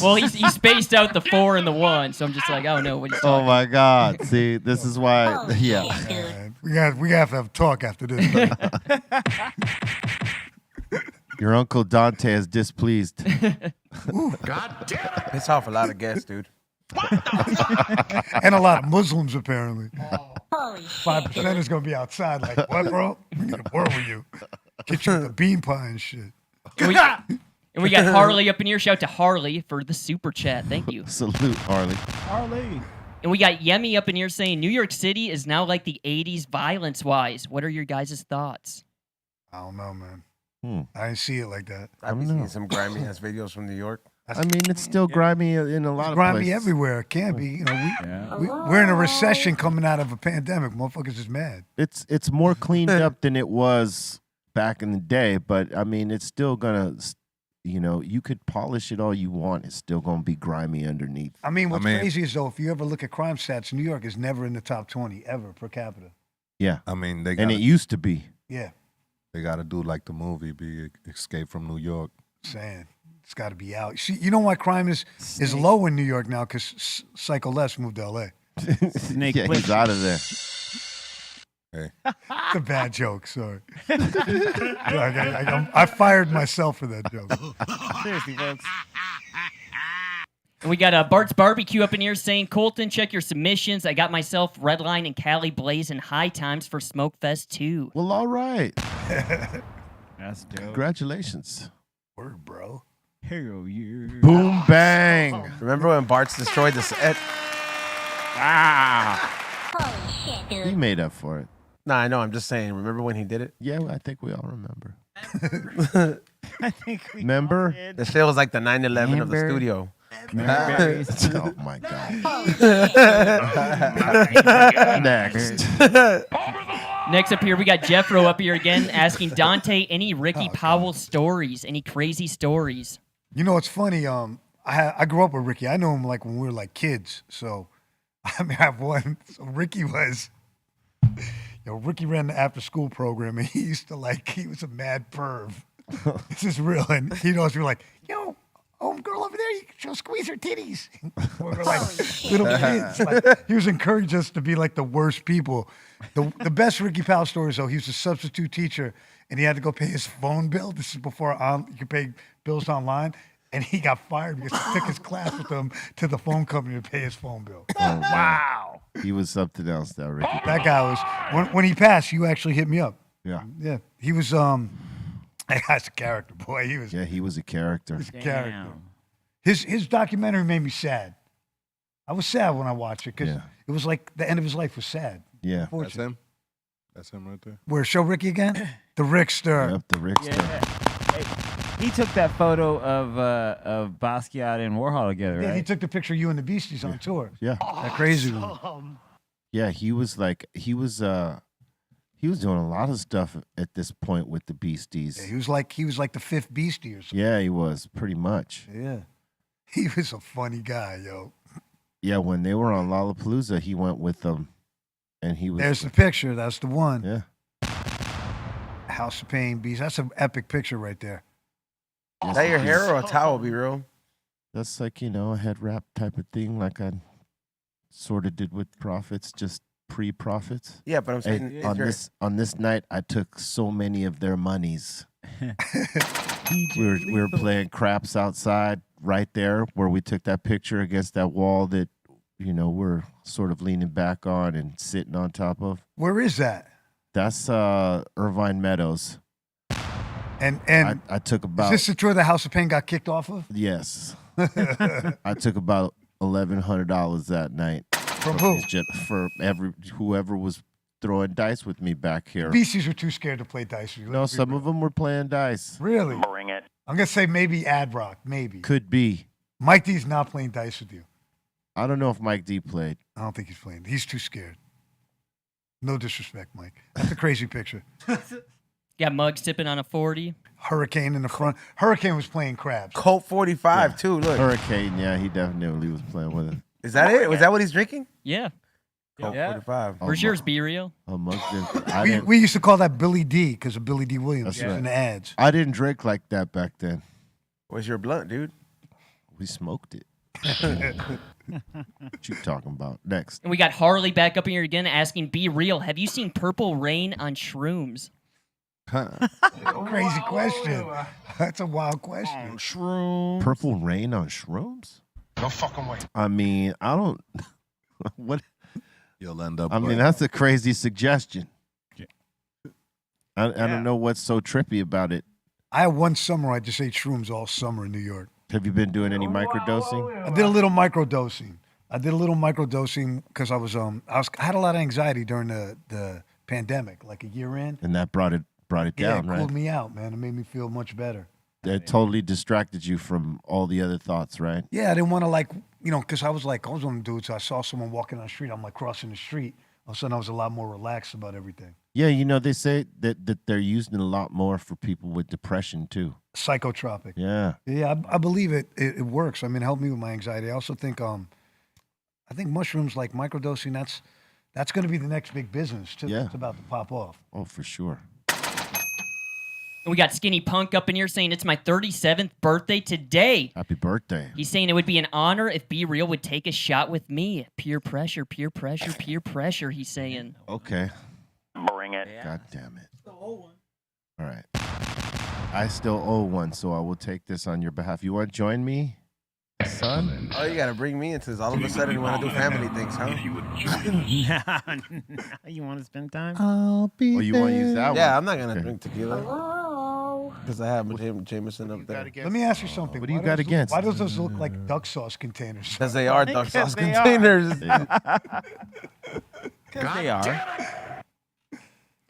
Well, he spaced out the 4 and the 1, so I'm just like, I don't know what he's Oh talking my God! See, this is why. Yeah. We have to have a talk after this. Your uncle Dante is displeased. God damn. Piss off a lot of guests, dude. And a lot of Muslims, apparently. 5% is going to be outside. Like, what, bro? We need to war with you. Get you with the bean pie and shit. And we got Harley up in here. Shout out to Harley for the super chat. Thank you. Salute, Harley. Harley. And we got Yemi up in here saying New York City is now like the 80s violence-wise. What are your guys' thoughts? I don't know, man. I didn't see it like that. I've been seeing some grimy ass videos from New York. I mean, it's still grimy in a lot of Grimy places. everywhere. It can't be. You know, we're in a recession coming out of a pandemic. Motherfuckers is mad. It's more cleaned up than it was back in the day, but I mean, it's still gonna, you could polish it all you want. It's still gonna be grimy underneath. I mean, what's crazy is though, if you ever look at crime stats, New York is never in the top 20 ever per capita. Yeah, I mean, and it used to be. Yeah, they got to do like the movie, be Escape from New York. Saying it's got to be out. See, you know why crime is low in New York now? Because Psycho Les moved to L.A. Snake Yeah, he's out of there. Hey, It's a bad joke. Sorry. I fired myself for that joke. Seriously, folks. And we got Bart's Barbecue up in here saying, Colton, check your submissions. I got myself Redline and Cali Blaze in high times for Smokefest 2. Well, all right. That's dope. Congratulations. Word, bro. Hell yeah. Boom bang. Remember when Bart's destroyed the set? He made up for it. Nah, I know. I'm just saying. Remember when he did it? Yeah, I think we all remember. I think we Remember? The shit was like the 9/11 of the Amber. studio. Oh my God. Next. Next up here, we got Jeffro up here again asking Dante any Ricky Powell stories, any crazy stories. You know, it's funny. I grew up with Ricky. I know him like when we were like kids. So, I mean, I have one. So Ricky ran the after school program, and he used to he was a mad perv. This is real, and he'd always be like, "Yo, girl over there, she'll squeeze her titties." We were like little kids. Like, he was encouraging us to be like the worst people. The best Ricky Powell stories, though, he was a substitute teacher, and he had to go pay his phone bill. This is before you could pay bills online. And he got fired because he took his class with him to the phone company to pay his phone bill. Oh, wow. He was something else, that Ricky. That guy was, when he passed, you actually hit me up. Yeah. Yeah. He was, that guy's a character, boy. He was a character. He was a character. His documentary made me sad. I was sad when I watched it because it was like the end of his life was sad. Yeah. That's him. That's him right there. Where, show Ricky again? The Rickster. Yep, the Rickster. Hey, he took that photo of Basquiat and Warhol together, right? Yeah, he took the picture of you and the Beasties on tour. Yeah. That crazy one. Yeah, he was doing a lot of stuff at this point with the Beasties. Yeah, he was like the fifth Beastie or something. Yeah, he was pretty much. Yeah. He was a funny guy, yo. Yeah, when they were on Lollapalooza, he went with them, and he was. There's the picture. That's the one. Yeah. House of Pain Beast. That's an epic picture right there. Is that your hair or a towel, be real? That's like, a head wrap type of thing, like I sort of did with Prophets, just pre-Prophets. Yeah, but I'm saying Hey, on this night, I took so many of their monies. we were playing craps outside right there where we took that picture against that wall that, we're sort of leaning back on and sitting on top of. Where is that? That's Irvine Meadows. And I took about. Is this the tour the House of Pain got kicked off of? Yes. I took about $1,100 that night. From who? For whoever was throwing dice with me back here. Beasties were too scared to play dice with you. No, some of them were playing dice. Really? Bring it. I'm gonna say maybe Ad Rock, maybe. Could be. Mike D's not playing dice with you. I don't know if Mike D played. I don't think he's playing. He's too scared. No disrespect, Mike. That's a crazy picture. Got Mug sipping on a 40. Hurricane in the front. Hurricane was playing crabs. Colt 45 too. Look. Hurricane, yeah, he definitely was playing with it. Is that it? Was that what he's drinking? Yeah. Colt 45. Where's yours, Be Real? We used to call that Billy D because of Billy D. Williams That's right. in the ads. I didn't drink like that back then. Where's your blunt, dude? We smoked it. What you talking about? Next. And we got Harley back up here again asking, Be Real, have you seen Purple Rain on shrooms? Crazy question. That's a wild question. Shrooms. Purple Rain on shrooms? No fucking way. I mean, I don't. What? You'll end up. I mean, that's a crazy suggestion. I don't know what's so trippy about it. I had one summer I just ate shrooms all summer in New York. Have you been doing any microdosing? I did a little microdosing. Because I had a lot of anxiety during the pandemic, like a year in. And that brought it down, it right? cooled me out, man. It made me feel much better. It totally distracted you from all the other thoughts, right? Yeah, I didn't want to because I was one of them dudes. I saw someone walking on the street. I'm like crossing the street. All of a sudden, I was a lot more relaxed about everything. Yeah, they say that they're using it a lot more for people with depression too. Psychotropic. Yeah. Yeah, I believe it. It works. I mean, it helped me with my anxiety. I also think mushrooms like microdosing. That's going to be the next big business too. Yeah. It's about to pop off. Oh, for sure. And we got Skinny Punk up in here saying it's my 37th birthday today. Happy birthday. He's saying it would be an honor if Be Real would take a shot with me. Peer pressure, peer pressure, peer pressure, he's saying. Okay. Bring it. God damn it. All right. I still owe one, so I will take this on your behalf. You want to join me, son? Oh, you got to bring me into this. All of a sudden, you want to do family things, huh? You want to spend time? Oh, you want to use that one? Yeah, I'm not going to drink tequila. Because I have Jameson up there. Let me ask you something. What do you got against? Why does those look like duck sauce containers? Because they are duck sauce they containers. Because they are.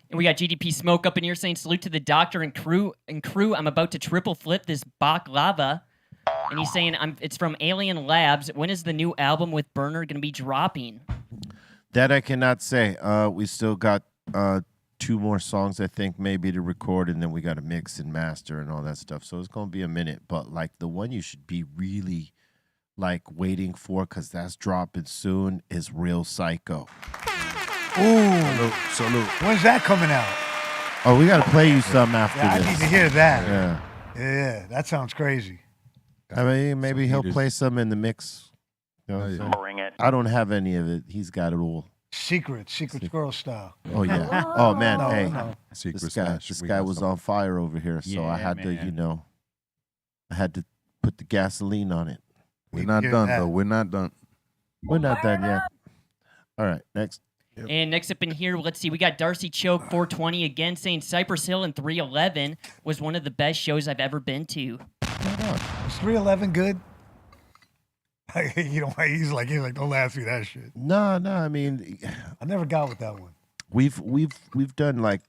And we got GDP Smoke up in here saying salute to the doctor and crew. I'm about to triple flip this baklava. And he's saying it's from Alien Labs. When is the new album with Burner going to be dropping? That I cannot say. We still got 2 more songs, I think, maybe to record, and then we got to mix and master and all that stuff. So it's going to be a minute. But like the one you should be really like waiting for, because that's dropping soon, is Real Psycho. Ooh. Salute. When's that coming out? Oh, we got to play you some after Yeah, this. I need to hear that. Yeah. Yeah, that sounds crazy. I mean, maybe he'll play some in the mix. You know what I'm saying? Bring it. I don't have any of it. He's got it all. Secret Squirrel style. Oh yeah. Oh man. No, hey, no. Secret this stash. We guy got was some. on fire over here, so I Yeah, had to, man. you know, I had to put the gasoline on it. We're not hear done that. though. We're not done. We're not done yet. All right, next. And next up in here, let's see. We got Darcy Choke 420 again saying Cypress Hill in 311 was one of the best shows I've ever been to. Is 311 good? You know, he's like, don't ask me that shit. No. I mean, I never got with that one. we've done like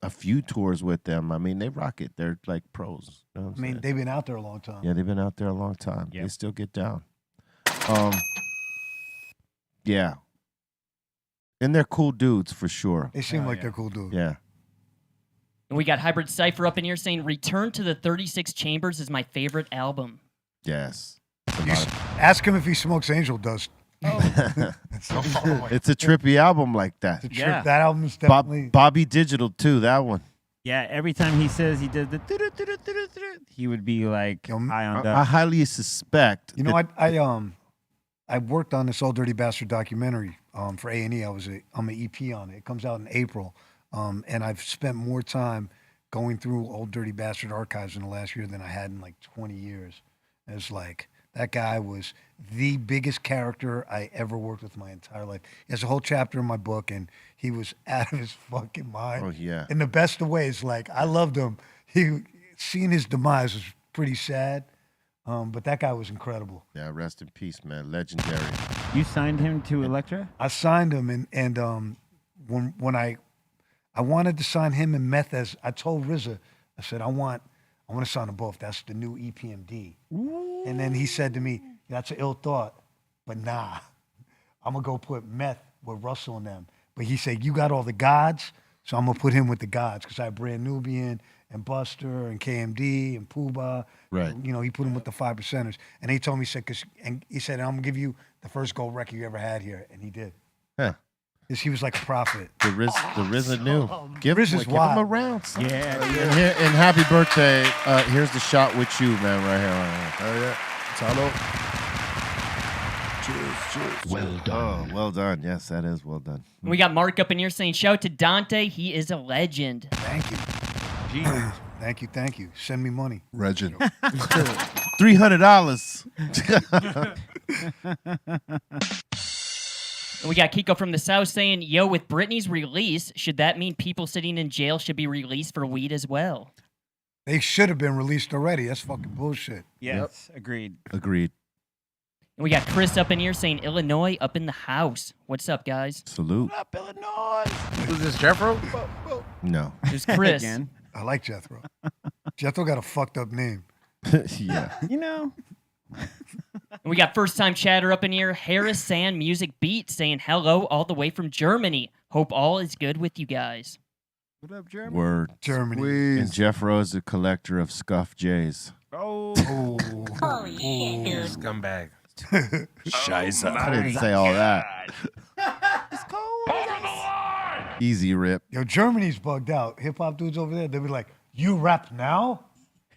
a few tours with them. I mean, they rock it. They're like pros. You know what I I'm mean, saying? they've been out there a long time. Yeah, they've been out there a long time. Yep. They still get down. Yeah. And they're cool dudes for sure. They seem Oh, like yeah. they're cool dudes. Yeah. And we got Hybrid Cypher up in here saying Return to the 36 Chambers is my favorite album. Yes. Ask him if he smokes angel dust. It's a trippy album like that. The trip, Yeah. That album's definitely. Bobby Digital too. That one. Yeah, every time he says he did the he would be like Yo, high on I that. highly suspect. You know, that- I worked on this Old Dirty Bastard documentary for A&E. I'm an EP on it. It comes out in April, and I've spent more time going through Old Dirty Bastard archives in the last year than I had in like 20 years. And it's like that guy was the biggest character I ever worked with my entire life. There's a whole chapter in my book, and he was out of his fucking mind. Oh yeah. In the best of ways. Like, I loved him. Seeing his demise was pretty sad, but that guy was incredible. Yeah. Rest in peace, man. Legendary. You signed him to Elektra? I signed him, and when I wanted to sign him and Meth, as I told RZA, I said, I want to sign them both. That's the new EPMD. And then he said to me, that's an ill thought, but nah, I'm going to go put Meth with Russell and them. But he said, you got all the gods, so I'm going to put him with the gods, because I have Brand Nubian and Buster and KMD and Poobah. Right. You know, he put him with the 5%ers. And he told me, he said, I'm going to give you the first gold record you ever had here. And he did. Huh. Because he was like a prophet. The RZA knew. Give RZA's him wild. a round. Son. Yeah. And happy birthday. Here's the shot with you, man, right here. Oh yeah. Salud. Cheers. Well done. Oh, well done. Yes, that is well done. And we got Mark up in here saying shout out to Dante. He is a legend. Thank you. Thank you. Send me money. Regin. $300. And we got Kiko from the South saying, yo, with Britney's release, should that mean people sitting in jail should be released for weed as well? They should have been released already. That's fucking bullshit. Yes, agreed. Agreed. And we got Chris up in here saying Illinois up in the house. What's up, guys? Salute. Up Illinois. Who's this, Jeffro? No. There's Chris. Again. I like Jethro. Jethro got a fucked up name. Yeah. You know. And we got first time chatter up in here. Harris Sand Music Beat saying hello all the way from Germany. Hope all is good with you guys. What up, Jeremy? Word. Germany. And Jeff Rose, a collector of Scuff J's. Oh. Scumbag. Scheiße. I didn't say all that. Easy rip. Yo, Germany's bugged out. Hip hop dudes over there, they be like, you rap now?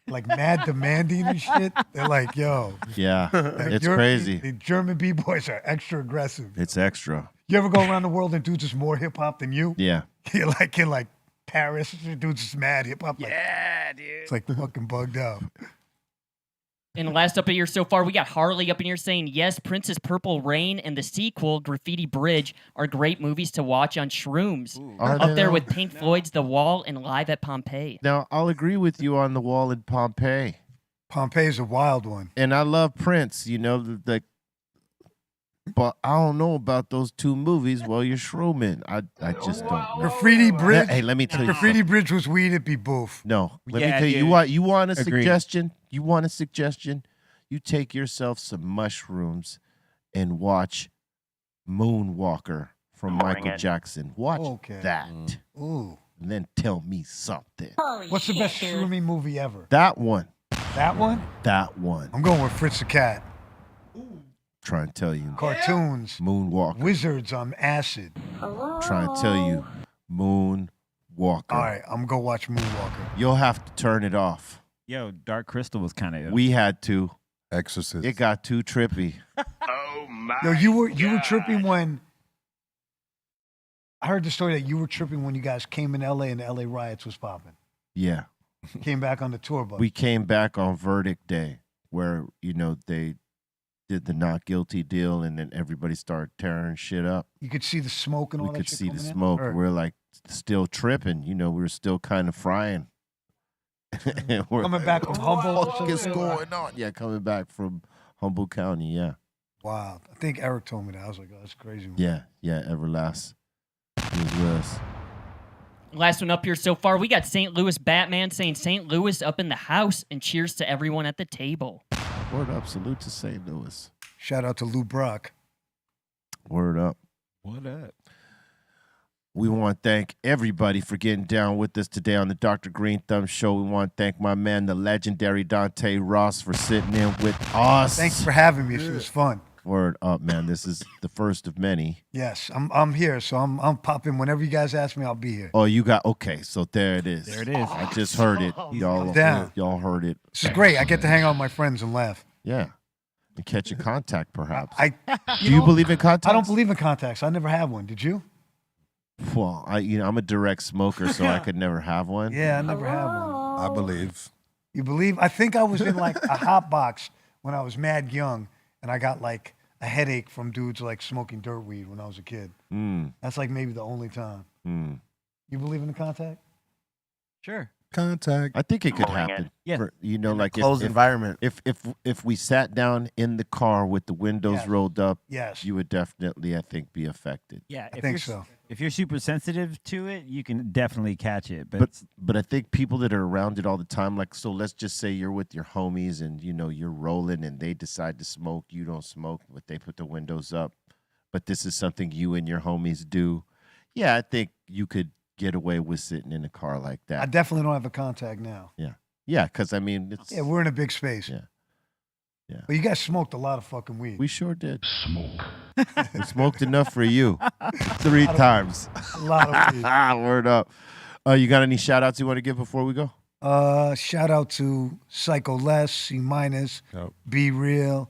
Like mad demanding and shit. They're like, yo. Yeah. like, It's crazy. The German B-boys are extra aggressive. It's extra. You ever go around the world and dudes is more hip hop than you? Yeah. You're like in like Paris, dudes is mad hip hop. Like, Yeah, dude. it's like fucking bugged out. And last up in here so far, we got Harley up in here saying, yes, Princess Purple Rain and the sequel, Graffiti Bridge, are great movies to watch on shrooms. Are Up they there though? with Pink Floyd's The Wall and Live at Pompeii. Now, I'll agree with you on the wall in Pompeii. Pompeii's a wild one. And I love Prince, you know, but I don't know about those 2 movies. Well, you're shrooming. I just don't know. Graffiti Bridge. Hey, let me tell you Graffiti something. Bridge was weed. It'd be boof. No, let me Yeah, tell you. yeah. You want a Agreed. suggestion? You want a suggestion? You take yourself some mushrooms and watch Moonwalker from Michael Jackson. Watch Okay. that, Ooh. and then tell me something. What's the best shroomy movie ever? That one. That one? That one. I'm going with Fritz the Cat. Try and tell you. Cartoons. Moonwalker. Wizards on acid. Try and tell you. Moonwalker. All right, I'm going to watch Moonwalker. You'll have to turn it off. Yo, Dark Crystal was kind of. We had to. Exorcist. It got too trippy. Yo, you were tripping when I heard the story that you were tripping when you guys came in LA and the LA riots was popping. Yeah. Came back on the tour bus. We came back on verdict day where, they did the not guilty deal and then everybody started tearing shit up. You could see the smoke and all We that could shit see the coming in? smoke. Or- We're like still tripping. We were still kind of frying. We're Coming back from Humboldt or What is something? going on? Yeah, coming back from Humboldt County. Yeah. Wow. I think Eric told me that. I was like, oh, that's crazy. Yeah. Yeah. Everlast. He was with us. Last one up here so far, we got St. Louis Batman saying St. Louis up in the house and cheers to everyone at the table. Word up. Salute to St. Louis. Shout out to Lou Brock. Word up. What up? We want to thank everybody for getting down with us today on the Dr. Greenthumb Show. We want to thank my man, the legendary Dante Ross, for sitting in with us. Thanks for having me. It was fun. Word up, man. This is the first of many. Yes, I'm here, so I'm popping. Whenever you guys ask me, I'll be here. Oh, you got okay. So there it is. There it is. I just heard it. Y'all heard it. This is great. I get to hang out with my friends and laugh. Yeah. And catch a contact, perhaps. I Do you believe in contacts? I don't believe in contacts. I never had one. Did you? Well, I'm a direct smoker, so I could never have one. Yeah, I never had one. I believe. You believe? I think I was in like a hot box when I was mad young, and I got like a headache from dudes like smoking dirt weed when I was a kid. That's like maybe the only time. You believe in the contact? Sure. Contact. I think it could happen. Yeah. For, like Closed environment. If we sat down in the car with the windows Yes. rolled up, Yes. you would definitely, I think, be affected. Yeah, I think so. If you're super sensitive to it, you can definitely catch it. But, But I think people that are around it all the time, like, so let's just say you're with your homies and you're rolling and they decide to smoke, you don't smoke, but they put the windows up. But this is something you and your homies do. Yeah, I think you could get away with sitting in a car like that. I definitely don't have a contact now. Yeah, because I mean, it's Yeah, we're in a big space. Yeah. Yeah. But you guys smoked a lot of fucking weed. we sure did. We smoked enough for you 3 times. A lot of weed. Word up. You got any shout outs you want to give before we go? Shout out to Psycho Les, C minus, Yep. Be Real.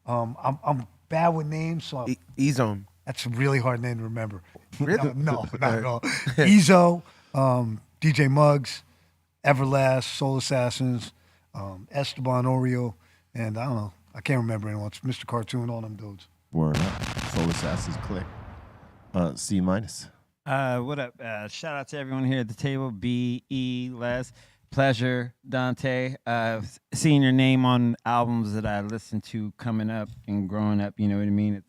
I'm bad with names, so E-Zone. that's a really hard name to remember. Really? No, not at all. Ezo, DJ Muggs, Everlast, Soul Assassins, Esteban Oreo, and I don't know. I can't remember anyone. It's Mr. Cartoon, all them dudes. Word up. Soul Assassins click. C minus. what up? Shout out to everyone here at the table. B.E. Les. Pleasure, Dante. Seeing your name on albums that I listened to coming up and growing up, you know what I mean? It's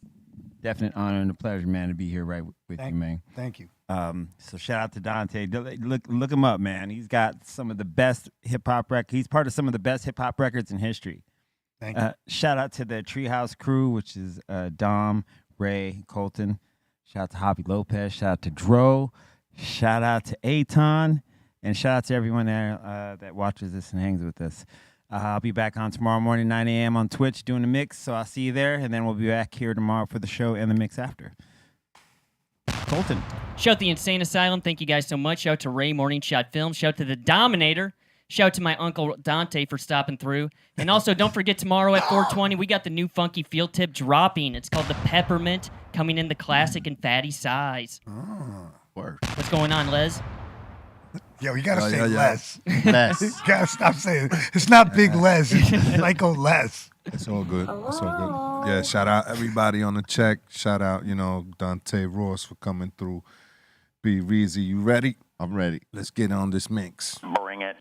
definite honor and a pleasure, man, to be here right with you, man. Thank you. So shout out to Dante. Look him up, man. He's got some of the best hip hop records. He's part of some of the best hip hop records in history. Thank you. Shout out to the Treehouse crew, which is Dom, Ray, Colton. Shout out to Javi Lopez. Shout out to Dro. Shout out to Aton. And shout out to everyone there that watches this and hangs with us. I'll be back on tomorrow morning, 9 a.m. on Twitch doing the mix. So I'll see you there. And then we'll be back here tomorrow for the show and the mix after. Colton. Shout the Insane Asylum. Thank you guys so much. Shout to Ray Morning Shot Film. Shout to the Dominator. Shout to my uncle Dante for stopping through. And also, don't forget tomorrow at 4:20, we got the new funky field tip dropping. It's called the Peppermint, coming in the classic and fatty size. Word. What's going on, Les? Yo, you gotta say yeah. Les. Les. You gotta stop saying it. It's not Big Les. It's Psycho Les. It's all good. It's all good. Yeah, shout out everybody on the check. Shout out, Dante Ross for coming through. Be Reezy, you ready? I'm ready. Let's get on this mix. Bring it.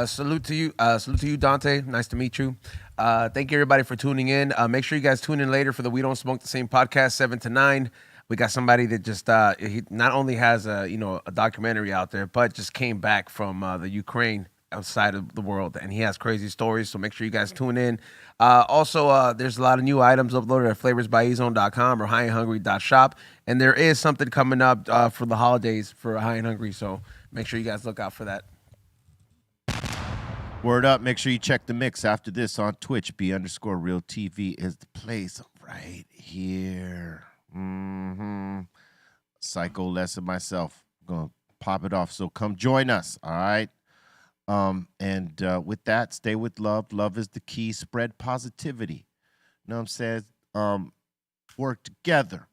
Salute to you, Dante. Nice to meet you. Thank you everybody for tuning in. Make sure you guys tune in later for the We Don't Smoke the Same podcast, 7 to 9. We got somebody that just he not only has a documentary out there, but just came back from the Ukraine outside of the world, and he has crazy stories. So make sure you guys tune in. Also, there's a lot of new items uploaded at flavorsbyezone.com or highandhungry.shop, and there is something coming up for the holidays for High and Hungry. So make sure you guys look out for that. Word up. Make sure you check the mix after this on Twitch. B_RealTV is the place right here. Psycho Les and myself gonna pop it off. So come join us. All right. And with that, stay with love. Love is the key. Spread positivity. You know what I'm saying? Work together.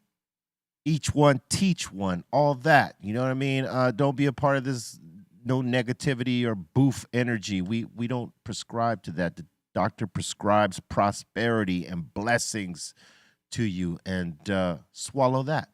Each one teach one. All that. You know what I mean? Don't be a part of this no negativity or boof energy. We don't prescribe to that. The doctor prescribes prosperity and blessings to you, and swallow that.